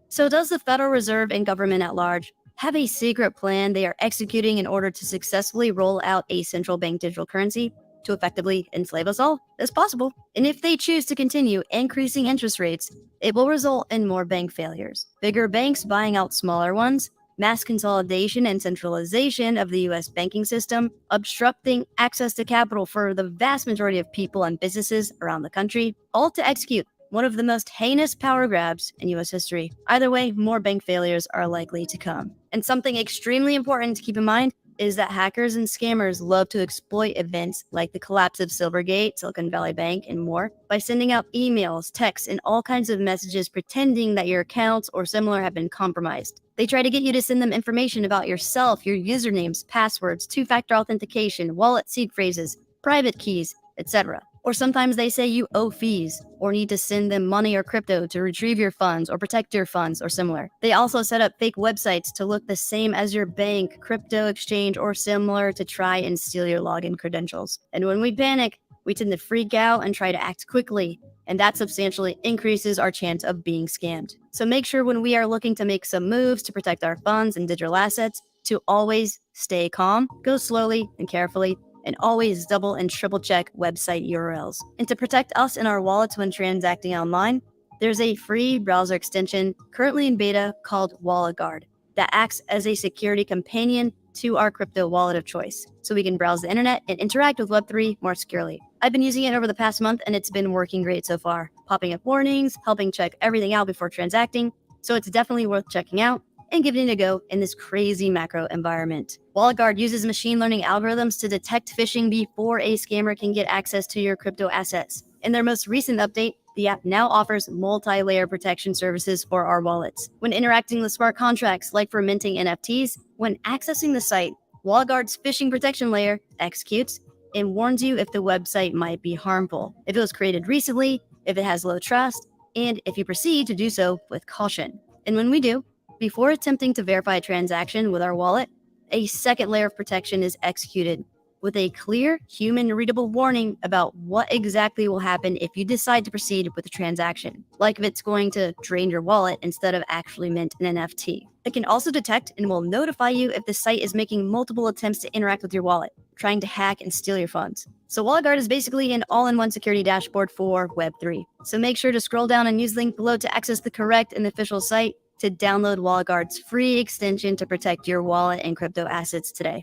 So does the Federal Reserve and government at large have a secret plan they are executing in order to successfully roll out a central bank digital currency to effectively enslave us all? It's possible. And if they choose to continue increasing interest rates, it will result in more bank failures, bigger banks buying out smaller ones, mass consolidation and centralization of the U.S. banking system, obstructing access to capital for the vast majority of people and businesses around the country, all to execute one of the most heinous power grabs in U.S. history. Either way, more bank failures are likely to come. And something extremely important to keep in mind is that hackers and scammers love to exploit events like the collapse of Silvergate, Silicon Valley Bank, and more by sending out emails, texts, and all kinds of messages pretending that your accounts or similar have been compromised. They try to get you to send them information about yourself, your usernames, passwords, two-factor authentication, wallet seed phrases, private keys, etc. Or sometimes they say you owe fees or need to send them money or crypto to retrieve your funds or protect your funds or similar. They also set up fake websites to look the same as your bank, crypto exchange, or similar to try and steal your login credentials. And when we panic, we tend to freak out and try to act quickly, and that substantially increases our chance of being scammed. So make sure when we are looking to make some moves to protect our funds and digital assets to always stay calm, go slowly and carefully, and always double and triple check website URLs. And to protect us and our wallets when transacting online, there's a free browser extension currently in beta called WalletGuard that acts as a security companion to our crypto wallet of choice, so we can browse the internet and interact with Web3 more securely. I've been using it over the past month and it's been working great so far, popping up warnings, helping check everything out before transacting, so it's definitely worth checking out and giving it a go in this crazy macro environment. WalletGuard uses machine learning algorithms to detect phishing before a scammer can get access to your crypto assets. In their most recent update, the app now offers multi-layer protection services for our wallets. When interacting with smart contracts, like for minting NFTs, when accessing the site, WalletGuard's phishing protection layer executes and warns you if the website might be harmful, if it was created recently, if it has low trust, and if you proceed to do so with caution. And when we do, before attempting to verify a transaction with our wallet, a second layer of protection is executed with a clear, human-readable warning about what exactly will happen if you decide to proceed with the transaction, like if it's going to drain your wallet instead of actually mint an NFT. It can also detect and will notify you if the site is making multiple attempts to interact with your wallet, trying to hack and steal your funds. So WalletGuard is basically an all-in-one security dashboard for Web3. So make sure to scroll down and use the link below to access the correct and official site to download WalletGuard's free extension to protect your wallet and crypto assets today.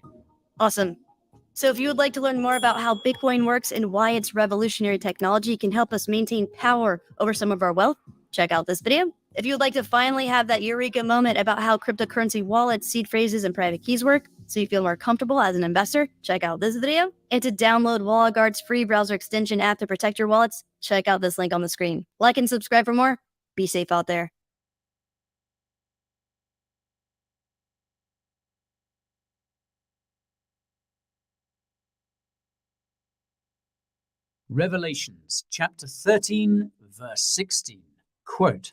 Awesome. So if you would like to learn more about how Bitcoin works and why its revolutionary technology can help us maintain power over some of our wealth, check out this video. If you would like to finally have that eureka moment about how cryptocurrency wallets, seed phrases, and private keys work, so you feel more comfortable as an investor, check out this video. And to download WalletGuard's free browser extension app to protect your wallets, check out this link on the screen. Like and subscribe for more. Be safe out there. Revelations chapter 13, verse 16, quote,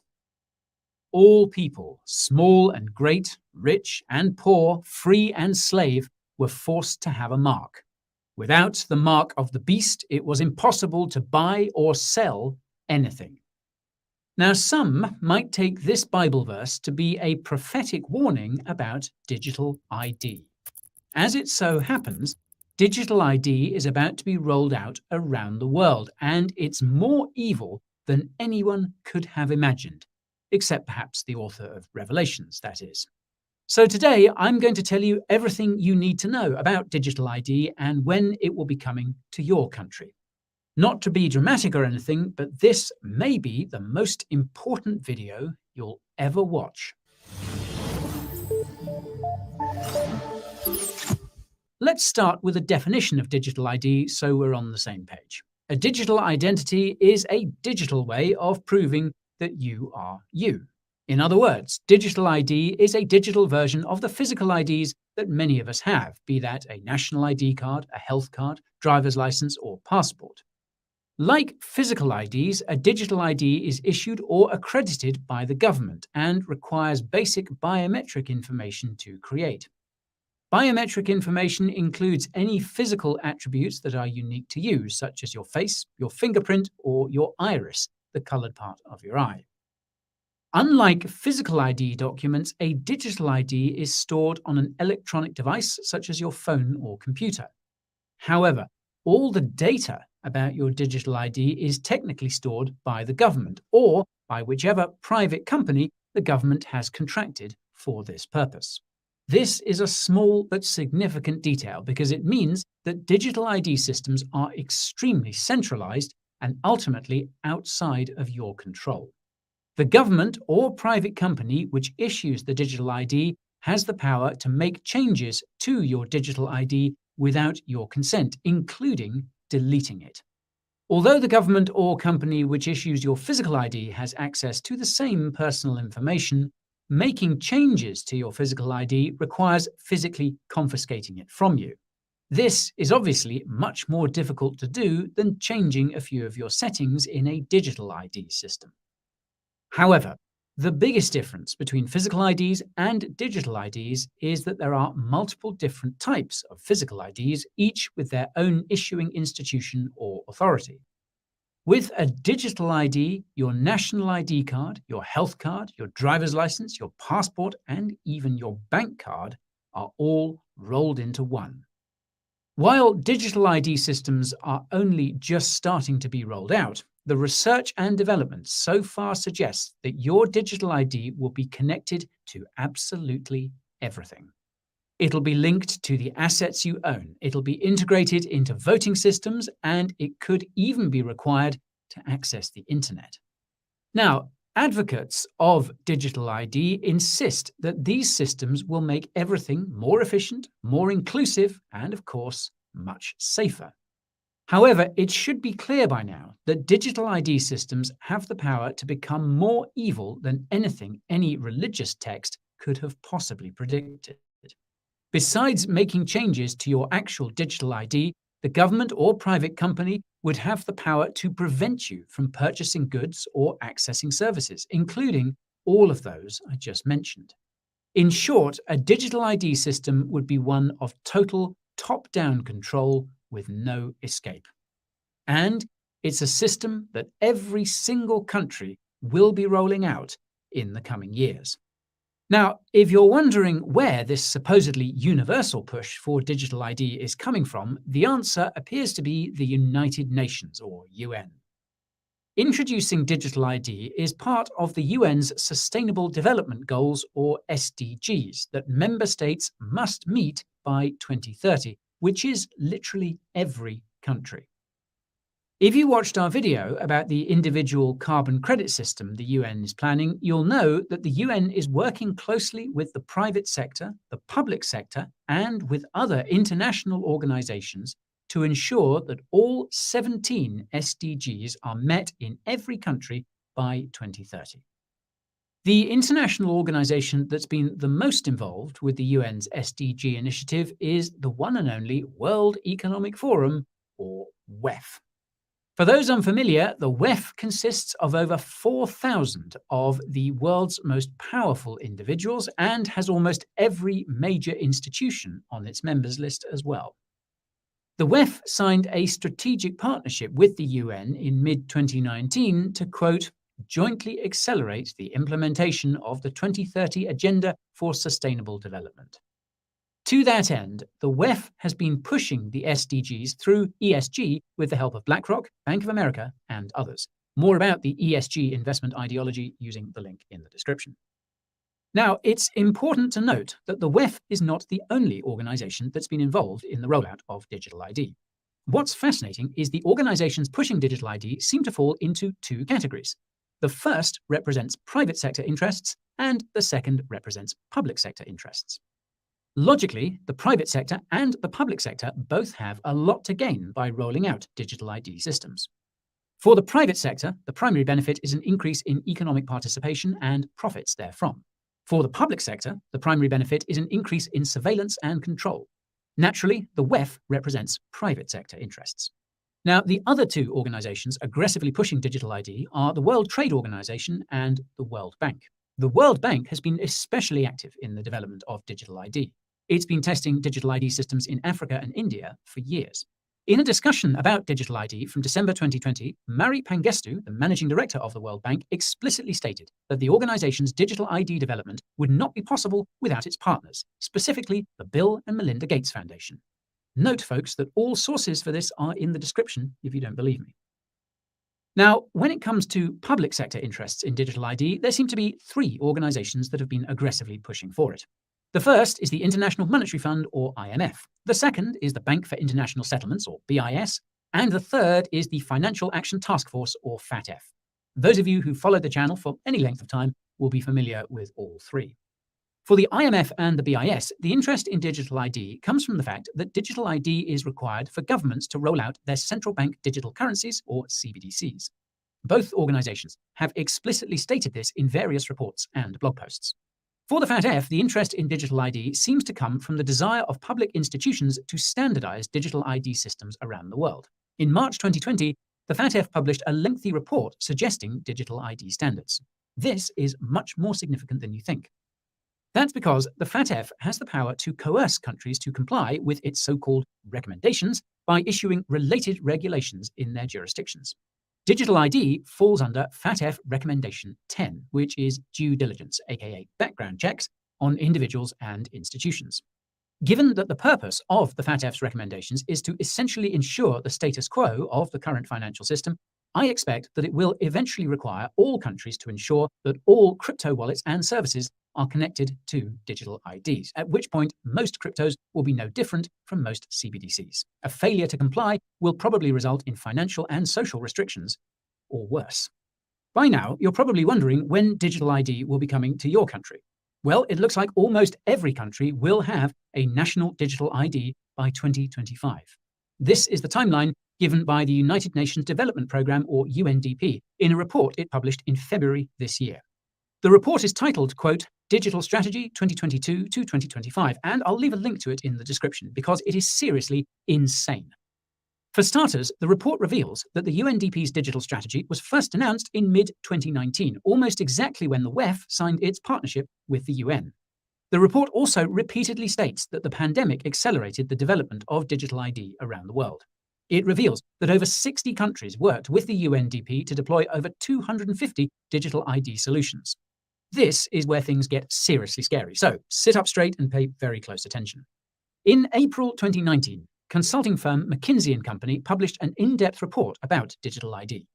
"All people, small and great, rich and poor, free and slave, were forced to have a mark. Without the mark of the beast, it was impossible to buy or sell anything." Now, some might take this Bible verse to be a prophetic warning about digital ID. As it so happens, digital ID is about to be rolled out around the world, and it's more evil than anyone could have imagined, except perhaps the author of Revelations, that is. So today, I'm going to tell you everything you need to know about digital ID and when it will be coming to your country. Not to be dramatic or anything, but this may be the most important video you'll ever watch. Let's start with a definition of digital ID so we're on the same page. A digital identity is a digital way of proving that you are you. In other words, digital ID is a digital version of the physical IDs that many of us have, be that a national ID card, a health card, driver's license, or passport. Like physical IDs, a digital ID is issued or accredited by the government and requires basic biometric information to create. Biometric information includes any physical attributes that are unique to you, such as your face, your fingerprint, or your iris, the colored part of your eye. Unlike physical ID documents, a digital ID is stored on an electronic device, such as your phone or computer. However, all the data about your digital ID is technically stored by the government or by whichever private company the government has contracted for this purpose. This is a small but significant detail because it means that digital ID systems are extremely centralized and ultimately outside of your control. The government or private company which issues the digital ID has the power to make changes to your digital ID without your consent, including deleting it. Although the government or company which issues your physical ID has access to the same personal information, making changes to your physical ID requires physically confiscating it from you. This is obviously much more difficult to do than changing a few of your settings in a digital ID system. However, the biggest difference between physical IDs and digital IDs is that there are multiple different types of physical IDs, each with their own issuing institution or authority. With a digital ID, your national ID card, your health card, your driver's license, your passport, and even your bank card are all rolled into one. While digital ID systems are only just starting to be rolled out, the research and development so far suggests that your digital ID will be connected to absolutely everything. It'll be linked to the assets you own, it'll be integrated into voting systems, and it could even be required to access the internet. Now, advocates of digital ID insist that these systems will make everything more efficient, more inclusive, and of course, much safer. However, it should be clear by now that digital ID systems have the power to become more evil than anything any religious text could have possibly predicted. Besides making changes to your actual digital ID, the government or private company would have the power to prevent you from purchasing goods or accessing services, including all of those I just mentioned. In short, a digital ID system would be one of total top-down control with no escape. And it's a system that every single country will be rolling out in the coming years. Now, if you're wondering where this supposedly universal push for digital ID is coming from, the answer appears to be the United Nations, or UN. Introducing digital ID is part of the UN's Sustainable Development Goals, or SDGs, that member states must meet by 2030, which is literally every country. If you watched our video about the individual carbon credit system the UN is planning, you'll know that the UN is working closely with the private sector, the public sector, and with other international organizations to ensure that all 17 SDGs are met in every country by 2030. The international organization that's been the most involved with the UN's SDG initiative is the one and only World Economic Forum, or WEF. For those unfamiliar, the WEF consists of over 4,000 of the world's most powerful individuals and has almost every major institution on its members list as well. The WEF signed a strategic partnership with the UN in mid-2019 to, quote, jointly accelerate the implementation of the 2030 Agenda for Sustainable Development. To that end, the WEF has been pushing the SDGs through ESG with the help of BlackRock, Bank of America, and others. More about the ESG investment ideology using the link in the description. Now, it's important to note that the WEF is not the only organization that's been involved in the rollout of digital ID. What's fascinating is the organizations pushing digital ID seem to fall into two categories. The first represents private sector interests, and the second represents public sector interests. Logically, the private sector and the public sector both have a lot to gain by rolling out digital ID systems. For the private sector, the primary benefit is an increase in economic participation and profits therefrom. For the public sector, the primary benefit is an increase in surveillance and control. Naturally, the WEF represents private sector interests. Now, the other two organizations aggressively pushing digital ID are the World Trade Organization and the World Bank. The World Bank has been especially active in the development of digital ID. It's been testing digital ID systems in Africa and India for years. In a discussion about digital ID from December 2020, Mari Pangestu, the managing director of the World Bank, explicitly stated that the organization's digital ID development would not be possible without its partners, specifically the Bill and Melinda Gates Foundation. Note, folks, that all sources for this are in the description if you don't believe me. Now, when it comes to public sector interests in digital ID, there seem to be three organizations that have been aggressively pushing for it. The first is the International Monetary Fund, or IMF. The second is the Bank for International Settlements, or BIS. And the third is the Financial Action Task Force, or FATF. Those of you who followed the channel for any length of time will be familiar with all three. For the IMF and the BIS, the interest in digital ID comes from the fact that digital ID is required for governments to roll out their central bank digital currencies, or CBDCs. Both organizations have explicitly stated this in various reports and blog posts. For the FATF, the interest in digital ID seems to come from the desire of public institutions to standardize digital ID systems around the world. In March 2020, the FATF published a lengthy report suggesting digital ID standards. This is much more significant than you think. That's because the FATF has the power to coerce countries to comply with its so-called recommendations by issuing related regulations in their jurisdictions. Digital ID falls under FATF Recommendation 10, which is due diligence, aka background checks, on individuals and institutions. Given that the purpose of the FATF's recommendations is to essentially ensure the status quo of the current financial system, I expect that it will eventually require all countries to ensure that all crypto wallets and services are connected to digital IDs, at which point most cryptos will be no different from most CBDCs. A failure to comply will probably result in financial and social restrictions, or worse. By now, you're probably wondering when digital ID will be coming to your country. Well, it looks like almost every country will have a national digital ID by 2025. This is the timeline given by the United Nations Development Programme, or UNDP, in a report it published in February this year. The report is titled, quote, Digital Strategy 2022 to 2025, and I'll leave a link to it in the description because it is seriously insane. For starters, the report reveals that the UNDP's digital strategy was first announced in mid-2019, almost exactly when the WEF signed its partnership with the UN. The report also repeatedly states that the pandemic accelerated the development of digital ID around the world. It reveals that over 60 countries worked with the UNDP to deploy over 250 digital ID solutions. This is where things get seriously scary, so sit up straight and pay very close attention. In April 2019, consulting firm McKinsey & Company published an in-depth report about digital ID.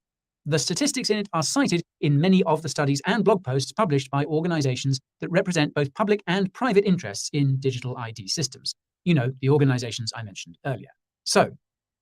The statistics in it are cited in many of the studies and blog posts published by organizations that represent both public and private interests in digital ID systems. You know, the organizations I mentioned earlier. So,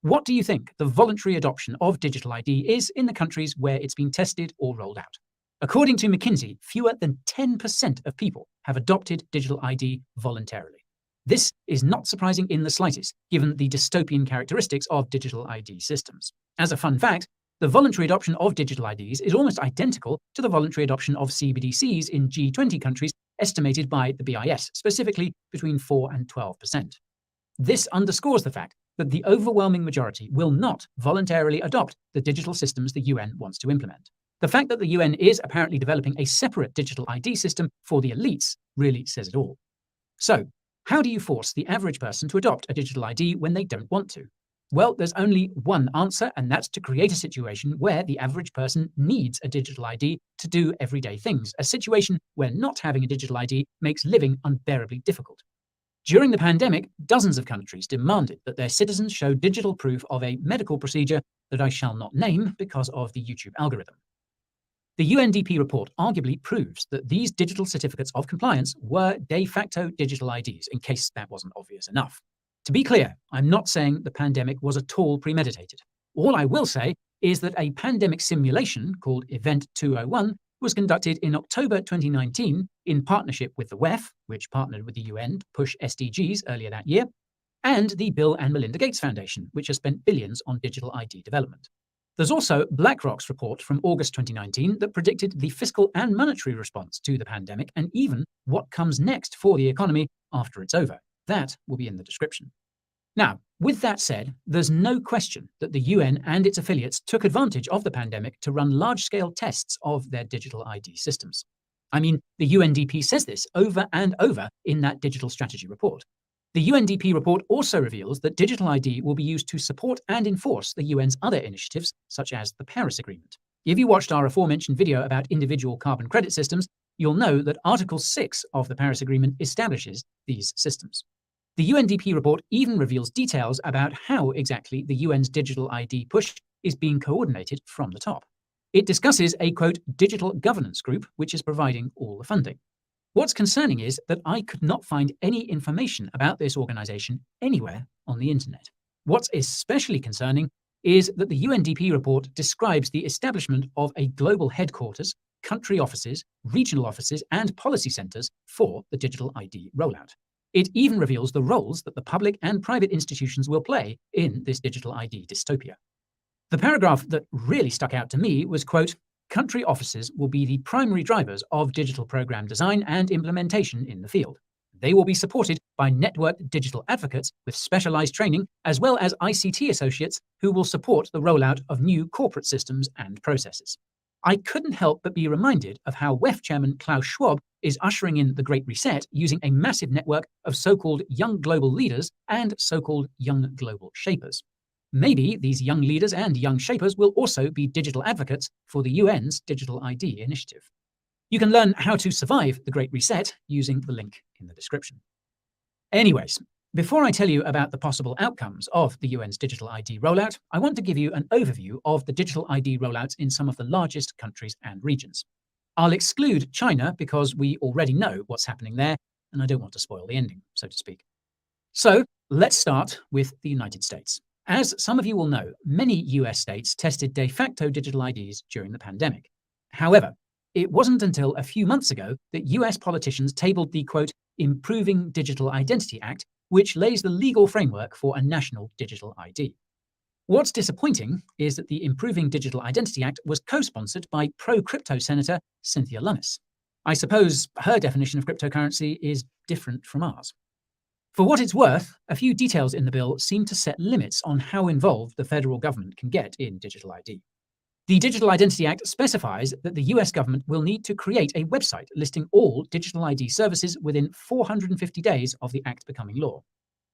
what do you think the voluntary adoption of digital ID is in the countries where it's been tested or rolled out? According to McKinsey, fewer than 10% of people have adopted digital ID voluntarily. This is not surprising in the slightest, given the dystopian characteristics of digital ID systems. As a fun fact, the voluntary adoption of digital IDs is almost identical to the voluntary adoption of CBDCs in G20 countries, estimated by the BIS, specifically between 4 and 12%. This underscores the fact that the overwhelming majority will not voluntarily adopt the digital systems the UN wants to implement. The fact that the UN is apparently developing a separate digital ID system for the elites really says it all. So, how do you force the average person to adopt a digital ID when they don't want to? Well, there's only one answer, and that's to create a situation where the average person needs a digital ID to do everyday things, a situation where not having a digital ID makes living unbearably difficult. During the pandemic, dozens of countries demanded that their citizens show digital proof of a medical procedure that I shall not name because of the YouTube algorithm. The UNDP report arguably proves that these digital certificates of compliance were de facto digital IDs, in case that wasn't obvious enough. To be clear, I'm not saying the pandemic was at all premeditated. All I will say is that a pandemic simulation called Event 201 was conducted in October 2019 in partnership with the WEF, which partnered with the UN to push SDGs earlier that year, and the Bill and Melinda Gates Foundation, which has spent billions on digital ID development. There's also BlackRock's report from August 2019 that predicted the fiscal and monetary response to the pandemic and even what comes next for the economy after it's over. That will be in the description. Now, with that said, there's no question that the UN and its affiliates took advantage of the pandemic to run large-scale tests of their digital ID systems. I mean, the UNDP says this over and over in that digital strategy report. The UNDP report also reveals that digital ID will be used to support and enforce the UN's other initiatives, such as the Paris Agreement. If you watched our aforementioned video about individual carbon credit systems, you'll know that Article 6 of the Paris Agreement establishes these systems. The UNDP report even reveals details about how exactly the UN's digital ID push is being coordinated from the top. It discusses a, quote, digital governance group, which is providing all the funding. What's concerning is that I could not find any information about this organization anywhere on the internet. What's especially concerning is that the UNDP report describes the establishment of a global headquarters, country offices, regional offices, and policy centers for the digital ID rollout. It even reveals the roles that the public and private institutions will play in this digital ID dystopia. The paragraph that really stuck out to me was, quote, country offices will be the primary drivers of digital program design and implementation in the field. They will be supported by networked digital advocates with specialized training, as well as ICT associates who will support the rollout of new corporate systems and processes. I couldn't help but be reminded of how WEF chairman Klaus Schwab is ushering in the Great Reset using a massive network of so-called young global leaders and so-called young global shapers. Maybe these young leaders and young shapers will also be digital advocates for the UN's Digital ID initiative. You can learn how to survive the Great Reset using the link in the description. Anyways, Before I tell you about the possible outcomes of the UN's digital ID rollout, I want to give you an overview of the digital ID rollouts in some of the largest countries and regions. I'll exclude China because we already know what's happening there, and I don't want to spoil the ending, so to speak. So let's start with the United States. As some of you will know, many US states tested de facto digital IDs during the pandemic. However, it wasn't until a few months ago that US politicians tabled the, quote, Improving Digital Identity Act, which lays the legal framework for a national digital ID. What's disappointing is that the Improving Digital Identity Act was co-sponsored by pro-crypto Senator Cynthia Lummis. I suppose her definition of cryptocurrency is different from ours. For what it's worth, a few details in the bill seem to set limits on how involved the federal government can get in digital ID. The Digital Identity Act specifies that the US government will need to create a website listing all digital ID services within 450 days of the act becoming law.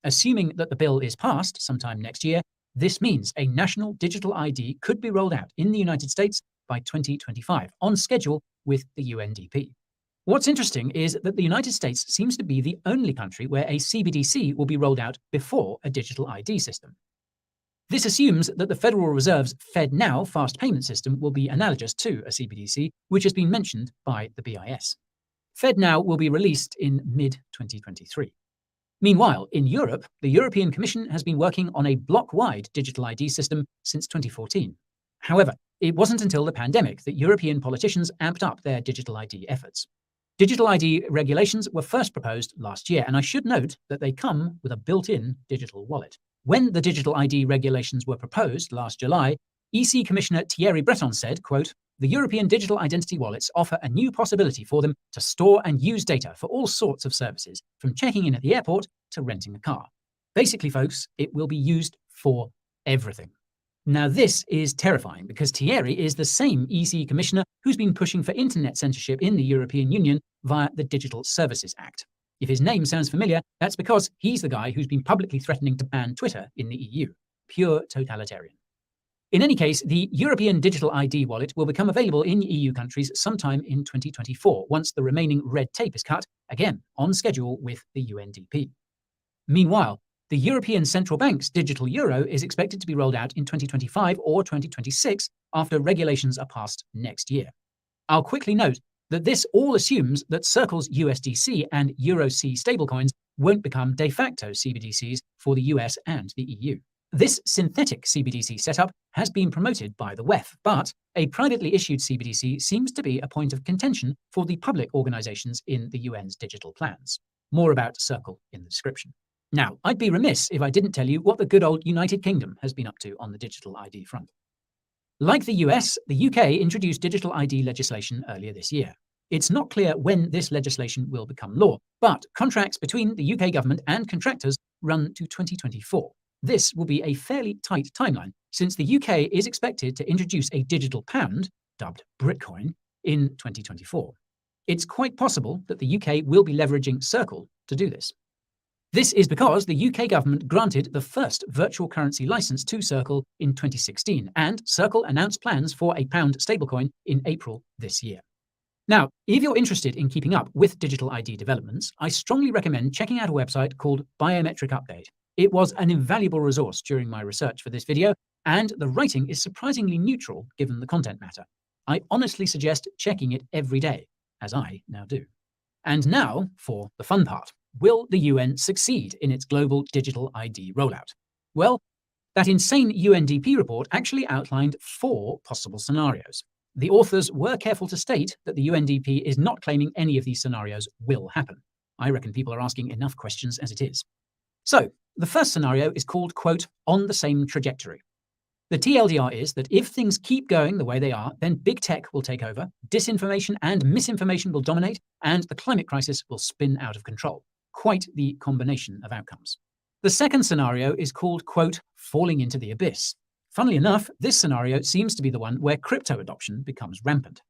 Assuming that the bill is passed sometime next year, this means a national digital ID could be rolled out in the United States by 2025, on schedule with the UNDP. What's interesting is that the United States seems to be the only country where a CBDC will be rolled out before a digital ID system. This assumes that the Federal Reserve's FedNow fast payment system will be analogous to a CBDC, which has been mentioned by the BIS. FedNow will be released in mid-2023. Meanwhile, in Europe, the European Commission has been working on a block-wide digital ID system since 2014. However, it wasn't until the pandemic that European politicians amped up their digital ID efforts. Digital ID regulations were first proposed last year, and I should note that they come with a built-in digital wallet. When the digital ID regulations were proposed last July, EC Commissioner Thierry Breton said, quote, "The European digital identity wallets offer a new possibility for them to store and use data for all sorts of services, from checking in at the airport to renting a car. Basically, folks, it will be used for everything." Now, this is terrifying because Thierry is the same EC Commissioner who's been pushing for internet censorship in the European Union via the Digital Services Act. If his name sounds familiar, that's because he's the guy who's been publicly threatening to ban Twitter in the EU. Pure totalitarian. In any case, the European Digital ID wallet will become available in EU countries sometime in 2024, once the remaining red tape is cut, again on schedule with the UNDP. Meanwhile, the European Central Bank's digital euro is expected to be rolled out in 2025 or 2026 after regulations are passed next year. I'll quickly note that this all assumes that Circle's USDC and EuroC stablecoins won't become de facto CBDCs for the US and the EU. This synthetic CBDC setup has been promoted by the WEF, but a privately issued CBDC seems to be a point of contention for the public organizations in the UN's digital plans. More about Circle in the description. Now, I'd be remiss if I didn't tell you what the good old United Kingdom has been up to on the digital ID front. Like the US, the UK introduced digital ID legislation earlier this year. It's not clear when this legislation will become law, but contracts between the UK government and contractors run to 2024. This will be a fairly tight timeline, since the UK is expected to introduce a digital pound, dubbed Britcoin, in 2024. It's quite possible that the UK will be leveraging Circle to do this. This is because the UK government granted the first virtual currency license to Circle in 2016, and Circle announced plans for a pound stablecoin in April this year. Now, if you're interested in keeping up with digital ID developments, I strongly recommend checking out a website called Biometric Update. It was an invaluable resource during my research for this video, and the writing is surprisingly neutral given the content matter. I honestly suggest checking it every day, as I now do. And now for the fun part. Will the UN succeed in its global digital ID rollout? Well, that insane UNDP report actually outlined 4 possible scenarios. The authors were careful to state that the UNDP is not claiming any of these scenarios will happen. I reckon people are asking enough questions as it is. So, the first scenario is called, quote, on the same trajectory. The TLDR is that if things keep going the way they are, then big tech will take over, disinformation and misinformation will dominate, and the climate crisis will spin out of control. Quite the combination of outcomes. The second scenario is called, quote, falling into the abyss. Funnily enough, this scenario seems to be the one where crypto adoption becomes rampant.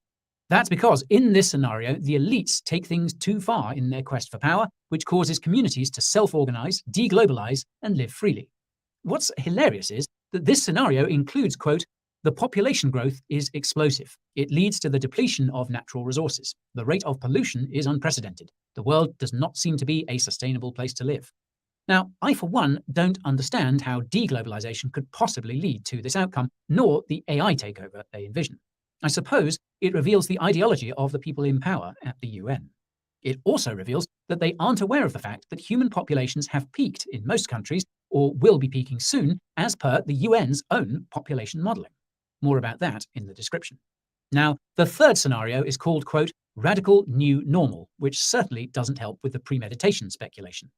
That's because in this scenario, the elites take things too far in their quest for power, which causes communities to self-organize, deglobalize, and live freely. What's hilarious is that this scenario includes, quote, the population growth is explosive. It leads to the depletion of natural resources. The rate of pollution is unprecedented. The world does not seem to be a sustainable place to live. Now, I, for one, don't understand how deglobalization could possibly lead to this outcome, nor the AI takeover they envision. I suppose it reveals the ideology of the people in power at the UN. It also reveals that they aren't aware of the fact that human populations have peaked in most countries, or will be peaking soon, as per the UN's own population modelling. More about that in the description. Now, the third scenario is called, quote, radical new normal, which certainly doesn't help with the premeditation speculation.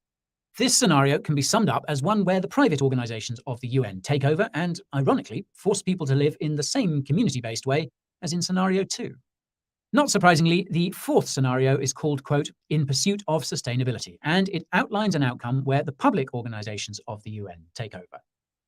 This scenario can be summed up as one where the private organizations of the UN take over and, ironically, force people to live in the same community-based way as in scenario 2. Not surprisingly, the fourth scenario is called, quote, in pursuit of sustainability, and it outlines an outcome where the public organizations of the UN take over.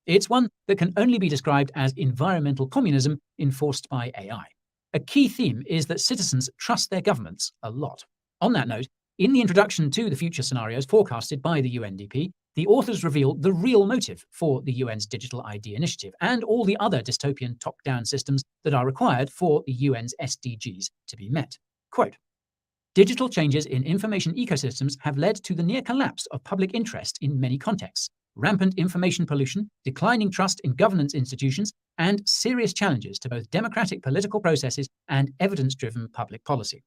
It's one that can only be described as environmental communism enforced by AI. A key theme is that citizens trust their governments a lot. On that note, in the introduction to the future scenarios forecasted by the UNDP, the authors reveal the real motive for the UN's Digital ID initiative and all the other dystopian top-down systems that are required for the UN's SDGs to be met. Quote, digital changes in information ecosystems have led to the near collapse of public interest in many contexts, rampant information pollution, declining trust in governance institutions, and serious challenges to both democratic political processes and evidence-driven public policy.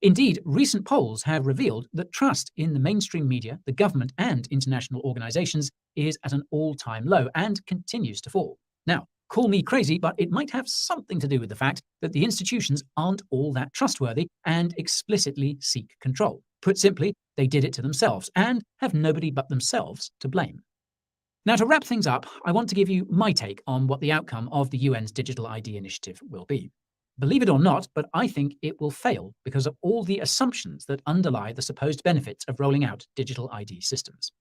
Indeed, recent polls have revealed that trust in the mainstream media, the government, and international organizations is at an all-time low and continues to fall. Now, call me crazy, but it might have something to do with the fact that the institutions aren't all that trustworthy and explicitly seek control. Put simply, they did it to themselves and have nobody but themselves to blame. Now, to wrap things up, I want to give you my take on what the outcome of the UN's Digital ID initiative will be. Believe it or not, but I think it will fail because of all the assumptions that underlie the supposed benefits of rolling out digital ID systems.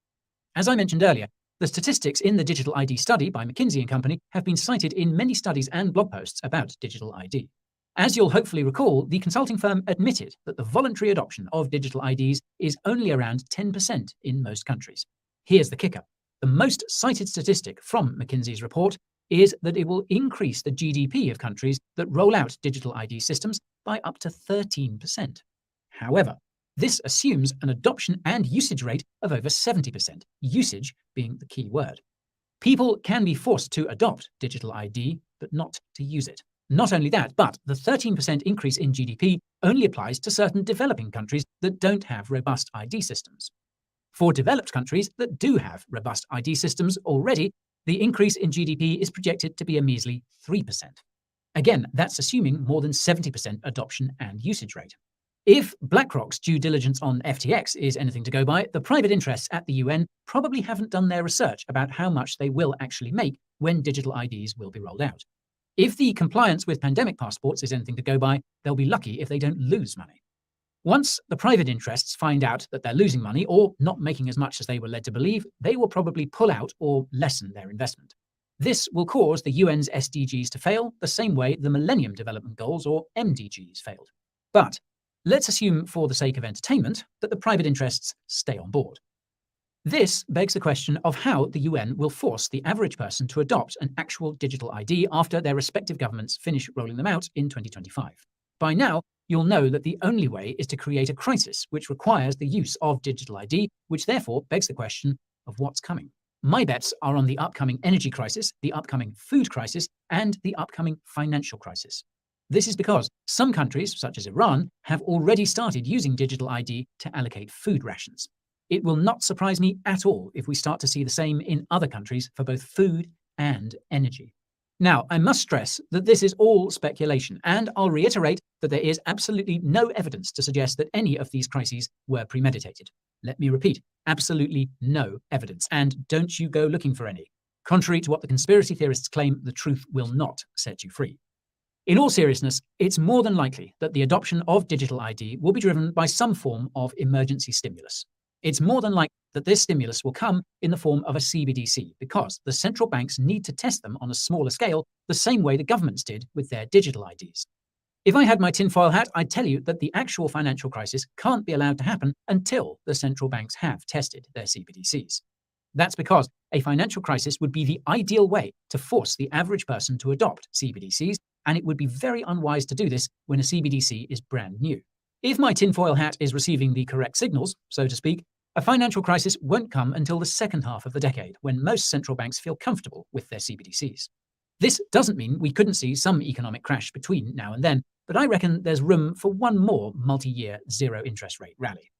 As I mentioned earlier, the statistics in the Digital ID study by McKinsey & Company have been cited in many studies and blog posts about digital ID. As you'll hopefully recall, the consulting firm admitted that the voluntary adoption of digital IDs is only around 10% in most countries. Here's the kicker. The most cited statistic from McKinsey's report is that it will increase the GDP of countries that roll out digital ID systems by up to 13%. However, this assumes an adoption and usage rate of over 70%, usage being the key word. People can be forced to adopt digital ID, but not to use it. Not only that, but the 13% increase in GDP only applies to certain developing countries that don't have robust ID systems. For developed countries that do have robust ID systems already, the increase in GDP is projected to be a measly 3%. Again, that's assuming more than 70% adoption and usage rate. If BlackRock's due diligence on FTX is anything to go by, the private interests at the UN probably haven't done their research about how much they will actually make when digital IDs will be rolled out. If the compliance with pandemic passports is anything to go by, they'll be lucky if they don't lose money. Once the private interests find out that they're losing money or not making as much as they were led to believe, they will probably pull out or lessen their investment. This will cause the UN's SDGs to fail the same way the Millennium Development Goals, or MDGs, failed. But let's assume, for the sake of entertainment, that the private interests stay on board. This begs the question of how the UN will force the average person to adopt an actual digital ID after their respective governments finish rolling them out in 2025. By now, you'll know that the only way is to create a crisis which requires the use of digital ID, which therefore begs the question of what's coming. My bets are on the upcoming energy crisis, the upcoming food crisis, and the upcoming financial crisis. This is because some countries, such as Iran, have already started using digital ID to allocate food rations. It will not surprise me at all if we start to see the same in other countries for both food and energy. Now, I must stress that this is all speculation, and I'll reiterate that there is absolutely no evidence to suggest that any of these crises were premeditated. Let me repeat, absolutely no evidence, and don't you go looking for any. Contrary to what the conspiracy theorists claim, the truth will not set you free. In all seriousness, it's more than likely that the adoption of digital ID will be driven by some form of emergency stimulus. It's more than likely that this stimulus will come in the form of a CBDC because the central banks need to test them on a smaller scale the same way the governments did with their digital IDs. If I had my tinfoil hat, I'd tell you that the actual financial crisis can't be allowed to happen until the central banks have tested their CBDCs. That's because a financial crisis would be the ideal way to force the average person to adopt CBDCs, and it would be very unwise to do this when a CBDC is brand new. If my tinfoil hat is receiving the correct signals, so to speak, A financial crisis won't come until the second half of the decade, when most central banks feel comfortable with their CBDCs. This doesn't mean we couldn't see some economic crash between now and then, but I reckon there's room for one more multi-year zero interest rate rally.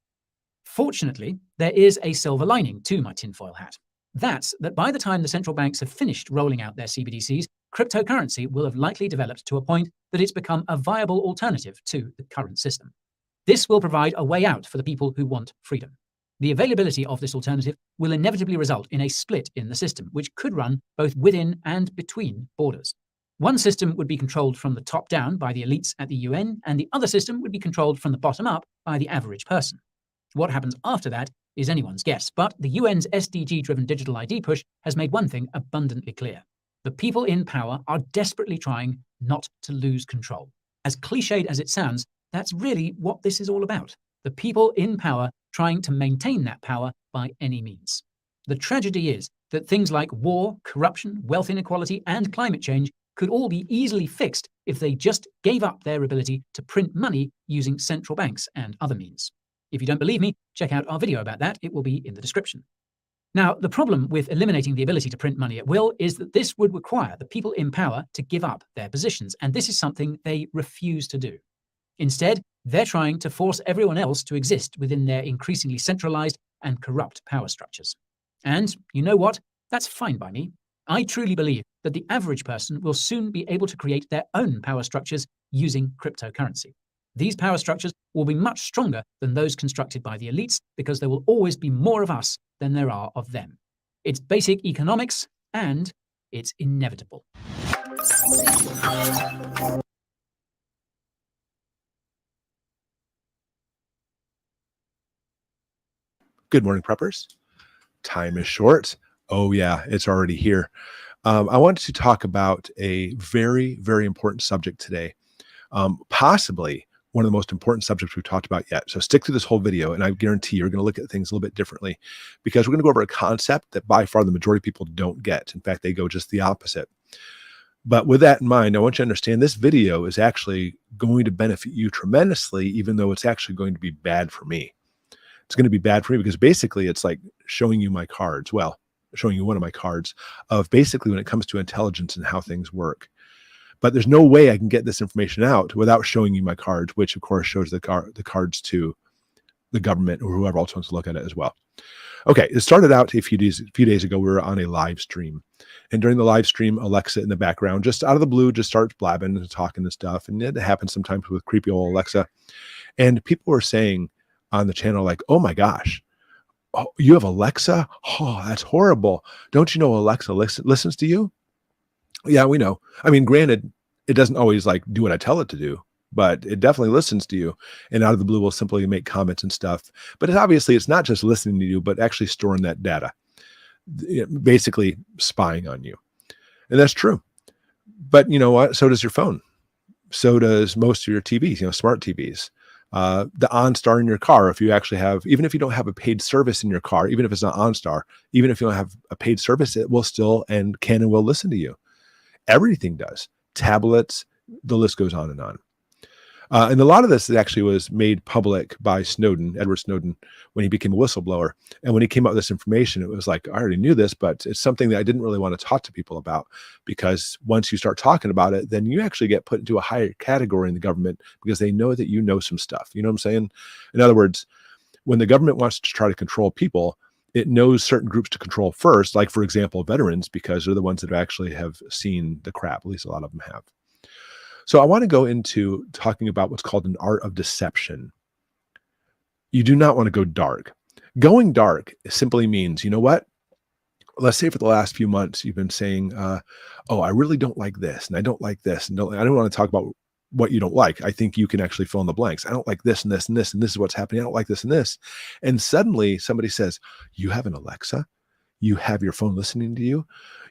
Fortunately, there is a silver lining to my tinfoil hat. That's that by the time the central banks have finished rolling out their CBDCs, cryptocurrency will have likely developed to a point that it's become a viable alternative to the current system. This will provide a way out for the people who want freedom. The availability of this alternative will inevitably result in a split in the system, which could run both within and between borders. One system would be controlled from the top down by the elites at the UN, and the other system would be controlled from the bottom up by the average person. What happens after that is anyone's guess, but the UN's SDG-driven digital ID push has made one thing abundantly clear. The people in power are desperately trying not to lose control. As cliched as it sounds, that's really what this is all about. The people in power trying to maintain that power by any means. The tragedy is that things like war, corruption, wealth inequality, and climate change could all be easily fixed if they just gave up their ability to print money using central banks and other means. If you don't believe me, check out our video about that. It will be in the description. Now, the problem with eliminating the ability to print money at will is that this would require the people in power to give up their positions, and this is something they refuse to do. Instead, they're trying to force everyone else to exist within their increasingly centralized and corrupt power structures. And you know what? That's fine by me. I truly believe that the average person will soon be able to create their own power structures using cryptocurrency. These power structures will be much stronger than those constructed by the elites because there will always be more of us than there are of them. It's basic economics and it's inevitable. Good morning, preppers. Time is short. Oh yeah, it's already here. I wanted to talk about a very, very important subject today. Possibly one of the most important subjects we've talked about yet. So stick through this whole video and I guarantee you're going to look at things a little bit differently because we're going to go over a concept that by far the majority of people don't get. In fact, they go just the opposite. But with that in mind, I want you to understand this video is actually going to benefit you tremendously, even though it's actually going to be bad for me. It's going to be bad for me because basically it's like showing you my cards. Well, showing you one of my cards of basically when it comes to intelligence and how things work. But there's no way I can get this information out without showing you my cards, which of course shows the cards to the government or whoever else wants to look at it as well. Okay, it started out a few days ago. We were on a live stream. And during the live stream, Alexa in the background, just out of the blue, just starts blabbing and talking and stuff. And it happens sometimes with creepy old Alexa. And people were saying on the channel like, oh my gosh, oh, you have Alexa? Oh, that's horrible. Don't you know Alexa listens to you? Yeah, we know. I mean, granted, it doesn't always like do what I tell it to do, but it definitely listens to you. And out of the blue, will simply make comments and stuff. But it's not just listening to you, but actually storing that data, basically spying on you. And that's true. But you know what? So does your phone. So does most of your TVs, smart TVs. The OnStar in your car, if you actually have, even if you don't have a paid service in your car, even if it's not OnStar, even if you don't have a paid service, it will still and can and will listen to you. Everything does. Tablets, the list goes on and on. And a lot of this actually was made public by Edward Snowden, when he became a whistleblower. And when he came out with this information, it was like, I already knew this, but it's something that I didn't really want to talk to people about, because once you start talking about it, then you actually get put into a higher category in the government because they know that you know some stuff. You know what I'm saying? In other words, when the government wants to try to control people, it knows certain groups to control first, like, for example, veterans, because they're the ones that actually have seen the crap. At least a lot of them have. So I want to go into talking about what's called an art of deception. You do not want to go dark. Going dark simply means, you know what? Let's say for the last few months, you've been saying, oh, I really don't like this, and I don't like this, and I don't want to talk about what you don't like. I think you can actually fill in the blanks. I don't like this and this and this, and this is what's happening. I don't like this and this. And suddenly somebody says, you have an Alexa? You have your phone listening to you?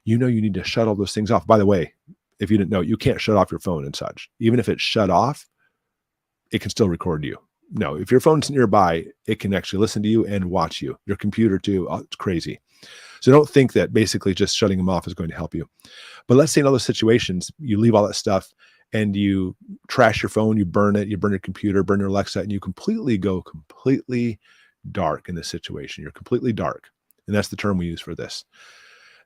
You know you need to shut all those things off. By the way, if you didn't know, you can't shut off your phone and such. Even if it's shut off, it can still record you. No, if your phone's nearby, it can actually listen to you and watch you. Your computer too. Oh, it's crazy. So don't think that basically just shutting them off is going to help you. But let's say in other situations, you leave all that stuff and you trash your phone, you burn it, you burn your computer, burn your Alexa, and you completely go dark in this situation. You're completely dark. And that's the term we use for this.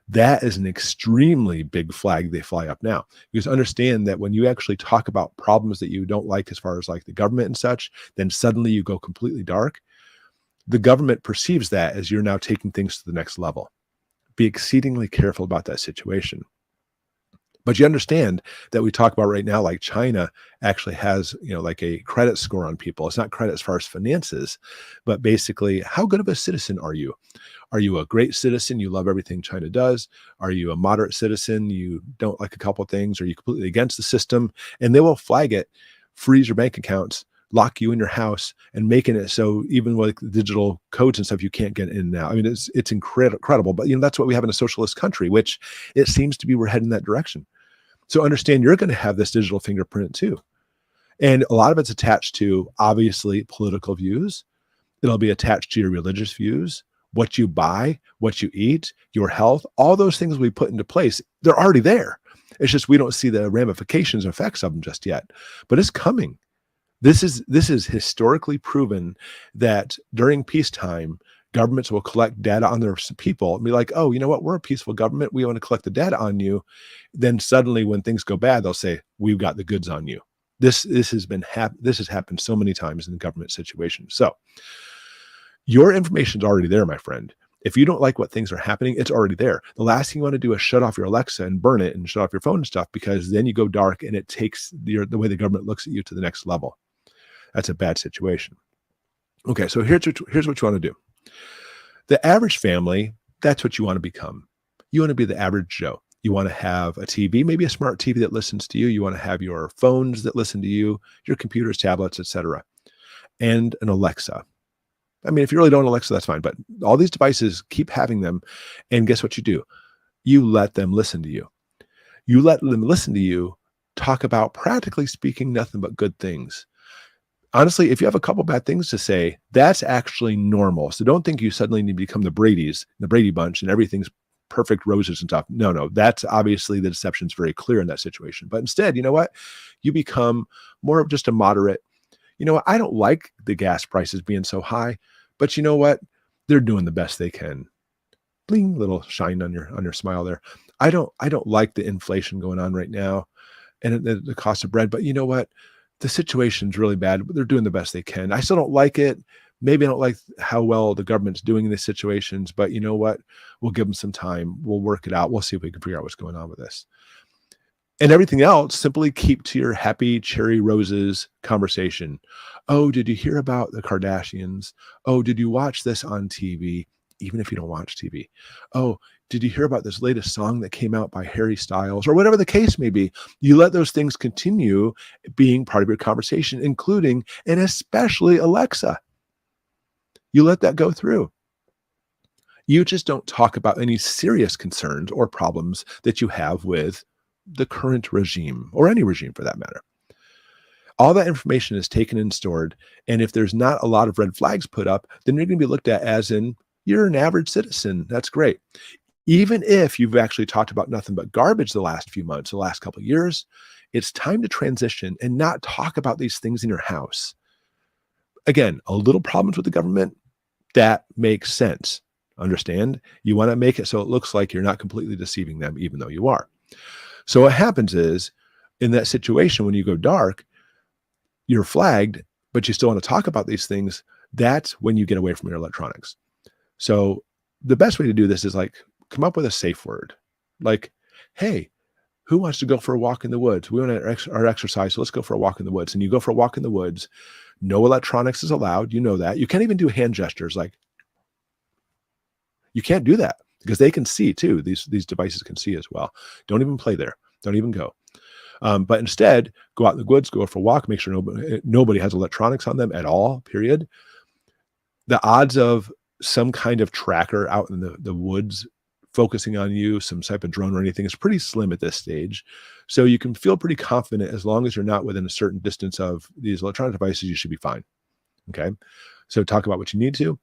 That is an extremely big flag they fly up now. Because understand that when you actually talk about problems that you don't like as far as like the government and such, then suddenly you go completely dark. The government perceives that as you're now taking things to the next level. Be exceedingly careful about that situation. But you understand that we talk about right now, like China actually has, like a credit score on people. It's not credit as far as finances, but basically, how good of a citizen are you? Are you a great citizen? You love everything China does? Are you a moderate citizen? You don't like a couple of things? Are you completely against the system? And they will flag it, freeze your bank accounts, lock you in your house, and making it so even with digital codes and stuff, you can't get in and out. I mean, it's incredible, but that's what we have in a socialist country, which it seems to be we're heading that direction. So understand you're going to have this digital fingerprint too. And a lot of it's attached to, obviously, political views. It'll be attached to your religious views, what you buy, what you eat, your health, all those things we put into place. They're already there. It's just we don't see the ramifications or effects of them just yet, but it's coming. This is historically proven that during peacetime, governments will collect data on their people and be like, oh, you know what? We're a peaceful government. We want to collect the data on you. Then suddenly when things go bad, they'll say, we've got the goods on you. This has happened so many times in the government situation. So your information is already there, my friend. If you don't like what things are happening, it's already there. The last thing you want to do is shut off your Alexa and burn it and shut off your phone and stuff, because then you go dark and it takes the way the government looks at you to the next level. That's a bad situation. Okay, so here's what you want to do. The average family, that's what you want to become. You want to be the average Joe. You want to have a TV, maybe a smart TV that listens to you. You want to have your phones that listen to you, your computers, tablets, etc., and an Alexa. I mean, if you really don't Alexa, that's fine. But all these devices, keep having them. And guess what you do? You let them listen to you. You let them listen to you talk about, practically speaking, nothing but good things. Honestly, if you have a couple bad things to say, that's actually normal. So don't think you suddenly need to become the Brady Bunch, and everything's perfect roses and stuff. No, that's obviously the deception's very clear in that situation. But instead, you know what? You become more of just a moderate. You know what? I don't like the gas prices being so high, but you know what? They're doing the best they can. Bling, little shine on your smile there. I don't like the inflation going on right now and the cost of bread, but you know what? The situation's really bad, but they're doing the best they can. I still don't like it. Maybe I don't like how well the government's doing in these situations, but you know what? We'll give them some time. We'll work it out. We'll see if we can figure out what's going on with this. And everything else, simply keep to your happy cherry roses conversation. Oh, did you hear about the Kardashians? Oh, did you watch this on TV? Even if you don't watch TV. Oh, did you hear about this latest song that came out by Harry Styles, or whatever the case may be? You let those things continue being part of your conversation, including and especially Alexa. You let that go through. You just don't talk about any serious concerns or problems that you have with the current regime, or any regime for that matter. All that information is taken and stored. And if there's not a lot of red flags put up, then you're going to be looked at as in, you're an average citizen. That's great. Even if you've actually talked about nothing but garbage the last few months, the last couple of years, it's time to transition and not talk about these things in your house. Again, a little problems with the government, that makes sense. Understand? You want to make it so it looks like you're not completely deceiving them, even though you are. So what happens is, in that situation, when you go dark, you're flagged, but you still want to talk about these things. That's when you get away from your electronics. So the best way to do this is like, come up with a safe word. Like, hey, who wants to go for a walk in the woods? We want our exercise, so let's go for a walk in the woods. And you go for a walk in the woods. No electronics is allowed. You know that. You can't even do hand gestures. Like, you can't do that because they can see too. These devices can see as well. Don't even play there. Don't even go. But instead, go out in the woods, go for a walk, make sure nobody has electronics on them at all, period. The odds of some kind of tracker out in the woods focusing on you, some type of drone or anything, is pretty slim at this stage. So you can feel pretty confident as long as you're not within a certain distance of these electronic devices, you should be fine. Okay. So talk about what you need to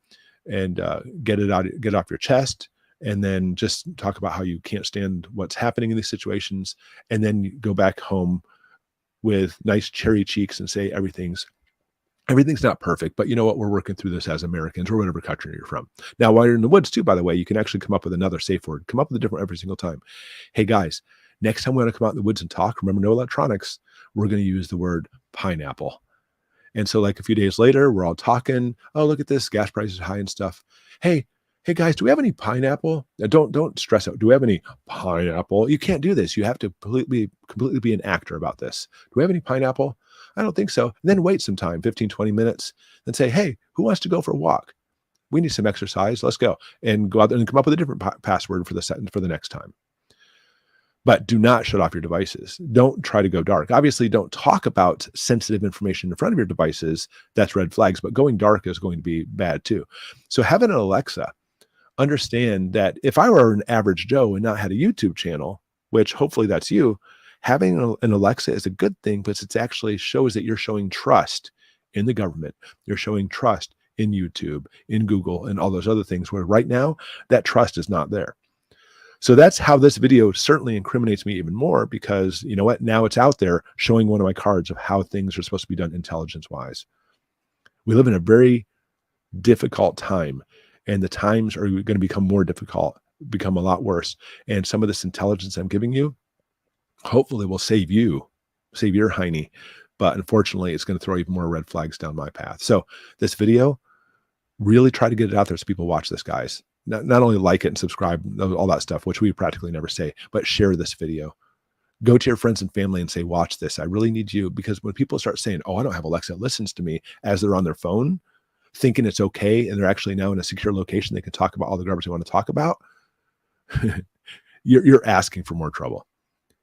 and get off your chest. And then just talk about how you can't stand what's happening in these situations. And then you go back home with nice cherry cheeks and say everything's Everything's not perfect, but you know what? We're working through this as Americans or whatever country you're from. Now, while you're in the woods too, by the way, you can actually come up with another safe word. Come up with a different every single time. Hey guys, next time we want to come out in the woods and talk, remember no electronics. We're going to use the word pineapple. And so like a few days later, we're all talking. Oh, look at this. Gas prices high and stuff. Hey guys, do we have any pineapple? Now, don't stress out. Do we have any pineapple? You can't do this. You have to completely be an actor about this. Do we have any pineapple? I don't think so. And then wait some time, 15, 20 minutes, and say, hey, who wants to go for a walk? We need some exercise. Let's go. And go out there and come up with a different password for the next time. But do not shut off your devices. Don't try to go dark. Obviously, don't talk about sensitive information in front of your devices. That's red flags. But going dark is going to be bad too. So having an Alexa, understand that if I were an average Joe and not had a YouTube channel, which hopefully that's you, having an Alexa is a good thing, but it actually shows that you're showing trust in the government. You're showing trust in YouTube, in Google, and all those other things where right now that trust is not there. So that's how this video certainly incriminates me even more, because you know what? Now it's out there showing one of my cards of how things are supposed to be done intelligence-wise. We live in a very difficult time, and the times are going to become more difficult, become a lot worse. And some of this intelligence I'm giving you, hopefully will save your hiney, but unfortunately it's going to throw even more red flags down my path. So this video, really try to get it out there so people watch this, guys. Not only like it and subscribe, all that stuff, which we practically never say, but share this video. Go to your friends and family and say, watch this. I really need you. Because when people start saying, oh, I don't have Alexa, it listens to me as they're on their phone, thinking it's okay, and they're actually now in a secure location, they can talk about all the garbage they want to talk about, you're asking for more trouble.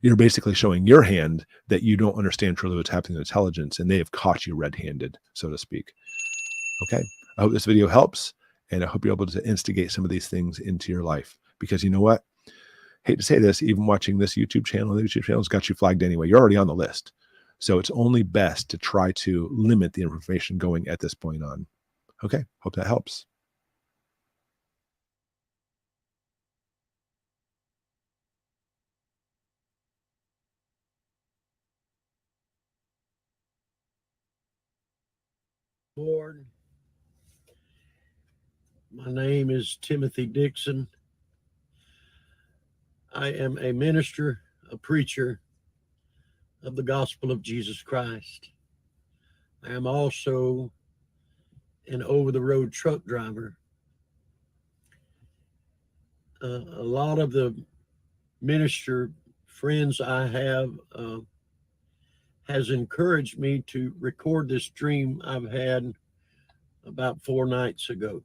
You're basically showing your hand that you don't understand truly what's happening in intelligence, and they have caught you red-handed, so to speak. Okay. I hope this video helps, and I hope you're able to instigate some of these things into your life, because you know what? Hate to say this, even watching this YouTube channel, the YouTube channel's got you flagged anyway. You're already on the list. So it's only best to try to limit the information going at this point on. Okay. Hope that helps. Lord, my name is Timothy Dixon. I am a minister, a preacher of the gospel of Jesus Christ. I am also an over-the-road truck driver. A lot of the minister friends I have has encouraged me to record this dream I've had about 4 nights ago.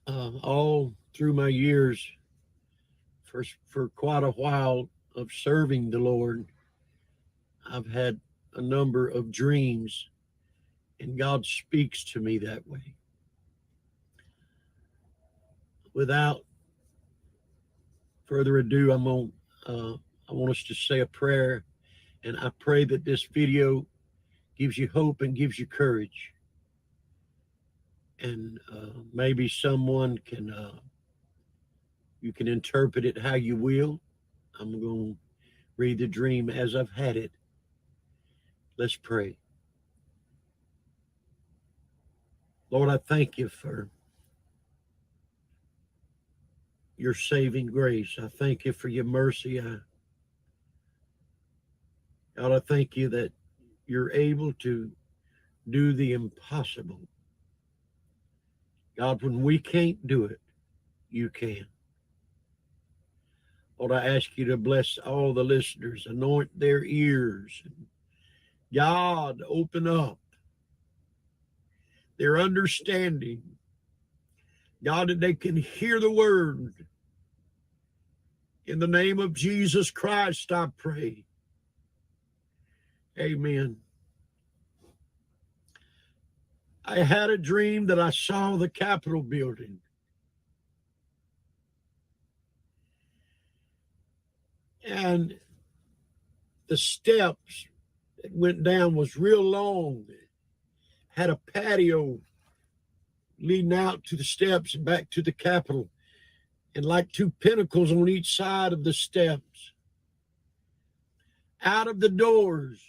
All through my years, for quite a while of serving the Lord, I've had a number of dreams, and God speaks to me that way. Without further ado, I want us to say a prayer, and I pray that this video gives you hope and gives you courage. And maybe someone can, you can interpret it how you will. I'm going to read the dream as I've had it. Let's pray. Lord, I thank you for your saving grace. I thank you for your mercy. God, I thank you that you're able to do the impossible. God, when we can't do it, you can. Lord, I ask you to bless all the listeners, anoint their ears. God, open up their understanding. God, that they can hear the word. In the name of Jesus Christ, I pray. Amen. I had a dream that I saw the Capitol building. And the steps that went down was real long. Had a patio leading out to the steps and back to the Capitol, and like 2 pinnacles on each side of the steps. out of the doors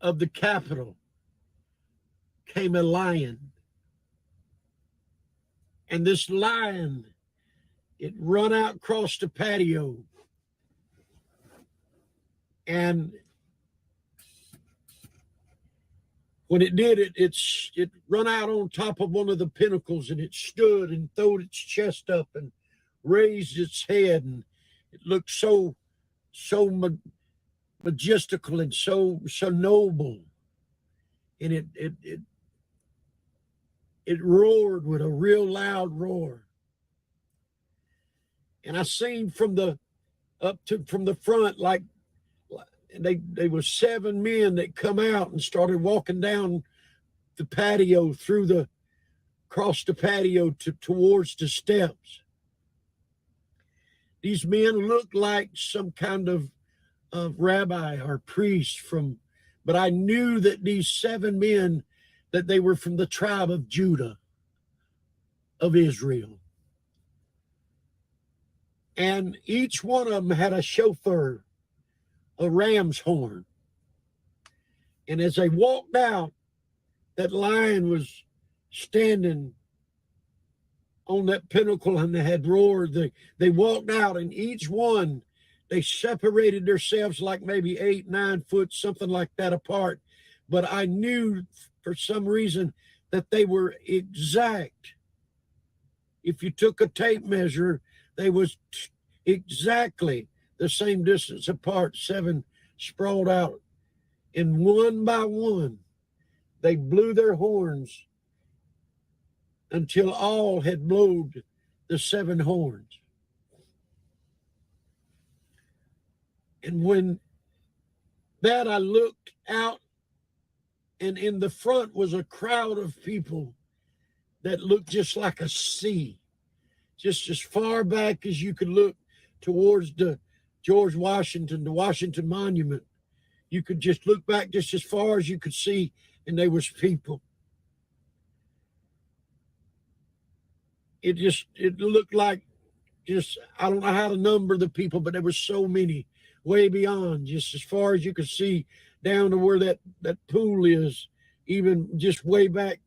of the Capitol came a lion. And this lion, it run out across the patio. And when it did, it run out on top of one of the pinnacles, and it stood and throwed its chest up and raised its head, and it looked so majestical and so noble. And it roared with a real loud roar. And I seen from the front, like they were 7 men that come out and started walking down the patio across the patio towards the steps. These men looked like some kind of rabbi or priest but I knew that these 7 men, that they were from the tribe of Judah, of Israel. And each one of them had a shofar, a ram's horn. And as they walked out, that lion was standing on that pinnacle and they had roared. They walked out, and each one, they separated themselves like maybe 8, 9 foot, something like that apart. But I knew for some reason that they were exact. If you took a tape measure, they was exactly the same distance apart, 7 sprawled out. And one by one, they blew their horns until all had blowed the 7 horns. And when that, I looked out, and in the front was a crowd of people that looked just like a sea, just as far back as you could look towards the George Washington, the Washington Monument. You could just look back just as far as you could see, and there was people. It looked like I don't know how to number the people, but there were so many, way beyond, just as far as you could see down to where that pool is, even just way back,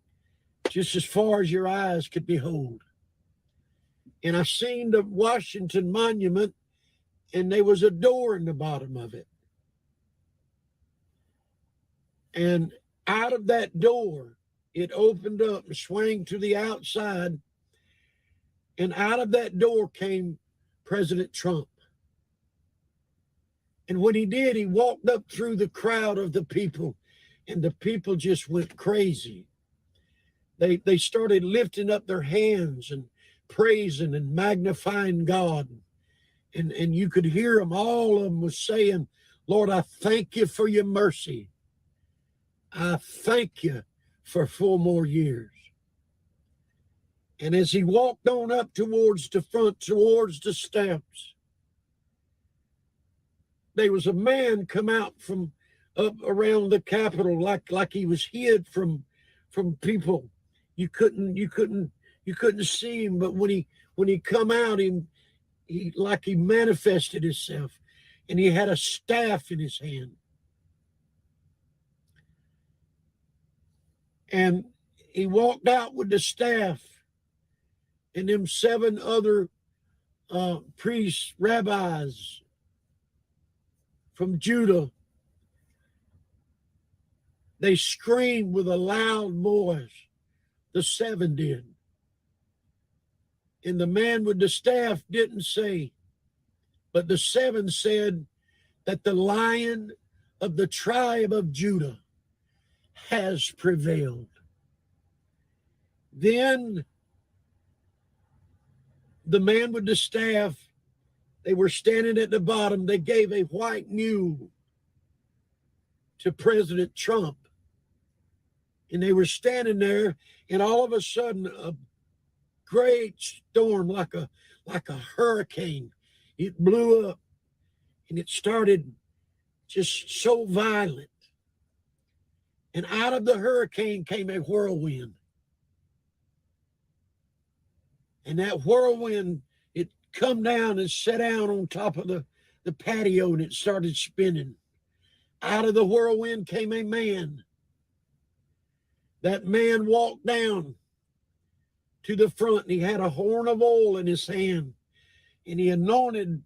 just as far as your eyes could behold. And I seen the Washington Monument, and there was a door in the bottom of it. And out of that door, it opened up and swung to the outside. And out of that door came President Trump. And when he did, he walked up through the crowd of the people, and the people just went crazy. They started lifting up their hands and praising and magnifying God. And you could hear them, all of them was saying, Lord, I thank you for your mercy. I thank you for 4 more years. And as he walked on up towards the front, towards the steps, there was a man come out from up around the Capitol like he was hid from people. You couldn't see him, but when he come out, he manifested himself, and he had a staff in his hand. And he walked out with the staff, and them 7 other priests, rabbis from Judah, they screamed with a loud voice. The 7 did. And the man with the staff didn't say, but the 7 said that the Lion of the tribe of Judah has prevailed. Then the man with the staff, they were standing at the bottom. They gave a white mule to President Trump. And they were standing there, and all of a sudden, a great storm, like a hurricane, it blew up, and it started just so violent. And out of the hurricane came a whirlwind. And that whirlwind, it come down and sat down on top of the the patio and it started spinning. Out of the whirlwind came a man. That man walked down to the front and he had a horn of oil in his hand, and he anointed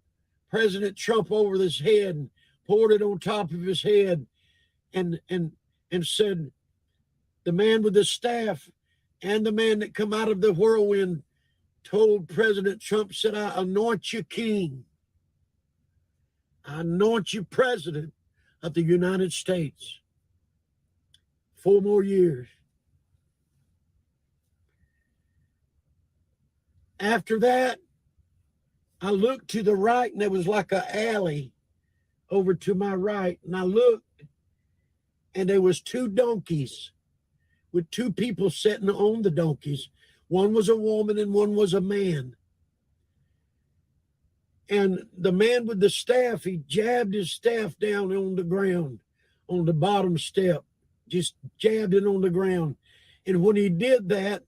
President Trump over his head and poured it on top of his head and said, the man with the staff and the man that come out of the whirlwind told President Trump, said, I anoint you king. I anoint you president of the United States. 4 more years. After that, I looked to the right and there was like an alley over to my right. And I looked and there was 2 donkeys with 2 people sitting on the donkeys. One was a woman and one was a man. And the man with the staff, he jabbed his staff down on the ground, on the bottom step, just jabbed it on the ground. And when he did that,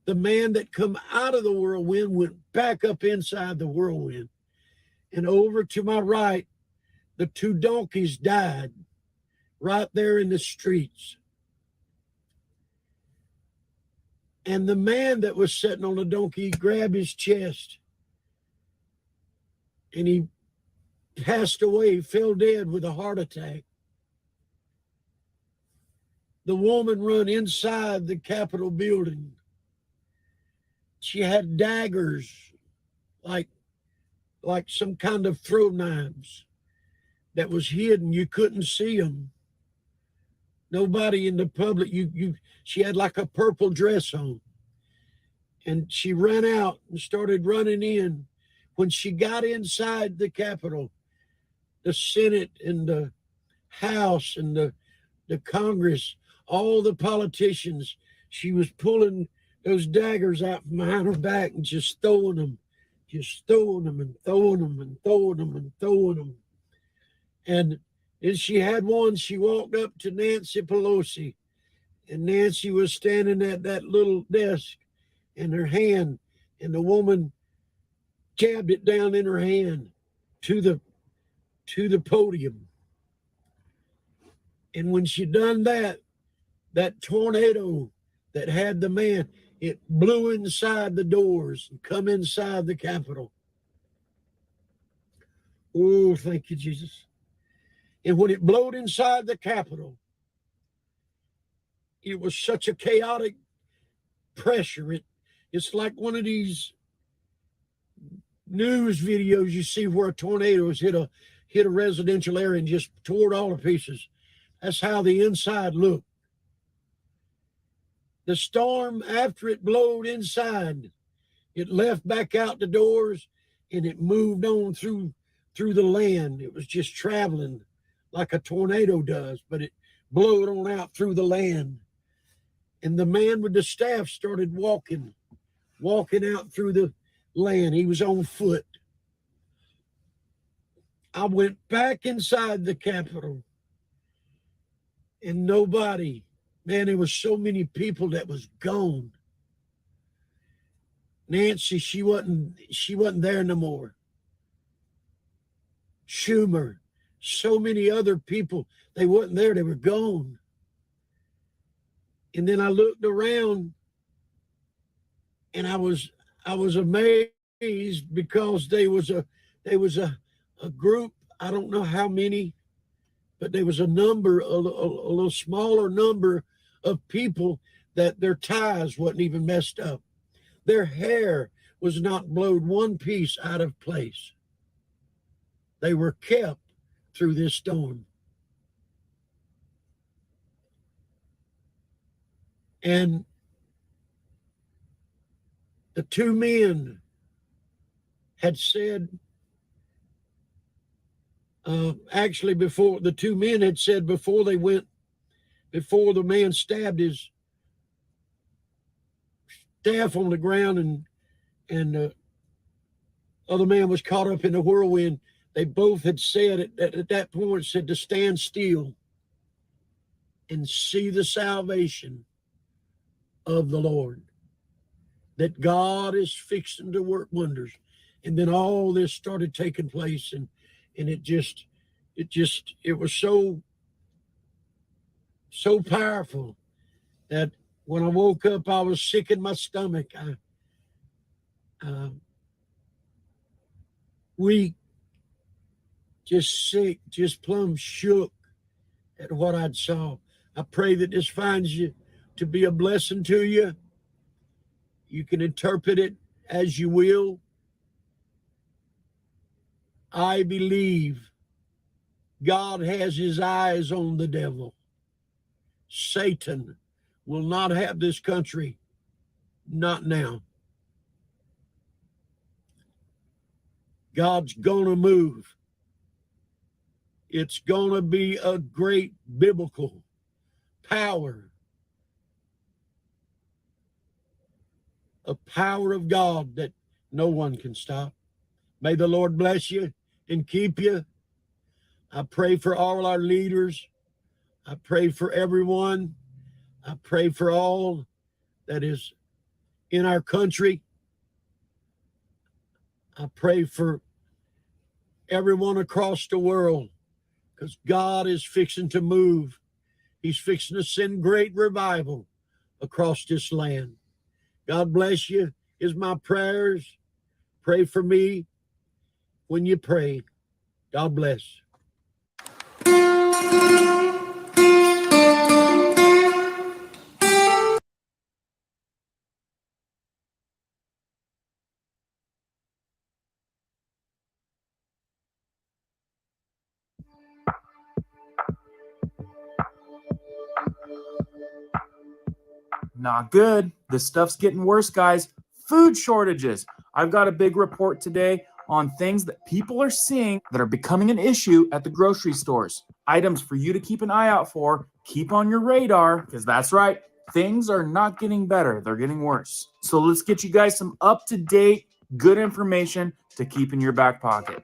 the man that come out of the whirlwind went back up inside the whirlwind. And over to my right, the 2 donkeys died right there in the streets. And the man that was sitting on the donkey grabbed his chest and he passed away, fell dead with a heart attack. The woman run inside the Capitol building. She had daggers, like some kind of throw knives that was hidden. You couldn't see them. Nobody in the public, she had like a purple dress on. And she ran out and started running in. When she got inside the Capitol, the Senate and the House and the Congress, all the politicians, she was pulling those daggers out from behind her back and just throwing them and throwing them and throwing them and throwing them. And then she had one, she walked up to Nancy Pelosi, and Nancy was standing at that little desk in her hand, and the woman jabbed it down in her hand to the podium. And when she done that, that tornado that had the man, it blew inside the doors and come inside the Capitol. Oh, thank you, Jesus. And when it blowed inside the Capitol, it was such a chaotic pressure. It's like one of these news videos you see where a tornado has hit a residential area and just tore it all to pieces. That's how the inside looked. The storm, after it blowed inside, it left back out the doors and it moved on through the land. It was just traveling like a tornado does, but it blowed on out through the land. And the man with the staff started walking out through the land. He was on foot. I went back inside the Capitol and nobody, man, there was so many people that was gone. Nancy, she wasn't there no more. Schumer, so many other people, they wasn't there, they were gone. And then I looked around and I was amazed because there was a group, I don't know how many, but there was a little smaller number of people that their ties wasn't even messed up. Their hair was not blowed one piece out of place. They were kept through this storm. And the 2 men had said, actually before the 2 men had said before the man stabbed his staff on the ground and the other man was caught up in the whirlwind, they both had said at that point, said to stand still and see the salvation of the Lord, that God is fixing to work wonders. And then all this started taking place, And it was so powerful that when I woke up, I was sick in my stomach. Weak, just sick, just plumb shook at what I'd saw. I pray that this finds you to be a blessing to you. You can interpret it as you will. I believe God has his eyes on the devil. Satan will not have this country, not now. God's gonna move. It's gonna be a great biblical power, a power of God that no one can stop. May the Lord bless you and keep you. I pray for all our leaders. I pray for everyone. I pray for all that is in our country. I pray for everyone across the world, because God is fixing to move. He's fixing to send great revival across this land. God bless you is my prayers. Pray for me when you pray. God bless. Not good. This stuff's getting worse, guys. Food shortages. I've got a big report today on things that people are seeing that are becoming an issue at the grocery stores. Items for you to keep an eye out for. Keep on your radar, because that's right. Things are not getting better. They're getting worse. So let's get you guys some up-to-date, good information to keep in your back pocket.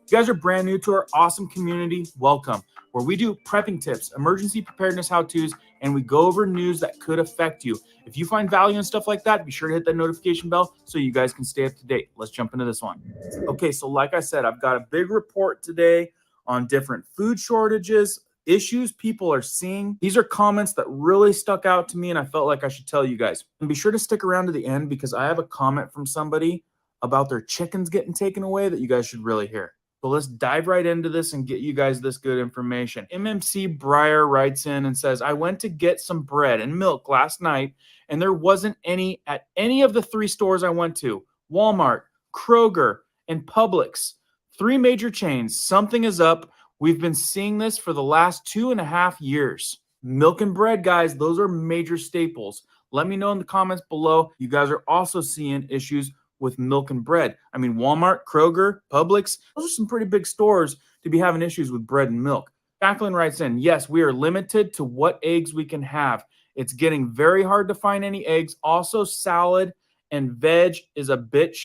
If you guys are brand new to our awesome community, welcome, where we do prepping tips, emergency preparedness how-tos, and we go over news that could affect you. If you find value in stuff like that, be sure to hit that notification bell so you guys can stay up to date. Let's jump into this one. Okay, so like I said, I've got a big report today on different food shortages, issues people are seeing. These are comments that really stuck out to me, and I felt like I should tell you guys. And be sure to stick around to the end, because I have a comment from somebody about their chickens getting taken away that you guys should really hear. So let's dive right into this and get you guys this good information. MMC Breyer writes in and says, I went to get some bread and milk last night, and there wasn't any at any of the 3 stores I went to: Walmart, Kroger, and Publix. 3 major chains. Something is up. We've been seeing this for the last 2.5 years. Milk and bread, guys, those are major staples. Let me know in the comments below. You guys are also seeing issues with milk and bread. I mean, Walmart, Kroger, Publix, those are some pretty big stores to be having issues with bread and milk. Jacqueline writes in, yes, we are limited to what eggs we can have. It's getting very hard to find any eggs. Also, salad and veg is a bit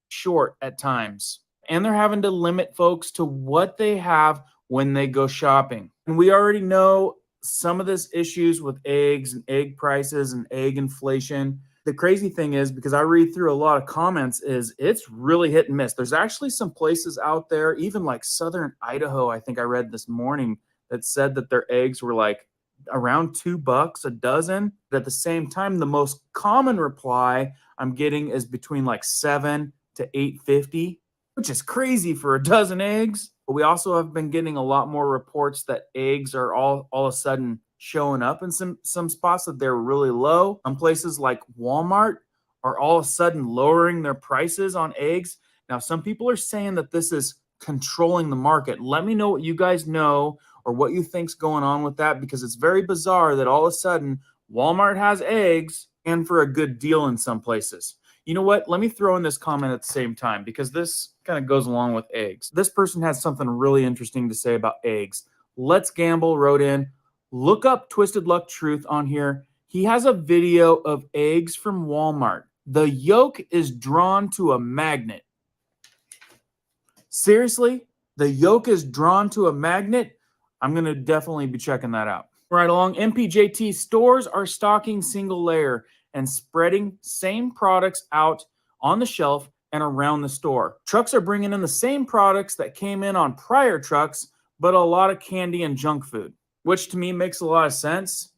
short at times. And they're having to limit folks to what they have when they go shopping. And we already know some of this issues with eggs and egg prices and egg inflation. The crazy thing is, because I read through a lot of comments, is it's really hit and miss. There's actually some places out there, even like Southern Idaho, I think I read this morning, that said that their eggs were like around $2 a dozen. But at the same time, the most common reply I'm getting is between like $7 to $8.50, which is crazy for a dozen eggs. But we also have been getting a lot more reports that eggs are all of a sudden showing up in some spots that they're really low. Some places like Walmart are all of a sudden lowering their prices on eggs. Now, some people are saying that this is controlling the market. Let me know what you guys know or what you think's going on with that, because it's very bizarre that all of a sudden Walmart has eggs and for a good deal in some places. You know what? Let me throw in this comment at the same time, because this kind of goes along with eggs. This person has something really interesting to say about eggs. Let's Gamble wrote in, look up Twisted Luck Truth on here. He has a video of eggs from Walmart. The yolk is drawn to a magnet. Seriously? The yolk is drawn to a magnet? I'm going to definitely be checking that out. Right along, MPJT stores are stocking single layer and spreading same products out on the shelf and around the store. Trucks are bringing in the same products that came in on prior trucks, but a lot of candy and junk food, which to me makes a lot of sense.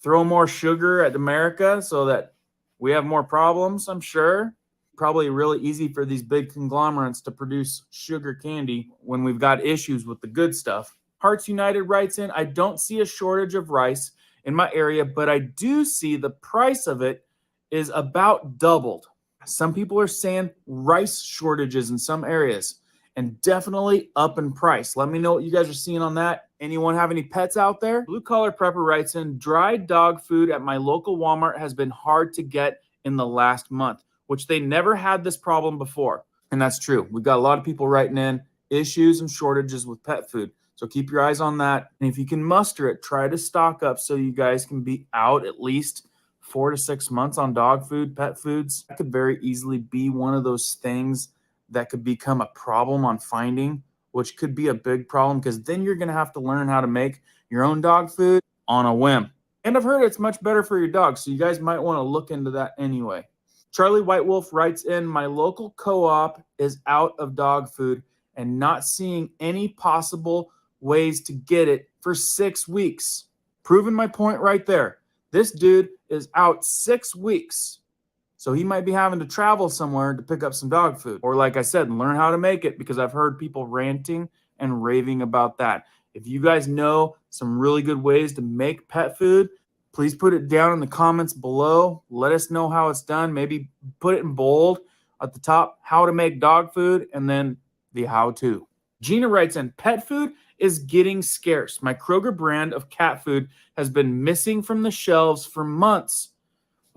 Throw more sugar at America so that we have more problems, I'm sure. Probably really easy for these big conglomerates to produce sugar candy when we've got issues with the good stuff. Hearts United writes in, I don't see a shortage of rice in my area, but I do see the price of it is about doubled. Some people are saying rice shortages in some areas and definitely up in price. Let me know what you guys are seeing on that. Anyone have any pets out there? Blue Collar Prepper writes in, dried dog food at my local Walmart has been hard to get in the last month, which they never had this problem before. And that's true. We've got a lot of people writing in issues and shortages with pet food. So keep your eyes on that. And if you can muster it, try to stock up so you guys can be out at least 4 to 6 months on dog food, pet foods. That could very easily be one of those things that could become a problem on finding, which could be a big problem because then you're going to have to learn how to make your own dog food on a whim. And I've heard it's much better for your dog, so you guys might want to look into that anyway. Charlie White Wolf writes in, my local co-op is out of dog food and not seeing any possible ways to get it for 6 weeks. Proving my point right there. This dude is out 6 weeks. So he might be having to travel somewhere to pick up some dog food. Or like I said, learn how to make it because I've heard people ranting and raving about that. If you guys know some really good ways to make pet food, please put it down in the comments below. Let us know how it's done. Maybe put it in bold at the top, how to make dog food, and then the how-to. Gina writes in, pet food is getting scarce. My Kroger brand of cat food has been missing from the shelves for months.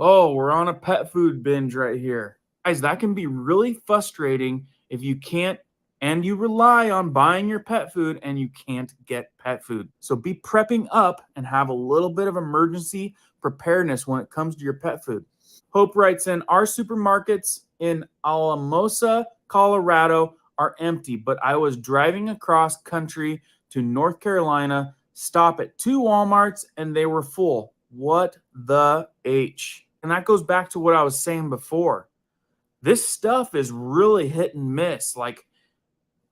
Oh, we're on a pet food binge right here. Guys, that can be really frustrating if you can't and you rely on buying your pet food and you can't get pet food. So be prepping up and have a little bit of emergency preparedness when it comes to your pet food. Hope writes in, our supermarkets in Alamosa, Colorado are empty, but I was driving across country to North Carolina, stop at 2 Walmarts, and they were full. What the H? And that goes back to what I was saying before. This stuff is really hit and miss. Like,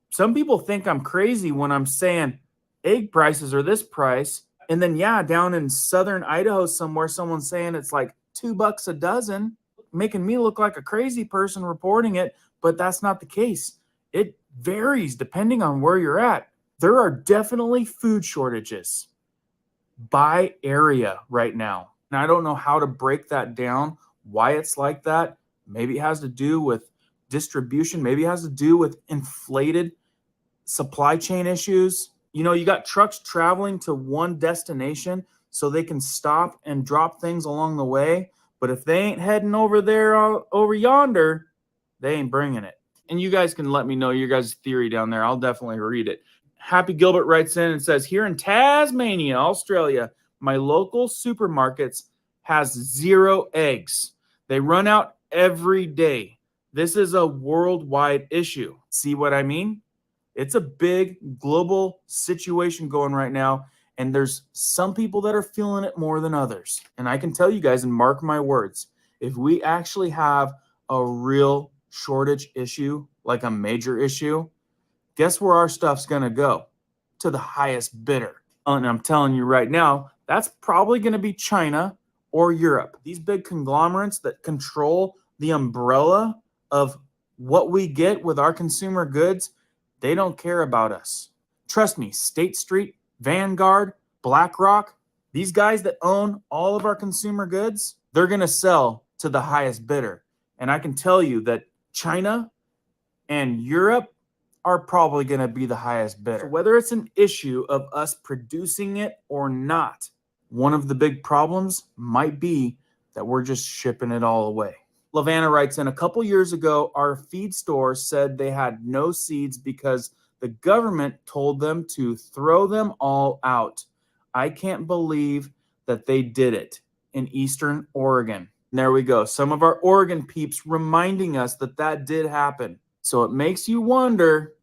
some people think I'm crazy when I'm saying egg prices are this price. And then, yeah, down in southern Idaho somewhere, someone's saying it's like $2 a dozen, making me look like a crazy person reporting it. But that's not the case. It varies depending on where you're at. There are definitely food shortages by area right now. And I don't know how to break that down, why it's like that. Maybe it has to do with distribution. Maybe it has to do with inflated supply chain issues. You know, you got trucks traveling to one destination so they can stop and drop things along the way. But if they ain't heading over there, over yonder, they ain't bringing it. And you guys can let me know your guys' theory down there. I'll definitely read it. Happy Gilbert writes in and says, here in Tasmania, Australia, my local supermarkets has 0 eggs. They run out every day. This is a worldwide issue. See what I mean? It's a big global situation going right now, and there's some people that are feeling it more than others. And I can tell you guys, and mark my words, if we actually have a real shortage issue, like a major issue, guess where our stuff's going to go? To the highest bidder. And I'm telling you right now, that's probably going to be China or Europe. These big conglomerates that control the umbrella of what we get with our consumer goods, they don't care about us. Trust me, State Street, Vanguard, BlackRock, these guys that own all of our consumer goods, they're going to sell to the highest bidder. And I can tell you that China and Europe are probably going to be the highest bidder. So whether it's an issue of us producing it or not, one of the big problems might be that we're just shipping it all away. Lavanna writes in, a couple years ago, our feed store said they had no seeds because the government told them to throw them all out. I can't believe that they did it in Eastern Oregon. And there we go. Some of our Oregon peeps reminding us that that did happen. So it makes you wonder,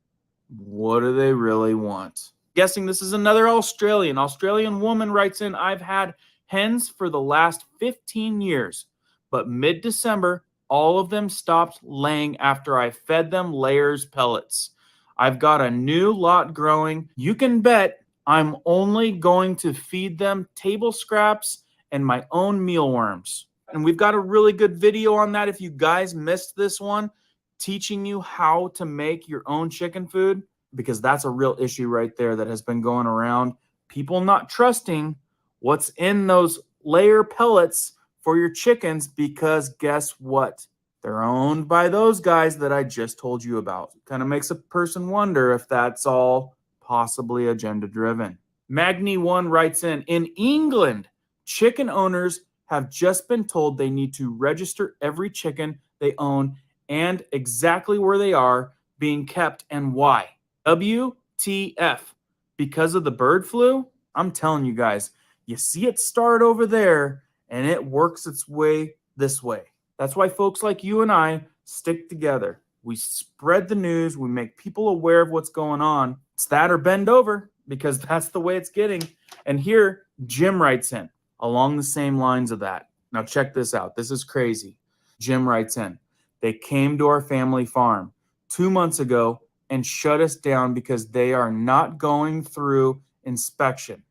what do they really want? Guessing this is another Australian woman writes in, I've had hens for the last 15 years, but mid-December, all of them stopped laying after I fed them layers pellets. I've got a new lot growing. You can bet I'm only going to feed them table scraps and my own mealworms. And we've got a really good video on that if you guys missed this one, teaching you how to make your own chicken food, because that's a real issue right there that has been going around. People not trusting what's in those layer pellets for your chickens, because guess what? They're owned by those guys that I just told you about. Kind of makes a person wonder if that's all possibly agenda driven. Magni1 writes in England, chicken owners have just been told they need to register every chicken they own and exactly where they are being kept and why. WTF. Because of the bird flu? I'm telling you guys, you see it start over there and it works its way this way. That's why folks like you and I stick together. We spread the news. We make people aware of what's going on. It's that or bend over, because that's the way it's getting. And here, Jim writes in along the same lines of that. Now check this out. This is crazy. Jim writes in, they came to our family farm 2 months ago and shut us down because they are not going through inspection.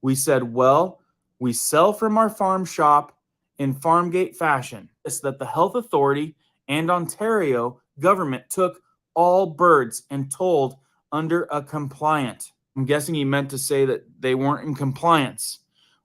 We said, well, we sell from our farm shop in farm gate fashion. It's that the health authority and Ontario government took all birds and told under a compliant. I'm guessing he meant to say that they weren't in compliance.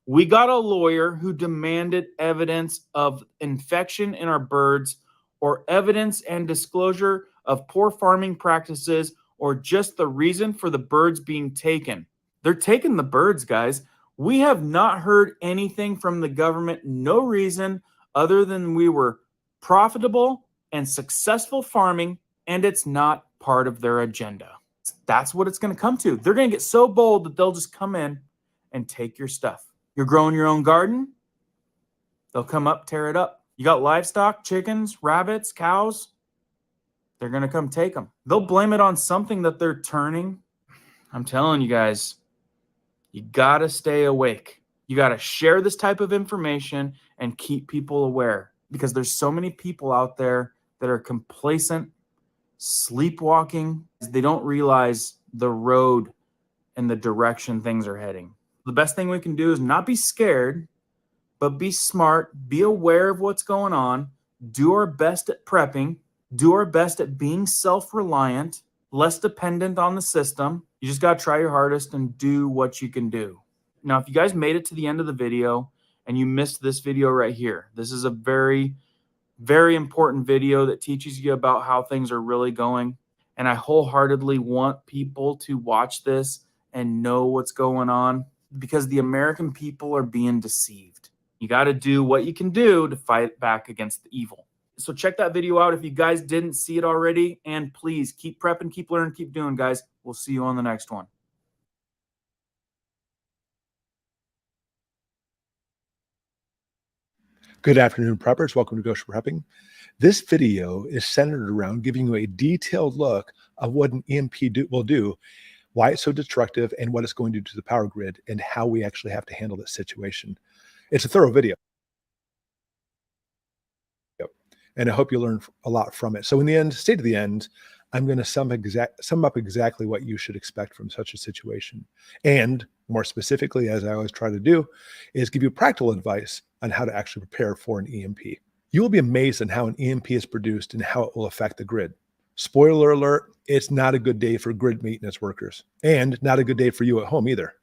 We got a lawyer who demanded evidence of infection in our birds, or evidence and disclosure of poor farming practices, or just the reason for the birds being taken. They're taking the birds, guys. We have not heard anything from the government, no reason other than we were profitable and successful farming, and it's not part of their agenda. That's what it's going to come to. They're going to get so bold that they'll just come in and take your stuff. You're growing your own garden, they'll come up, tear it up. You got livestock, chickens, rabbits, cows, they're going to come take them. They'll blame it on something that they're turning. I'm telling you guys, you got to stay awake. You got to share this type of information and keep people aware, because there's so many people out there that are complacent, sleepwalking. They don't realize the road and the direction things are heading. The best thing we can do is not be scared, but be smart, be aware of what's going on, do our best at prepping, do our best at being self-reliant, less dependent on the system. You just got to try your hardest and do what you can do. Now, if you guys made it to the end of the video and you missed this video right here, this is a very, very important video that teaches you about how things are really going. And I wholeheartedly want people to watch this and know what's going on, because the American people are being deceived. You got to do what you can do to fight back against the evil. So check that video out if you guys didn't see it already. And please keep prepping, keep learning, keep doing, guys. We'll see you on the next one. Good afternoon, preppers. Welcome to Goshen Prepping. This video is centered around giving you a detailed look of what an EMP will do, why it's so destructive, and what it's going to do to the power grid, and how we actually have to handle this situation. It's a thorough video, and I hope you learn a lot from it. So in the end, stay to the end. I'm going to sum up exactly what you should expect from such a situation. And more specifically, as I always try to do, is give you practical advice on how to actually prepare for an EMP. You will be amazed at how an EMP is produced and how it will affect the grid. Spoiler alert, it's not a good day for grid maintenance workers, and not a good day for you at home either.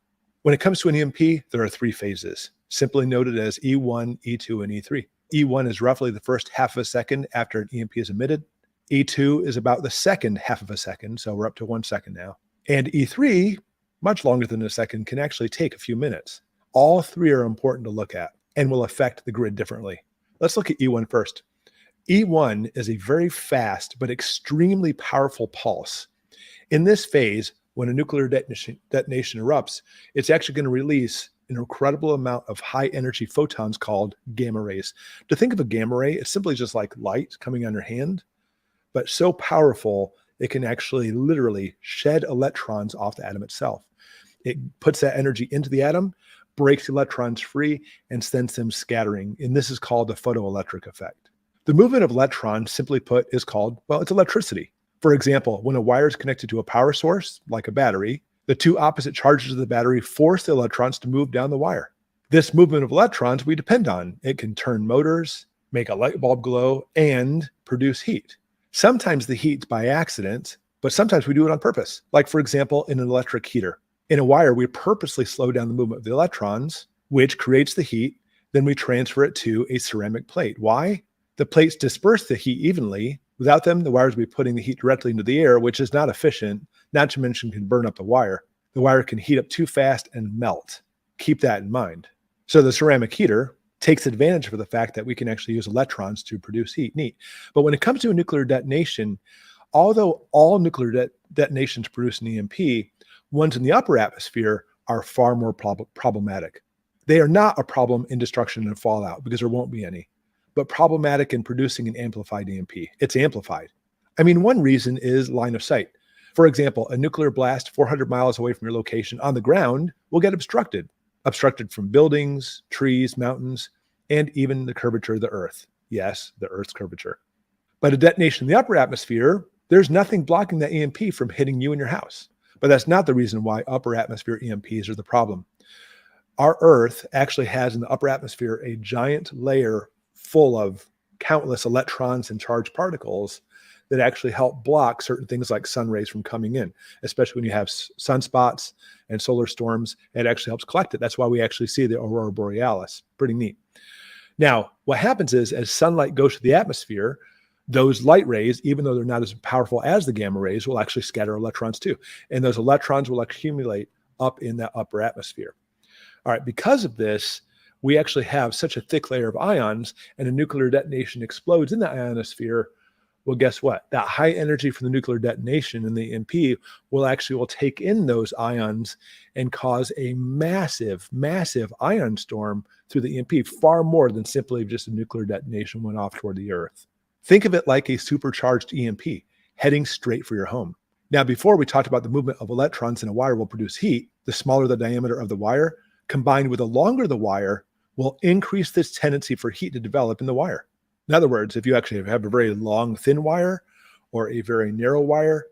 When it comes to an EMP, there are 3 phases, simply noted as E1, E2, and E3. E1 is roughly the first half of a second after an EMP is emitted. E2 is about the second half of a second, so we're up to 1 second now. And E3, much longer than a second, can actually take a few minutes. All 3 are important to look at and will affect the grid differently. Let's look at E1 first. E1 is a very fast but extremely powerful pulse. In this phase, when a nuclear detonation erupts, it's actually going to release an incredible amount of high energy photons called gamma rays. To think of a gamma ray, it's simply just like light coming on your hand, but so powerful it can actually literally shed electrons off the atom itself. It puts that energy into the atom, breaks electrons free, and sends them scattering. And this is called the photoelectric effect. The movement of electrons, simply put, is called, well, it's electricity. For example, when a wire is connected to a power source, like a battery, the two opposite charges of the battery force the electrons to move down the wire. This movement of electrons we depend on. It can turn motors, make a light bulb glow, and produce heat. Sometimes the heat's by accident, but sometimes we do it on purpose. Like, for example, in an electric heater. In a wire, we purposely slow down the movement of the electrons, which creates the heat. Then we transfer it to a ceramic plate. Why? The plates disperse the heat evenly. Without them, the wires would be putting the heat directly into the air, which is not efficient, not to mention can burn up the wire. The wire can heat up too fast and melt. Keep that in mind. So the ceramic heater takes advantage of the fact that we can actually use electrons to produce heat. Neat. But when it comes to a nuclear detonation, although all nuclear detonations produce an EMP, ones in the upper atmosphere are far more problematic. They are not a problem in destruction and fallout because there won't be any, but problematic in producing an amplified EMP. It's amplified. I mean, one reason is line of sight. For example, a nuclear blast 400 miles away from your location on the ground will get obstructed from buildings, trees, mountains, and even the curvature of the Earth. Yes, the Earth's curvature. But a detonation in the upper atmosphere, there's nothing blocking that EMP from hitting you in your house. But that's not the reason why upper atmosphere EMPs are the problem. Our Earth actually has in the upper atmosphere a giant layer full of countless electrons and charged particles that actually help block certain things like sun rays from coming in, especially when you have sunspots and solar storms. It actually helps collect it. That's why we actually see the aurora borealis. Pretty neat. Now, what happens is as sunlight goes to the atmosphere, those light rays, even though they're not as powerful as the gamma rays, will actually scatter electrons too. And those electrons will accumulate up in that upper atmosphere. All right, because of this, we actually have such a thick layer of ions, and a nuclear detonation explodes in the ionosphere. Well, guess what? That high energy from the nuclear detonation in the EMP will take in those ions and cause a massive, massive ion storm through the EMP, far more than simply just a nuclear detonation went off toward the Earth. Think of it like a supercharged EMP heading straight for your home. Now, before we talked about the movement of electrons in a wire will produce heat, the smaller the diameter of the wire, combined with the longer the wire, will increase this tendency for heat to develop in the wire. In other words, if you actually have a very long, thin wire or a very narrow wire,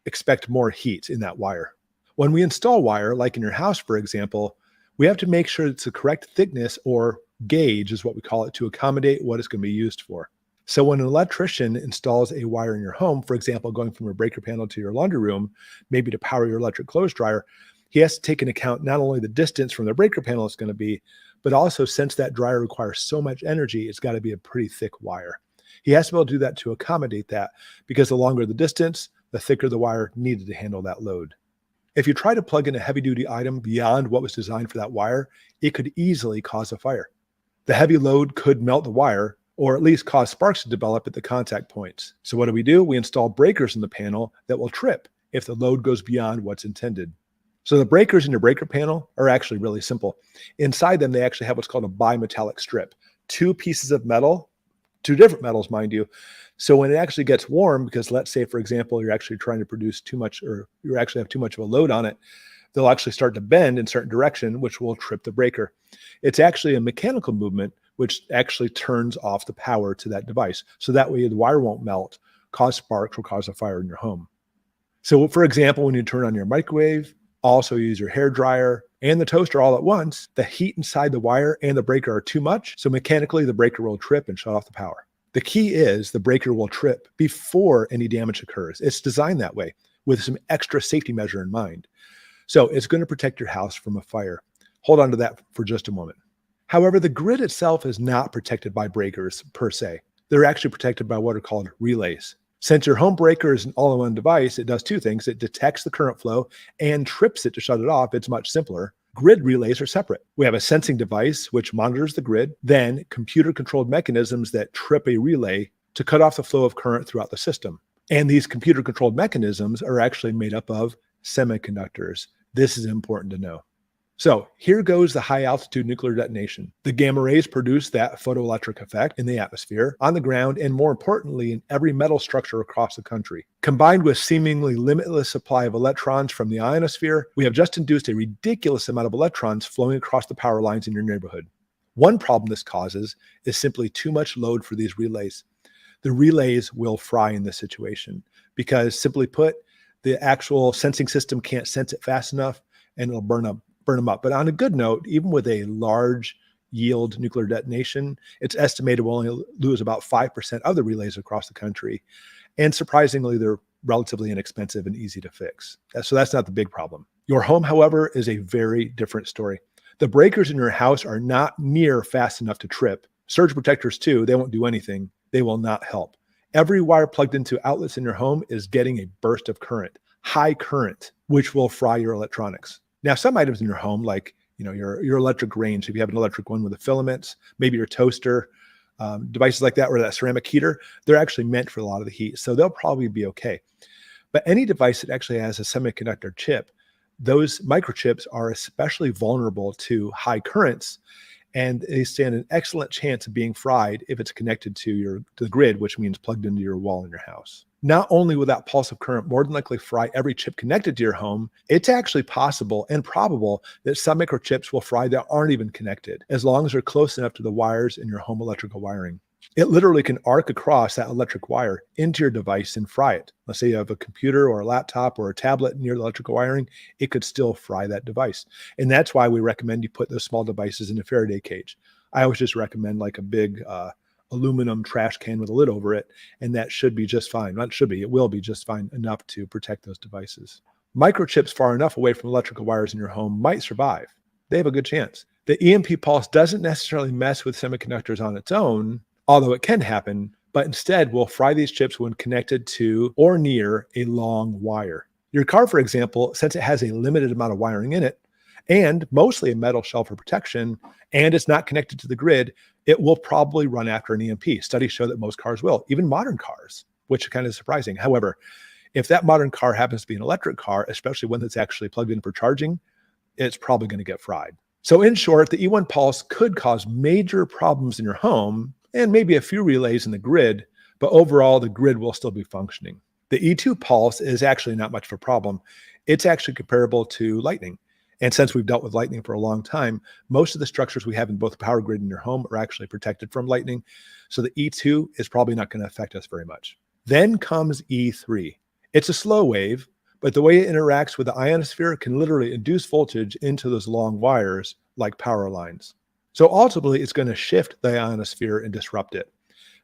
expect more heat in that wire. When we install wire, like in your house, for example, we have to make sure it's the correct thickness or gauge is what we call it to accommodate what it's going to be used for. So when an electrician installs a wire in your home, for example, going from a breaker panel to your laundry room, maybe to power your electric clothes dryer, he has to take into account not only the distance from the breaker panel it's going to be, but also since that dryer requires so much energy, it's got to be a pretty thick wire. He has to be able to do that to accommodate that because the longer the distance, the thicker the wire needed to handle that load. If you try to plug in a heavy-duty item beyond what was designed for that wire, it could easily cause a fire. The heavy load could melt the wire, or at least cause sparks to develop at the contact points. So what do? We install breakers in the panel that will trip if the load goes beyond what's intended. So the breakers in your breaker panel are actually really simple. Inside them, they actually have what's called a bimetallic strip. Two pieces of metal, two different metals, mind you. So when it actually gets warm, because let's say, for example, you're actually trying to produce too much, or you actually have too much of a load on it, they'll actually start to bend in a certain direction, which will trip the breaker. It's actually a mechanical movement which actually turns off the power to that device. So that way the wire won't melt, cause sparks, or cause a fire in your home. So for example, when you turn on your microwave, also use your hair dryer and the toaster all at once, the heat inside the wire and the breaker are too much. So mechanically the breaker will trip and shut off the power. The key is the breaker will trip before any damage occurs. It's designed that way with some extra safety measure in mind. So it's going to protect your house from a fire. Hold on to that for just a moment. However, the grid itself is not protected by breakers per se. They're actually protected by what are called relays. Since your home breaker is an all-in-one device, it does two things. It detects the current flow and trips it to shut it off. It's much simpler. Grid relays are separate. We have a sensing device which monitors the grid, then computer-controlled mechanisms that trip a relay to cut off the flow of current throughout the system. And these computer-controlled mechanisms are actually made up of semiconductors. This is important to know. So here goes the high altitude nuclear detonation. The gamma rays produce that photoelectric effect in the atmosphere, on the ground, and more importantly, in every metal structure across the country. Combined with seemingly limitless supply of electrons from the ionosphere, we have just induced a ridiculous amount of electrons flowing across the power lines in your neighborhood. One problem this causes is simply too much load for these relays. The relays will fry in this situation because, simply put, the actual sensing system can't sense it fast enough and it'll burn them up. But on a good note, even with a large yield nuclear detonation, it's estimated we'll only lose about 5% of the relays across the country. And surprisingly, they're relatively inexpensive and easy to fix. So that's not the big problem. Your home, however, is a very different story. The breakers in your house are not near fast enough to trip. Surge protectors too, they won't do anything. They will not help. Every wire plugged into outlets in your home is getting a burst of current, high current, which will fry your electronics. Now, some items in your home, like your electric range, if you have an electric one with the filaments, maybe your toaster, devices like that, or that ceramic heater, they're actually meant for a lot of the heat, so they'll probably be okay. But any device that actually has a semiconductor chip, those microchips are especially vulnerable to high currents, and they stand an excellent chance of being fried if it's connected to the grid, which means plugged into your wall in your house. Not only will that pulse of current more than likely fry every chip connected to your home, it's actually possible and probable that some microchips will fry that aren't even connected, as long as they're close enough to the wires in your home electrical wiring. It literally can arc across that electric wire into your device and fry it. Let's say you have a computer or a laptop or a tablet near the electrical wiring, it could still fry that device. And that's why we recommend you put those small devices in a Faraday cage. I always just recommend like a big aluminum trash can with a lid over it, and that should be just fine. Not should be, it will be just fine enough to protect those devices. Microchips far enough away from electrical wires in your home might survive. They have a good chance. The EMP pulse doesn't necessarily mess with semiconductors on its own, although it can happen, but instead will fry these chips when connected to or near a long wire. Your car, for example, since it has a limited amount of wiring in it, and mostly a metal shell for protection, and it's not connected to the grid, it will probably run after an EMP. Studies show that most cars will, even modern cars, which is kind of surprising. However, if that modern car happens to be an electric car, especially one that's actually plugged in for charging, it's probably going to get fried. So in short, the E1 pulse could cause major problems in your home and maybe a few relays in the grid, but overall the grid will still be functioning. The E2 pulse is actually not much of a problem. It's actually comparable to lightning. And since we've dealt with lightning for a long time, most of the structures we have in both the power grid and your home are actually protected from lightning. So the E2 is probably not going to affect us very much. Then comes E3. It's a slow wave, but the way it interacts with the ionosphere can literally induce voltage into those long wires like power lines. So ultimately, it's going to shift the ionosphere and disrupt it.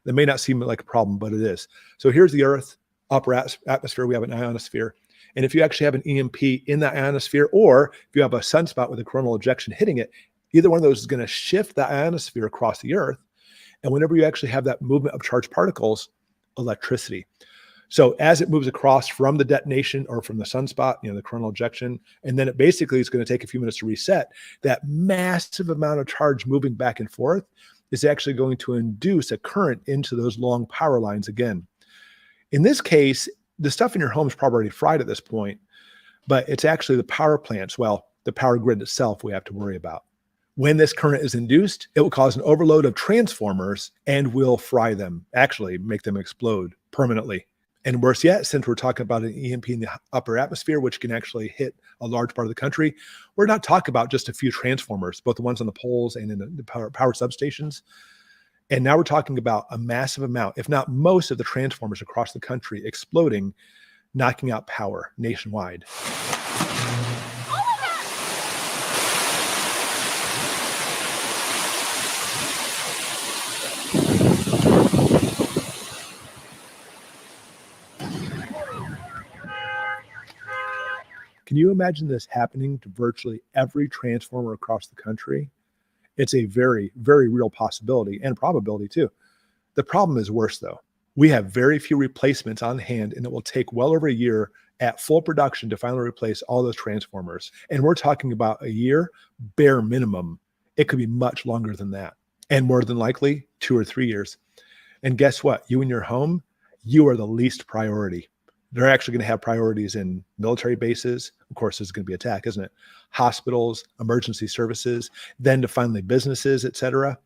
That may not seem like a problem, but it is. So here's the Earth, upper atmosphere, we have an ionosphere. And if you actually have an EMP in that ionosphere, or if you have a sunspot with a coronal ejection hitting it, either one of those is going to shift the ionosphere across the Earth. And whenever you actually have that movement of charged particles, electricity. So as it moves across from the detonation or from the sunspot, the coronal ejection, and then it basically is going to take a few minutes to reset, that massive amount of charge moving back and forth is actually going to induce a current into those long power lines again. In this case, the stuff in your home is probably already fried at this point, but it's actually the power plants, the power grid itself we have to worry about. When this current is induced, it will cause an overload of transformers and will fry them, actually make them explode permanently. And worse yet, since we're talking about an EMP in the upper atmosphere, which can actually hit a large part of the country, we're not talking about just a few transformers, both the ones on the poles and in the power substations. And now we're talking about a massive amount, if not most of the transformers across the country exploding, knocking out power nationwide. Can you imagine this happening to virtually every transformer across the country? It's a very, very real possibility and probability too. The problem is worse though. We have very few replacements on hand, and it will take well over a year at full production to finally replace all those transformers. And we're talking about a year bare minimum. It could be much longer than that, and more than likely 2 or 3 years. And guess what? You and your home, you are the least priority. They're actually going to have priorities in military bases. Of course, there's going to be attack, isn't it? Hospitals, emergency services, then to finally businesses, etc.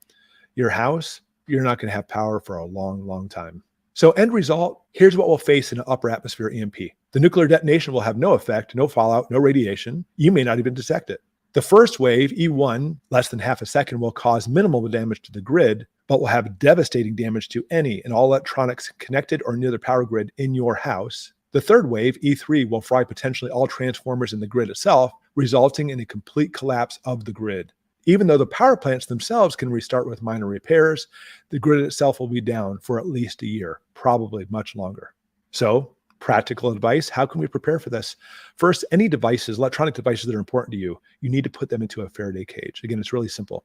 Your house, you're not going to have power for a long, long time. So end result, here's what we'll face in an upper atmosphere EMP. The nuclear detonation will have no effect, no fallout, no radiation. You may not even detect it. The first wave, E1, less than half a second, will cause minimal damage to the grid, but will have devastating damage to any and all electronics connected or near the power grid in your house. The third wave, E3, will fry potentially all transformers in the grid itself, resulting in a complete collapse of the grid. Even though the power plants themselves can restart with minor repairs, the grid itself will be down for at least a year, probably much longer. So, practical advice, how can we prepare for this? First, any devices, electronic devices that are important to you, you need to put them into a Faraday cage. Again, it's really simple.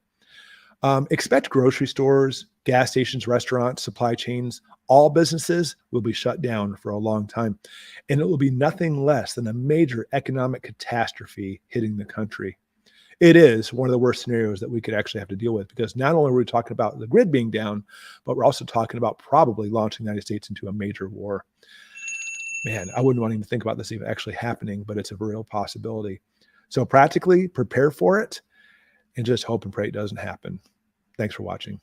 Expect grocery stores, gas stations, restaurants, supply chains, all businesses will be shut down for a long time. And it will be nothing less than a major economic catastrophe hitting the country. It is one of the worst scenarios that we could actually have to deal with, because not only are we talking about the grid being down, but we're also talking about probably launching the United States into a major war. Man, I wouldn't want to even think about this even actually happening, but it's a real possibility. So practically prepare for it and just hope and pray it doesn't happen. Thanks for watching.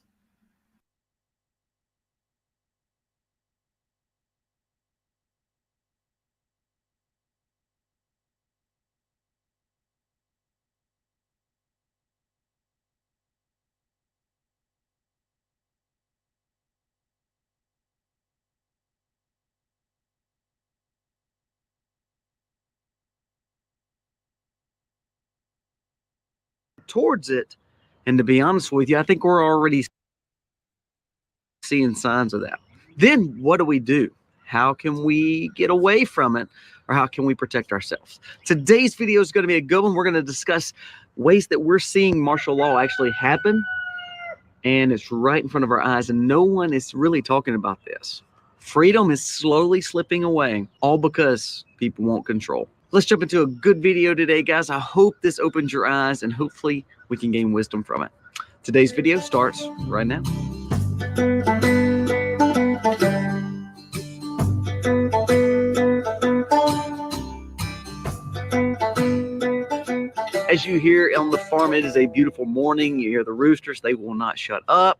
Towards it. And to be honest with you, I think we're already seeing signs of that. Then what do? How can we get away from it? Or how can we protect ourselves? Today's video is going to be a good one. We're going to discuss ways that we're seeing martial law actually happen. And it's right in front of our eyes. And no one is really talking about this. Freedom is slowly slipping away, all because people want control. Let's jump into a good video today, guys. I hope this opens your eyes and hopefully we can gain wisdom from it. Today's video starts right now. As you hear on the farm, it is a beautiful morning. You hear the roosters. They will not shut up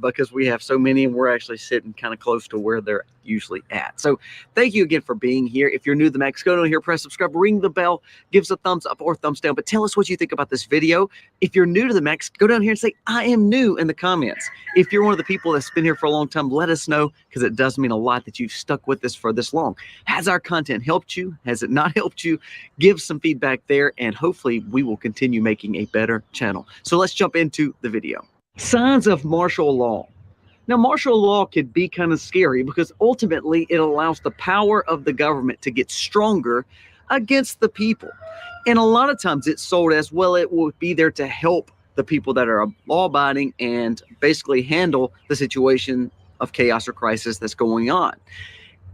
because we have so many and we're actually sitting kind of close to where they're usually at. So thank you again for being here. If you're new to the Max, go down here, press subscribe, ring the bell, give us a thumbs up or thumbs down, but tell us what you think about this video. If you're new to the Max, go down here and say, I am new in the comments. If you're one of the people that's been here for a long time, let us know, because it does mean a lot that you've stuck with us for this long. Has our content helped you? Has it not helped you? Give some feedback there, and hopefully we will continue making a better channel. So let's jump into the video. Signs of martial law. Now, martial law could be kind of scary because ultimately it allows the power of the government to get stronger against the people. And a lot of times it's sold as, well, it will be there to help the people that are law-abiding and basically handle the situation of chaos or crisis that's going on.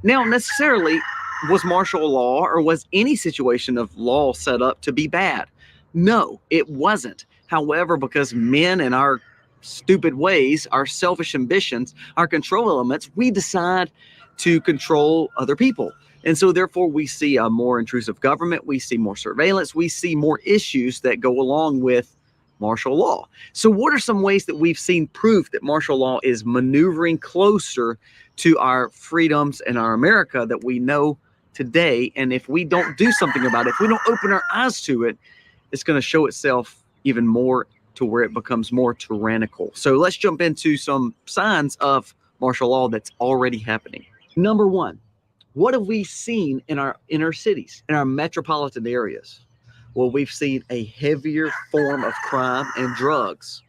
Now, necessarily, was martial law or was any situation of law set up to be bad? No, it wasn't. However, because men in our stupid ways, our selfish ambitions, our control elements, we decide to control other people. And so therefore we see a more intrusive government, we see more surveillance, we see more issues that go along with martial law. So what are some ways that we've seen proof that martial law is maneuvering closer to our freedoms and our America that we know today? And if we don't do something about it, if we don't open our eyes to it, it's going to show itself even more to where it becomes more tyrannical. So let's jump into some signs of martial law that's already happening. Number one, what have we seen in our inner cities, in our metropolitan areas? Well, we've seen a heavier form of crime and drugs.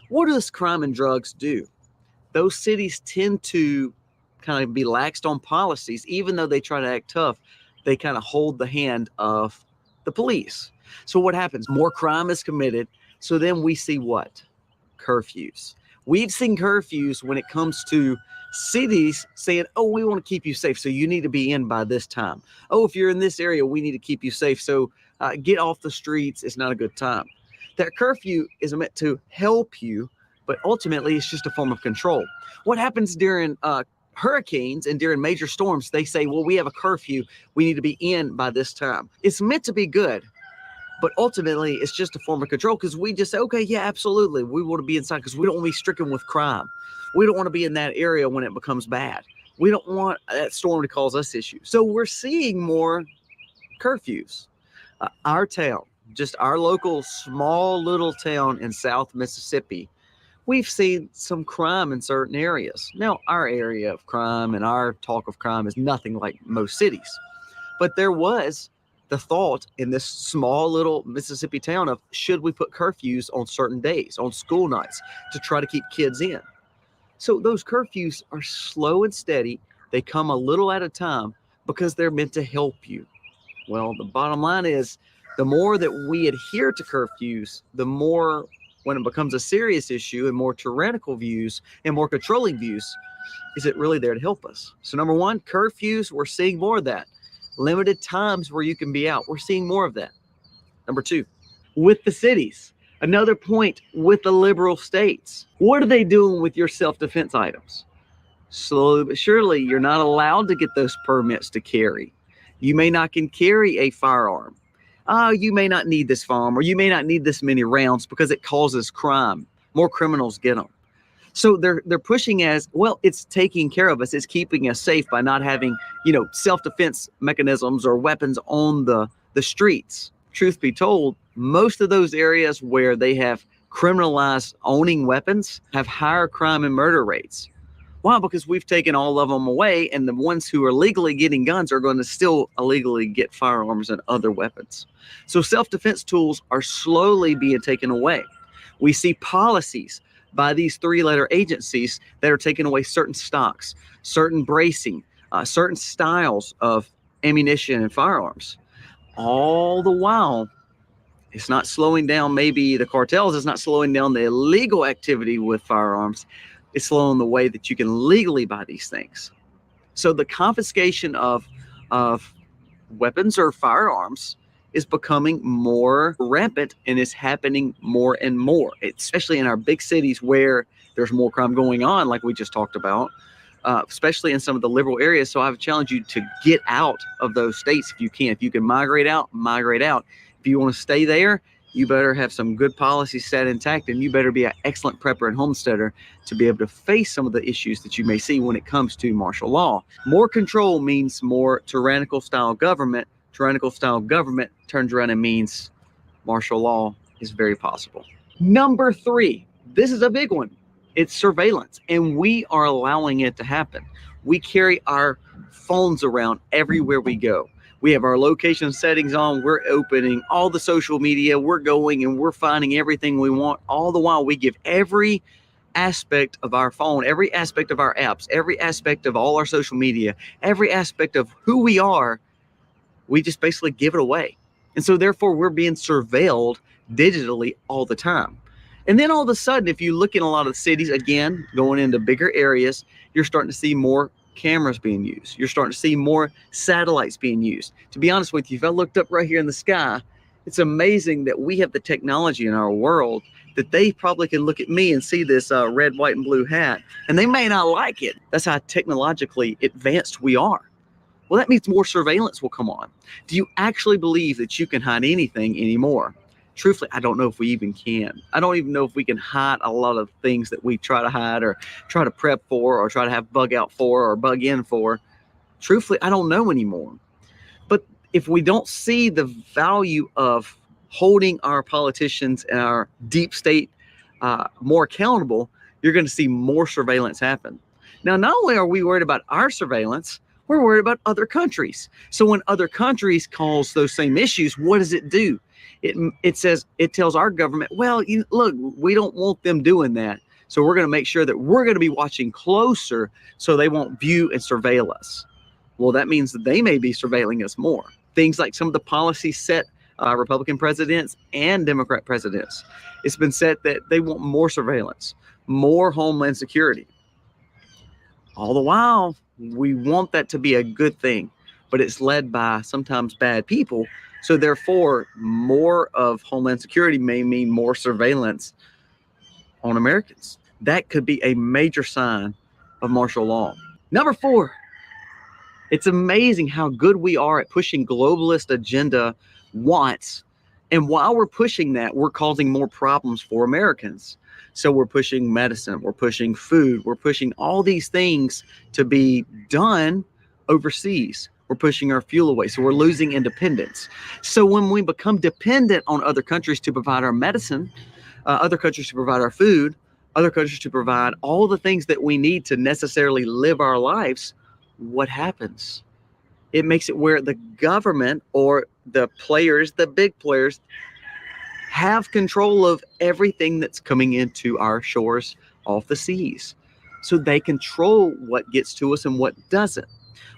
What does crime and drugs do? Those cities tend to kind of be laxed on policies, even though they try to act tough, they kind of hold the hand of the police. So what happens? More crime is committed. So then we see what? Curfews. We've seen curfews when it comes to cities saying, oh, we want to keep you safe, so you need to be in by this time. Oh, if you're in this area, we need to keep you safe, so get off the streets. It's not a good time. That curfew is meant to help you, but ultimately it's just a form of control. What happens during hurricanes and during major storms, they say, well, we have a curfew. We need to be in by this time. It's meant to be good, but ultimately it's just a form of control because we just say, okay, yeah, absolutely. We want to be inside because we don't want to be stricken with crime. We don't want to be in that area when it becomes bad. We don't want that storm to cause us issues. So we're seeing more curfews. Our town, just our local small little town in South Mississippi, we've seen some crime in certain areas. Now, our area of crime and our talk of crime is nothing like most cities. But there was the thought in this small little Mississippi town of, should we put curfews on certain days, on school nights, to try to keep kids in? So those curfews are slow and steady. They come a little at a time because they're meant to help you. Well, the bottom line is, the more that we adhere to curfews, the more, when it becomes a serious issue and more tyrannical views and more controlling views, is it really there to help us? So number one, curfews, we're seeing more of that. Limited times where you can be out, we're seeing more of that. Number two, with the cities, another point with the liberal states. What are they doing with your self-defense items? Slowly but surely, you're not allowed to get those permits to carry. You may not can carry a firearm. You may not need this firearm, or you may not need this many rounds because it causes crime. More criminals get them. So they're pushing as, well, it's taking care of us. It's keeping us safe by not having, self-defense mechanisms or weapons on the streets. Truth be told, most of those areas where they have criminalized owning weapons have higher crime and murder rates. Why? Because we've taken all of them away, and the ones who are legally getting guns are going to still illegally get firearms and other weapons. So self-defense tools are slowly being taken away. We see policies by these three-letter agencies that are taking away certain stocks, certain bracing, certain styles of ammunition and firearms. All the while, it's not slowing down maybe the cartels, it's not slowing down the illegal activity with firearms. It's slowing the way that you can legally buy these things. So the confiscation of weapons or firearms is becoming more rampant, and is happening more and more, especially in our big cities where there's more crime going on, like we just talked about, especially in some of the liberal areas. So I would challenge you to get out of those states if you can. If you can migrate out, migrate out. If you want to stay there, you better have some good policies set intact, and you better be an excellent prepper and homesteader to be able to face some of the issues that you may see when it comes to martial law. More control means more tyrannical style government. Tyrannical style government turns around and means martial law is very possible. Number three, this is a big one. It's surveillance, and we are allowing it to happen. We carry our phones around everywhere we go. We have our location settings on. We're opening all the social media. We're going and we're finding everything we want. All the while, we give every aspect of our phone, every aspect of our apps, every aspect of all our social media, every aspect of who we are, we just basically give it away. And so therefore, we're being surveilled digitally all the time. And then all of a sudden, if you look in a lot of cities, again, going into bigger areas, you're starting to see more cameras being used. You're starting to see more satellites being used. To be honest with you, if I looked up right here in the sky, it's amazing that we have the technology in our world that they probably can look at me and see this red, white, and blue hat, and they may not like it. That's how technologically advanced we are. Well, that means more surveillance will come on. Do you actually believe that you can hide anything anymore? Truthfully, I don't know if we even can. I don't even know if we can hide a lot of things that we try to hide or try to prep for or try to have bug out for or bug in for. Truthfully, I don't know anymore. But if we don't see the value of holding our politicians and our deep state more accountable, you're going to see more surveillance happen. Now, not only are we worried about our surveillance, we're worried about other countries. So when other countries cause those same issues, what does it do? It tells our government, well, look, we don't want them doing that. So we're going to make sure that we're going to be watching closer so they won't view and surveil us. Well, that means that they may be surveilling us more. Things like some of the policies set Republican presidents and Democrat presidents. It's been said that they want more surveillance, more homeland security. All the while, we want that to be a good thing, but it's led by sometimes bad people. So therefore, more of homeland security may mean more surveillance on Americans. That could be a major sign of martial law. Number 4, it's amazing how good we are at pushing globalist agenda wants. And while we're pushing that, we're causing more problems for Americans. So we're pushing medicine, we're pushing food, we're pushing all these things to be done overseas. We're pushing our fuel away. So we're losing independence. So when we become dependent on other countries to provide our medicine, other countries to provide our food, other countries to provide all the things that we need to necessarily live our lives, what happens? It makes it where the government or the players, the big players, have control of everything that's coming into our shores off the seas. So they control what gets to us and what doesn't.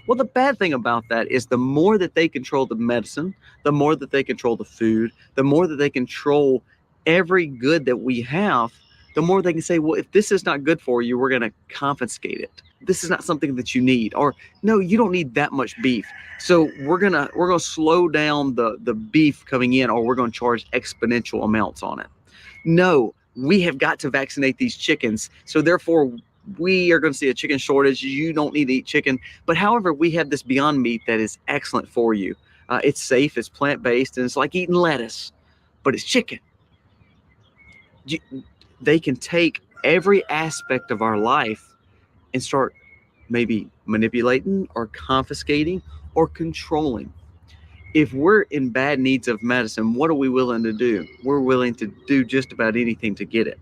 Well, the bad thing about that is the more that they control the medicine, the more that they control the food, the more that they control every good that we have, the more they can say, well, if this is not good for you, we're going to confiscate it. This is not something that you need, or no, you don't need that much beef. So we're gonna slow down the beef coming in, or we're gonna charge exponential amounts on it. No, we have got to vaccinate these chickens. So therefore, we are going to see a chicken shortage. You don't need to eat chicken. But however, we have this Beyond Meat that is excellent for you. It's safe, it's plant-based, and it's like eating lettuce, but it's chicken. They can take every aspect of our life and start maybe manipulating or confiscating or controlling. If we're in bad needs of medicine, what are we willing to do? We're willing to do just about anything to get it.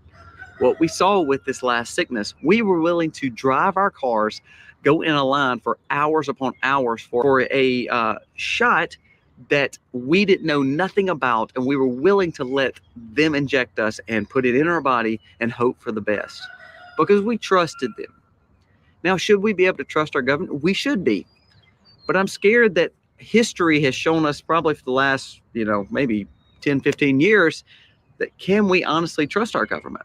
What we saw with this last sickness, we were willing to drive our cars, go in a line for hours upon hours for a shot that we didn't know nothing about, and we were willing to let them inject us and put it in our body and hope for the best because we trusted them. Now, should we be able to trust our government? We should be. But I'm scared that history has shown us probably for the last, maybe 10, 15 years, that can we honestly trust our government?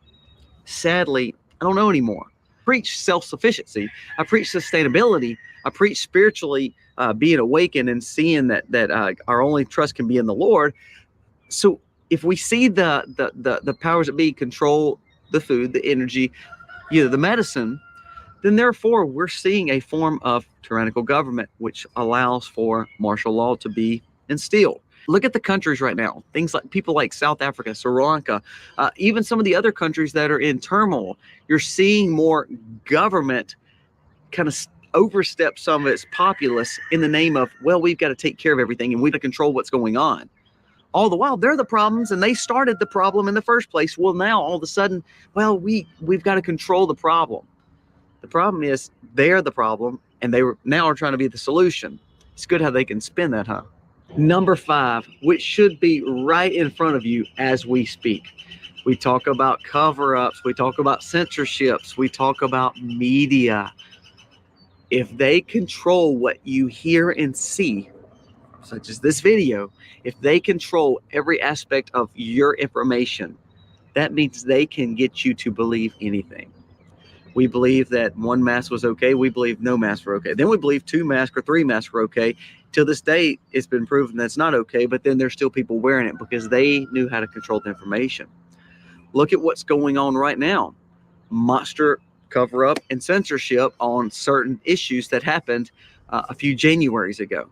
Sadly, I don't know anymore. I preach self-sufficiency. I preach sustainability. I preach spiritually being awakened and seeing that our only trust can be in the Lord. So if we see the powers that be control the food, the energy, the medicine, then therefore we're seeing a form of tyrannical government, which allows for martial law to be instilled. Look at the countries right now, things like people like South Africa, Sri Lanka, even some of the other countries that are in turmoil. You're seeing more government kind of overstep some of its populace in the name of, well, we've got to take care of everything and we've got to control what's going on. All the while, they're the problems and they started the problem in the first place. Well, now all of a sudden, well, we've got to control the problem. The problem is they're the problem and they now are trying to be the solution. It's good how they can spin that, huh? Number 5, which should be right in front of you as we speak. We talk about cover-ups. We talk about censorships. We talk about media. If they control what you hear and see, such as this video, if they control every aspect of your information, that means they can get you to believe anything. We believe that one mask was okay. We believe no masks were okay. Then we believe 2 masks or 3 masks were okay. Till this day, it's been proven that's not okay, but then there's still people wearing it because they knew how to control the information. Look at what's going on right now. Monster cover-up and censorship on certain issues that happened a few Januaries ago.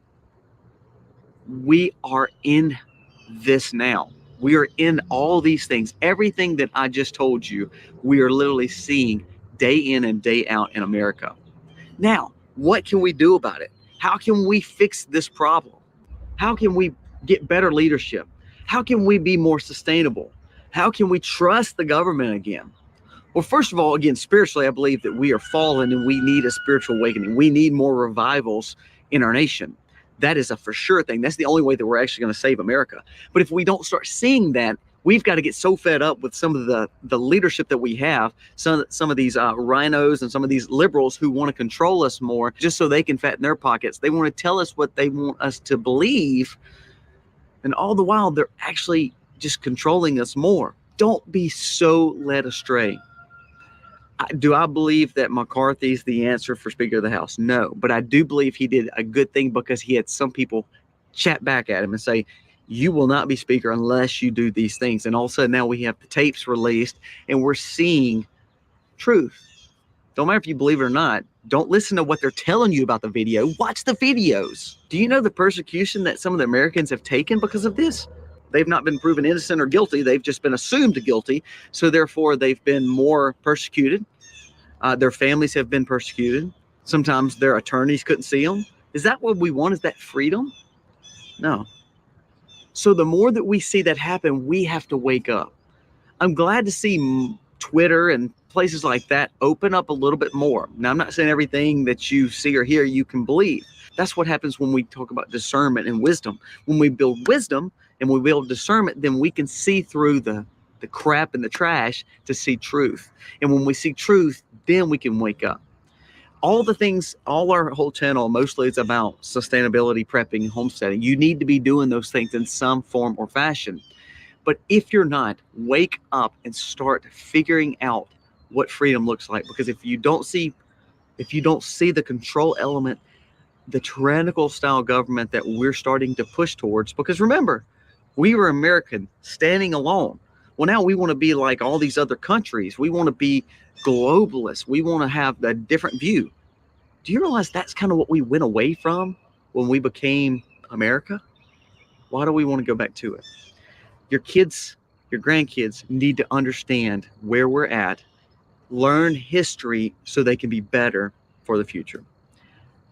We are in this now. We are in all these things. Everything that I just told you, we are literally seeing day in and day out in America. Now, what can we do about it? How can we fix this problem? How can we get better leadership? How can we be more sustainable? How can we trust the government again? Well, first of all, again, spiritually, I believe that we are fallen and we need a spiritual awakening. We need more revivals in our nation. That is a for sure thing. That's the only way that we're actually going to save America. But if we don't start seeing that, we've got to get so fed up with some of the leadership that we have, some of these rhinos and some of these liberals who want to control us more just so they can fatten their pockets. They want to tell us what they want us to believe. And all the while, they're actually just controlling us more. Don't be so led astray. Do I believe that McCarthy is the answer for Speaker of the House? No, but I do believe he did a good thing because he had some people chat back at him and say, you will not be Speaker unless you do these things. And all of a sudden now we have the tapes released and we're seeing truth. Don't matter if you believe it or not. Don't listen to what they're telling you about the video. Watch the videos. Do you know the persecution that some of the Americans have taken because of this? They've not been proven innocent or guilty. They've just been assumed guilty. So therefore, they've been more persecuted. Their families have been persecuted. Sometimes their attorneys couldn't see them. Is that what we want? Is that freedom? No. So the more that we see that happen, we have to wake up. I'm glad to see Twitter and places like that open up a little bit more. Now, I'm not saying everything that you see or hear you can believe. That's what happens when we talk about discernment and wisdom. When we build wisdom and we build discernment, then we can see through the crap and the trash to see truth. And when we see truth, then we can wake up. All the things, all our whole channel, mostly it's about sustainability, prepping, and homesteading. You need to be doing those things in some form or fashion. But if you're not, wake up and start figuring out what freedom looks like. Because if you don't see the control element, the tyrannical style government that we're starting to push towards, because remember, we were American standing alone. Well, now we want to be like all these other countries. We want to be globalists. We want to have a different view. Do you realize that's kind of what we went away from when we became America? Why do we want to go back to it? Your kids, your grandkids need to understand where we're at, learn history so they can be better for the future.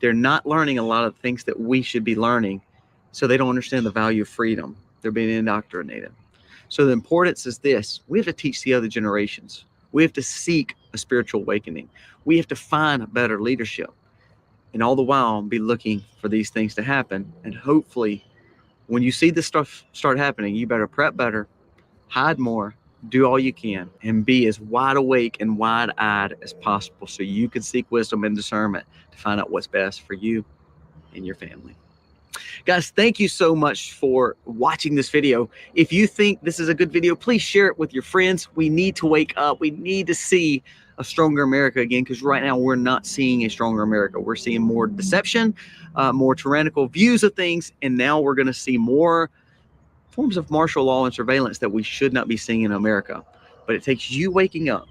They're not learning a lot of things that we should be learning, so they don't understand the value of freedom. They're being indoctrinated. So the importance is this: we have to teach the other generations. We have to seek a spiritual awakening. We have to find better leadership. And all the while be looking for these things to happen. And hopefully, when you see this stuff start happening, you better prep better, hide more, do all you can, and be as wide awake and wide-eyed as possible so you can seek wisdom and discernment to find out what's best for you and your family. Guys, thank you so much for watching this video. If you think this is a good video, please share it with your friends. We need to wake up. We need to see a stronger America again, because right now we're not seeing a stronger America. We're seeing more deception, more tyrannical views of things, and now we're going to see more forms of martial law and surveillance that we should not be seeing in America. But it takes you waking up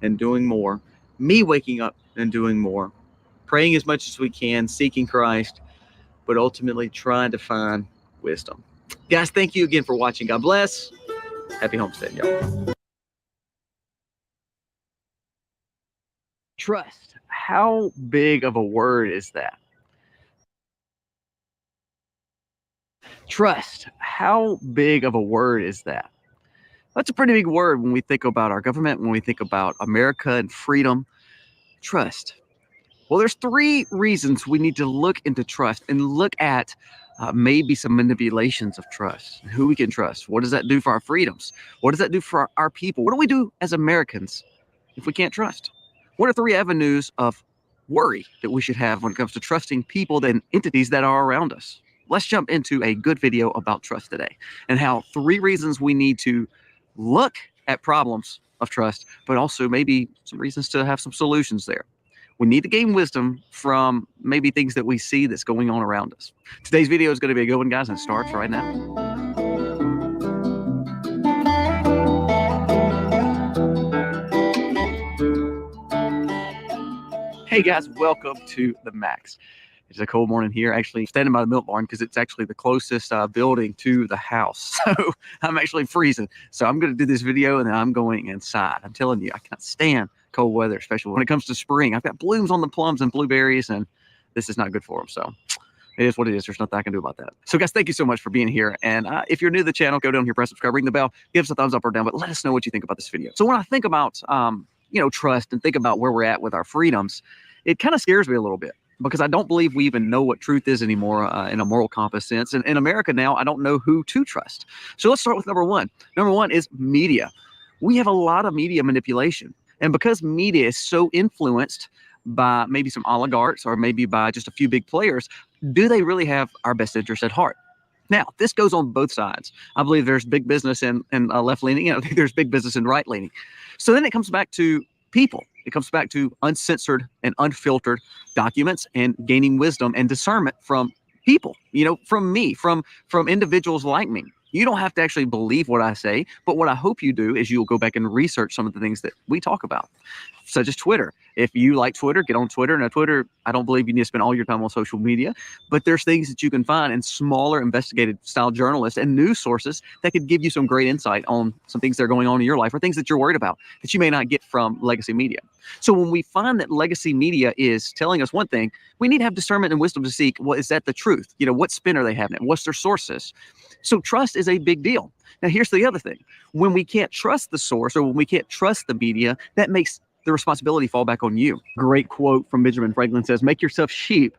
and doing more, me waking up and doing more, praying as much as we can, seeking Christ, but ultimately trying to find wisdom. Guys, thank you again for watching. God bless. Happy homestead, y'all. Trust. How big of a word is that? Trust. How big of a word is that? That's a pretty big word when we think about our government, when we think about America and freedom. Trust. Well, there's 3 reasons we need to look into trust and look at maybe some manipulations of trust, who we can trust. What does that do for our freedoms? What does that do for our people? What do we do as Americans if we can't trust? What are 3 avenues of worry that we should have when it comes to trusting people and entities that are around us? Let's jump into a good video about trust today and how 3 reasons we need to look at problems of trust, but also maybe some reasons to have some solutions there. We need to gain wisdom from maybe things that we see that's going on around us. Today's video is going to be a good one, guys, and it starts right now. Hey guys, welcome to the Max. It's a cold morning here. Actually, standing by the milk barn because it's actually the closest building to the house. So I'm actually freezing. So I'm going to do this video and then I'm going inside. I'm telling you, I cannot stand cold weather, especially when it comes to spring. I've got blooms on the plums and blueberries, and this is not good for them. So it is what it is. There's nothing I can do about that. So guys, thank you so much for being here. And if you're new to the channel, go down here, press subscribe, ring the bell, give us a thumbs up or down, but let us know what you think about this video. So when I think about, trust and think about where we're at with our freedoms, it kind of scares me a little bit, because I don't believe we even know what truth is anymore in a moral compass sense. And in America now, I don't know who to trust. So let's start with number 1. Number 1 is media. We have a lot of media manipulation. And because media is so influenced by maybe some oligarchs or maybe by just a few big players, do they really have our best interest at heart? Now, this goes on both sides. I believe there's big business in left-leaning, and I think there's big business in right-leaning. So then it comes back to people. It comes back to uncensored and unfiltered documents and gaining wisdom and discernment from people, from me, from individuals like me. You don't have to actually believe what I say, but what I hope you do is you'll go back and research some of the things that we talk about, such as Twitter. If you like Twitter, get on Twitter. Now, Twitter, I don't believe you need to spend all your time on social media, but there's things that you can find in smaller investigative style journalists and news sources that could give you some great insight on some things that are going on in your life or things that you're worried about that you may not get from legacy media. So when we find that legacy media is telling us one thing, we need to have discernment and wisdom to seek, well, is that the truth? What spin are they having it? What's their sources? So trust is a big deal. Now, here's the other thing. When we can't trust the source or when we can't trust the media, that makes the responsibility fall back on you. Great quote from Benjamin Franklin says, make yourself sheep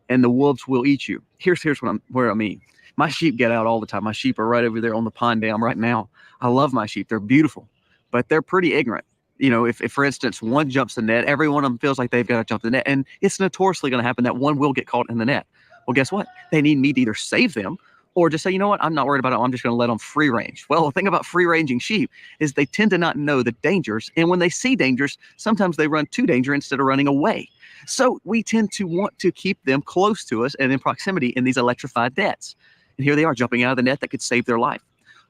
and the wolves will eat you. Here's where I mean. My sheep get out all the time. My sheep are right over there on the pond dam right now. I love my sheep. They're beautiful, but they're pretty ignorant. If for instance, one jumps the net, every one of them feels like they've got to jump the net. And it's notoriously going to happen that one will get caught in the net. Well, guess what? They need me to either save them or just say, you know what, I'm not worried about it. I'm just going to let them free range. Well, the thing about free ranging sheep is they tend to not know the dangers. And when they see dangers, sometimes they run to danger instead of running away. So we tend to want to keep them close to us and in proximity in these electrified nets. And here they are jumping out of the net that could save their life.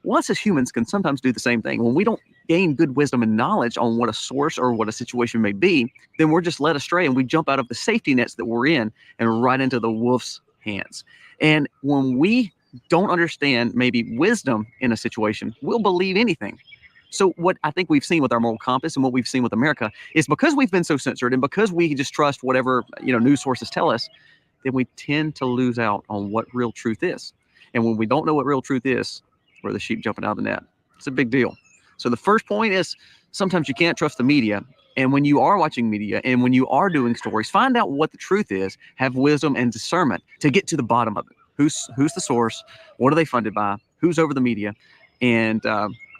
Well, us as humans can sometimes do the same thing. When we don't gain good wisdom and knowledge on what a source or what a situation may be, then we're just led astray and we jump out of the safety nets that we're in and right into the wolf's hands. And when we don't understand maybe wisdom in a situation, we'll believe anything. So what I think we've seen with our moral compass and what we've seen with America is because we've been so censored and because we just trust whatever news sources tell us, then we tend to lose out on what real truth is. And when we don't know what real truth is, we're the sheep jumping out of the net. It's a big deal. So the first point is sometimes you can't trust the media. And when you are watching media and when you are doing stories, find out what the truth is, have wisdom and discernment to get to the bottom of it. Who's the source? What are they funded by? Who's over the media? And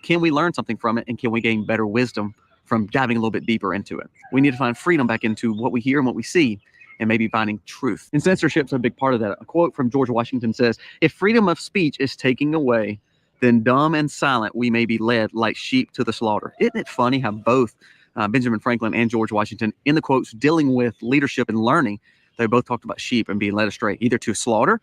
can we learn something from it? And can we gain better wisdom from diving a little bit deeper into it? We need to find freedom back into what we hear and what we see and maybe finding truth. And censorship's a big part of that. A quote from George Washington says, if freedom of speech is taken away, then dumb and silent we may be led like sheep to the slaughter. Isn't it funny how both Benjamin Franklin and George Washington, in the quotes dealing with leadership and learning, they both talked about sheep and being led astray, either to slaughter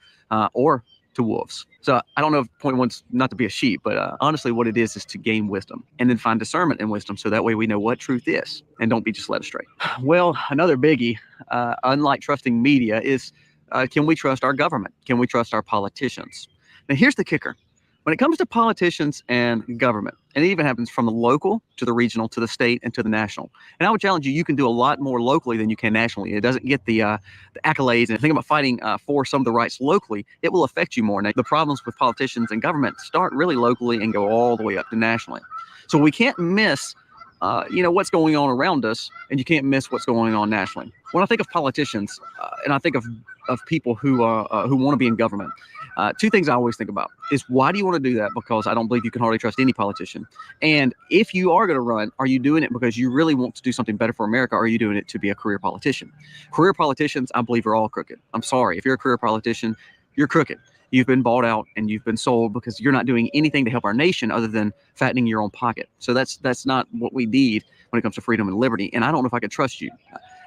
or to wolves. So I don't know if point one's not to be a sheep, but honestly what it is to gain wisdom and then find discernment in wisdom so that way we know what truth is and don't be just led astray. Well, another biggie, unlike trusting media, is can we trust our government? Can we trust our politicians? Now here's the kicker. When it comes to politicians and government, and it even happens from the local to the regional to the state and to the national. And I would challenge you, you can do a lot more locally than you can nationally. It doesn't get the accolades. And think about fighting for some of the rights locally, it will affect you more. Now, the problems with politicians and government start really locally and go all the way up to nationally. So we can't miss what's going on around us, and you can't miss what's going on nationally. When I think of politicians, and I think of people who want to be in government, two things I always think about is why do you want to do that? Because I don't believe you can hardly trust any politician. And if you are going to run, are you doing it because you really want to do something better for America? Or are you doing it to be a career politician? Career politicians, I believe, are all crooked. I'm sorry. If you're a career politician, you're crooked. You've been bought out and you've been sold because you're not doing anything to help our nation other than fattening your own pocket. So that's not what we need when it comes to freedom and liberty. And I don't know if I could trust you.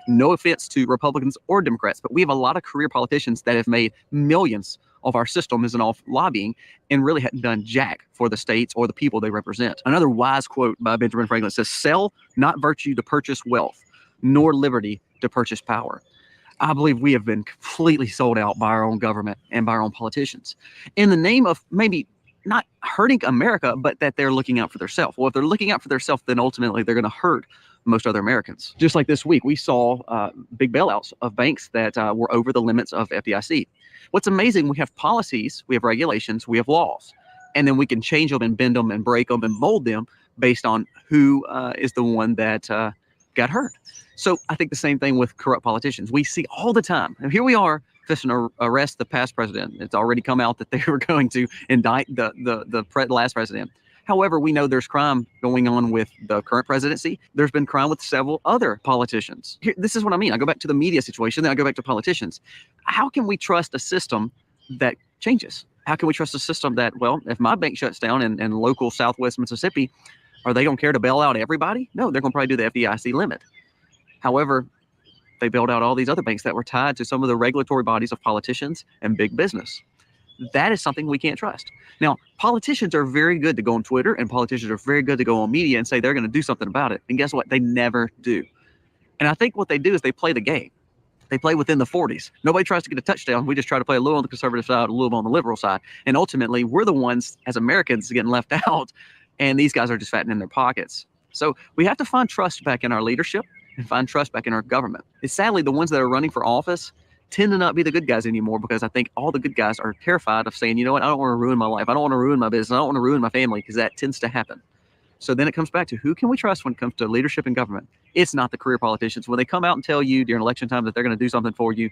No offense to Republicans or Democrats, but we have a lot of career politicians that have made millions of our system isn't off lobbying and really hadn't done jack for the states or the people they represent. Another wise quote by Benjamin Franklin says, sell not virtue to purchase wealth, nor liberty to purchase power. I believe we have been completely sold out by our own government and by our own politicians in the name of maybe not hurting America, but that they're looking out for themselves. Well, if they're looking out for themselves, then ultimately they're going to hurt most other Americans. Just like this week, we saw big bailouts of banks that were over the limits of FDIC. What's amazing, we have policies, we have regulations, we have laws, and then we can change them and bend them and break them and mold them based on who is the one that got hurt. So I think the same thing with corrupt politicians. We see all the time. And here we are fishing to arrest the past president. It's already come out that they were going to indict the last president. However, we know there's crime going on with the current presidency. There's been crime with several other politicians. This is what I mean. I go back to the media situation, then I go back to politicians. How can we trust a system that changes? How can we trust a system that, well, if my bank shuts down in local Southwest Mississippi, are they going to care to bail out everybody? No, they're going to probably do the FDIC limit. However, they bailed out all these other banks that were tied to some of the regulatory bodies of politicians and big business. That is something we can't trust. Now, politicians are very good to go on Twitter and politicians are very good to go on media and say they're going to do something about it. And guess what? They never do. And I think what they do is they play the game. They play within the 40s. Nobody tries to get a touchdown. We just try to play a little on the conservative side, a little on the liberal side. And ultimately, we're the ones as Americans getting left out. And these guys are just fattening their pockets. So we have to find trust back in our leadership and find trust back in our government. It's sadly the ones that are running for office tend to not be the good guys anymore, because I think all the good guys are terrified of saying, you know what, I don't want to ruin my life. I don't want to ruin my business. I don't want to ruin my family, because that tends to happen. So then it comes back to who can we trust when it comes to leadership and government? It's not the career politicians. When they come out and tell you during election time that they're going to do something for you,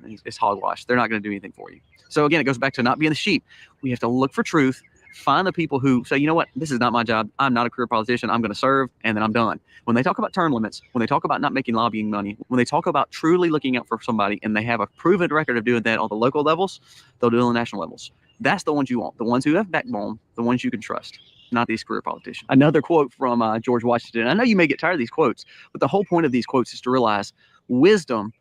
it's hogwash. They're not going to do anything for you. So again, it goes back to not being the sheep. We have to look for truth, find the people who say, you know what, this is not my job. I'm not a career politician. I'm going to serve, and then I'm done. When they talk about term limits, when they talk about not making lobbying money, when they talk about truly looking out for somebody and they have a proven record of doing that on the local levels, they'll do it on the national levels. That's the ones you want, the ones who have backbone, the ones you can trust, not these career politicians. Another quote from George Washington. I know you may get tired of these quotes, but the whole point of these quotes is to realize wisdom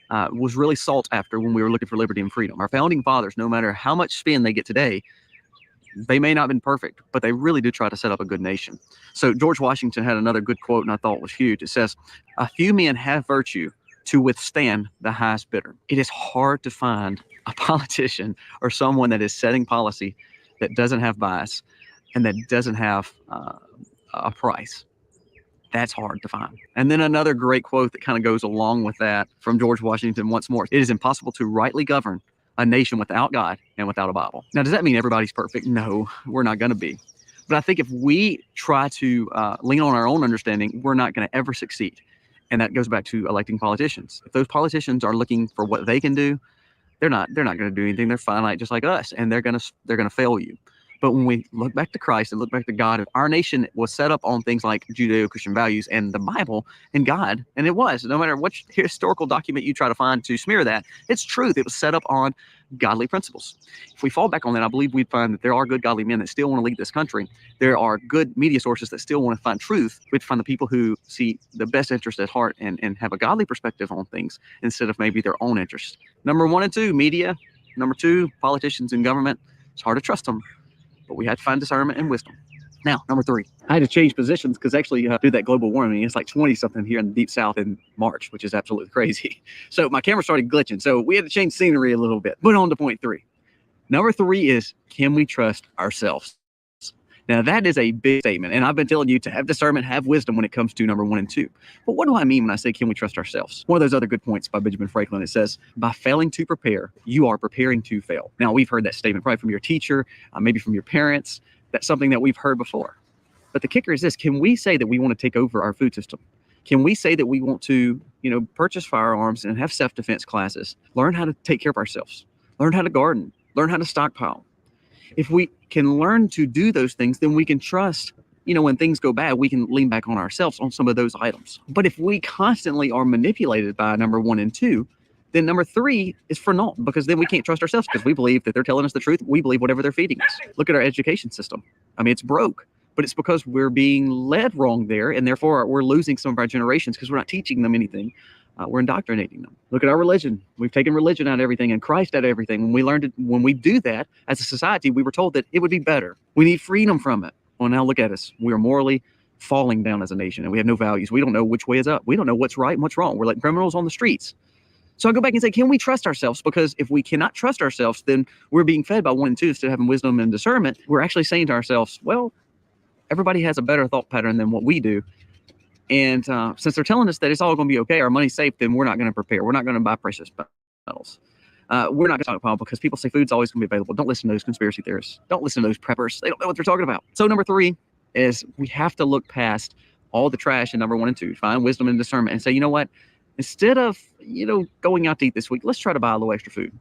was really sought after when we were looking for liberty and freedom. Our founding fathers, no matter how much spin they get today, they may not have been perfect, but they really do try to set up a good nation. So George Washington had another good quote, and I thought was huge. It says, "A few men have virtue to withstand the highest bidder." It is hard to find a politician or someone that is setting policy that doesn't have bias and that doesn't have a price. That's hard to find. And then another great quote that kind of goes along with that from George Washington once more. "It is impossible to rightly govern a nation without God and without a Bible." Now, does that mean everybody's perfect? No, we're not going to be. But I think if we try to lean on our own understanding, we're not going to ever succeed. And that goes back to electing politicians. If those politicians are looking for what they can do, they're not going to do anything. They're finite just like us, and they're going to fail you. But when we look back to Christ and look back to God, our nation was set up on things like Judeo-Christian values and the Bible and God. And it was, no matter which historical document you try to find to smear that, it's truth. It was set up on godly principles. If we fall back on that, I believe we'd find that there are good godly men that still want to lead this country. There are good media sources that still want to find truth. We'd find the people who see the best interest at heart and have a godly perspective on things instead of maybe their own interest. Number 1 and 2, media. Number 2, politicians and government. It's hard to trust them, but we had to find discernment and wisdom. Now, number 3, I had to change positions because actually due to that global warming, it's like 20 something here in the deep south in March, which is absolutely crazy. So my camera started glitching. So we had to change scenery a little bit. But on to point 3. Number 3 is, can we trust ourselves? Now, that is a big statement. And I've been telling you to have discernment, have wisdom when it comes to number 1 and 2. But what do I mean when I say, can we trust ourselves? One of those other good points by Benjamin Franklin, it says, by failing to prepare, you are preparing to fail. Now, we've heard that statement probably from your teacher, maybe from your parents. That's something that we've heard before. But the kicker is this: can we say that we want to take over our food system? Can we say that we want to, purchase firearms and have self-defense classes, learn how to take care of ourselves, learn how to garden, learn how to stockpile? If we can learn to do those things, then we can trust, when things go bad, we can lean back on ourselves on some of those items. But if we constantly are manipulated by number 1 and 2, then number 3 is for naught, because then we can't trust ourselves because we believe that they're telling us the truth. We believe whatever they're feeding us. Look at our education system. I mean, it's broke, but it's because we're being led wrong there, and therefore we're losing some of our generations because we're not teaching them anything. We're indoctrinating them. Look at our religion. We've taken religion out of everything and Christ out of everything. When we do that as a society, we were told that it would be better. We need freedom from it. Well, now look at us. We are morally falling down as a nation, and we have no values. We don't know which way is up. We don't know what's right and what's wrong. We're like criminals on the streets. So I go back and say, can we trust ourselves? Because if we cannot trust ourselves, then we're being fed by 1 and 2 instead of having wisdom and discernment. We're actually saying to ourselves, well, everybody has a better thought pattern than what we do. And since they're telling us that it's all going to be okay, our money's safe, then we're not going to prepare. We're not going to buy precious metals. We're not going to stockpile because people say food's always going to be available. Don't listen to those conspiracy theorists. Don't listen to those preppers. They don't know what they're talking about. So number 3 is we have to look past all the trash in number 1 and 2, find wisdom and discernment, and say, you know what? Instead of, going out to eat this week, let's try to buy a little extra food.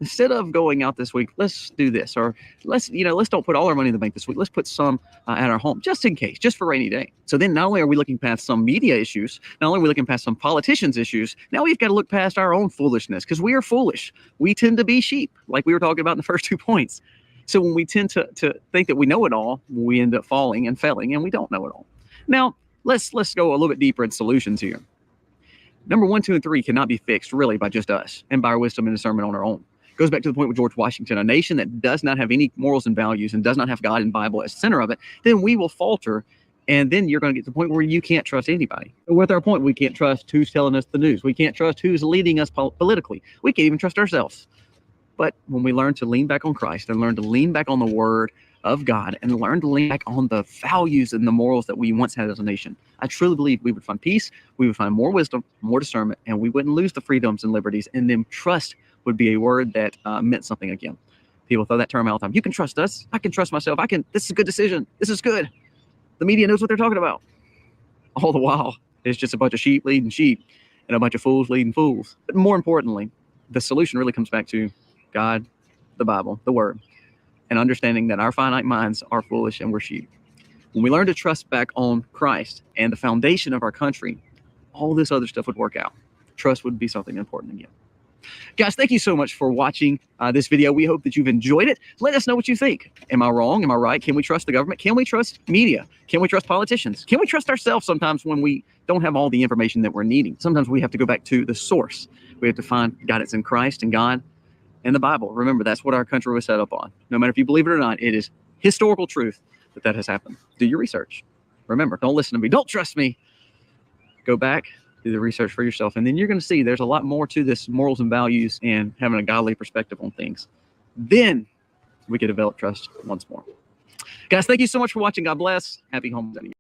Instead of going out this week, let's do this, or let's don't put all our money in the bank this week. Let's put some at our home, just in case, just for rainy day. So then not only are we looking past some media issues, not only are we looking past some politicians' issues, now we've got to look past our own foolishness, because we are foolish. We tend to be sheep, like we were talking about in the first 2 points. So when we tend to think that we know it all, we end up falling and failing, and we don't know it all. Now, let's go a little bit deeper in solutions here. Number 1, 2, and 3 cannot be fixed really by just us and by our wisdom and discernment on our own. Goes back to the point with George Washington, a nation that does not have any morals and values and does not have God and Bible as the center of it, then we will falter And then you're going to get to the point where you can't trust anybody. With our point, we can't trust who's telling us the news. We can't trust who's leading us politically. We can't even trust ourselves. But when we learn to lean back on Christ and learn to lean back on the word of God and learn to lean back on the values and the morals that we once had as a nation, I truly believe we would find peace, we would find more wisdom, more discernment, and we wouldn't lose the freedoms and liberties. And then trust would be a word that meant something again. People throw that term all the time. You can trust us. I can trust myself. This is a good decision. This is good. The media knows what they're talking about. All the while, it's just a bunch of sheep leading sheep and a bunch of fools leading fools. But more importantly, the solution really comes back to God, the Bible, the Word, and understanding that our finite minds are foolish and we're sheep. When we learn to trust back on Christ and the foundation of our country, all this other stuff would work out. Trust would be something important again. Guys, thank you so much for watching this video. We hope that you've enjoyed it. Let us know what you think. Am I wrong? Am I right? Can we trust the government? Can we trust media? Can we trust politicians? Can we trust ourselves sometimes when we don't have all the information that we're needing? Sometimes we have to go back to the source. We have to find guidance in Christ and God and the Bible. Remember, that's what our country was set up on. No matter if you believe it or not, it is historical truth that has happened. Do your research. Remember, don't listen to me. Don't trust me. Go back, do the research for yourself. And then you're going to see there's a lot more to this morals and values and having a godly perspective on things. Then we can develop trust once more. Guys, thank you so much for watching. God bless. Happy homesteading.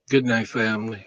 Good night, family.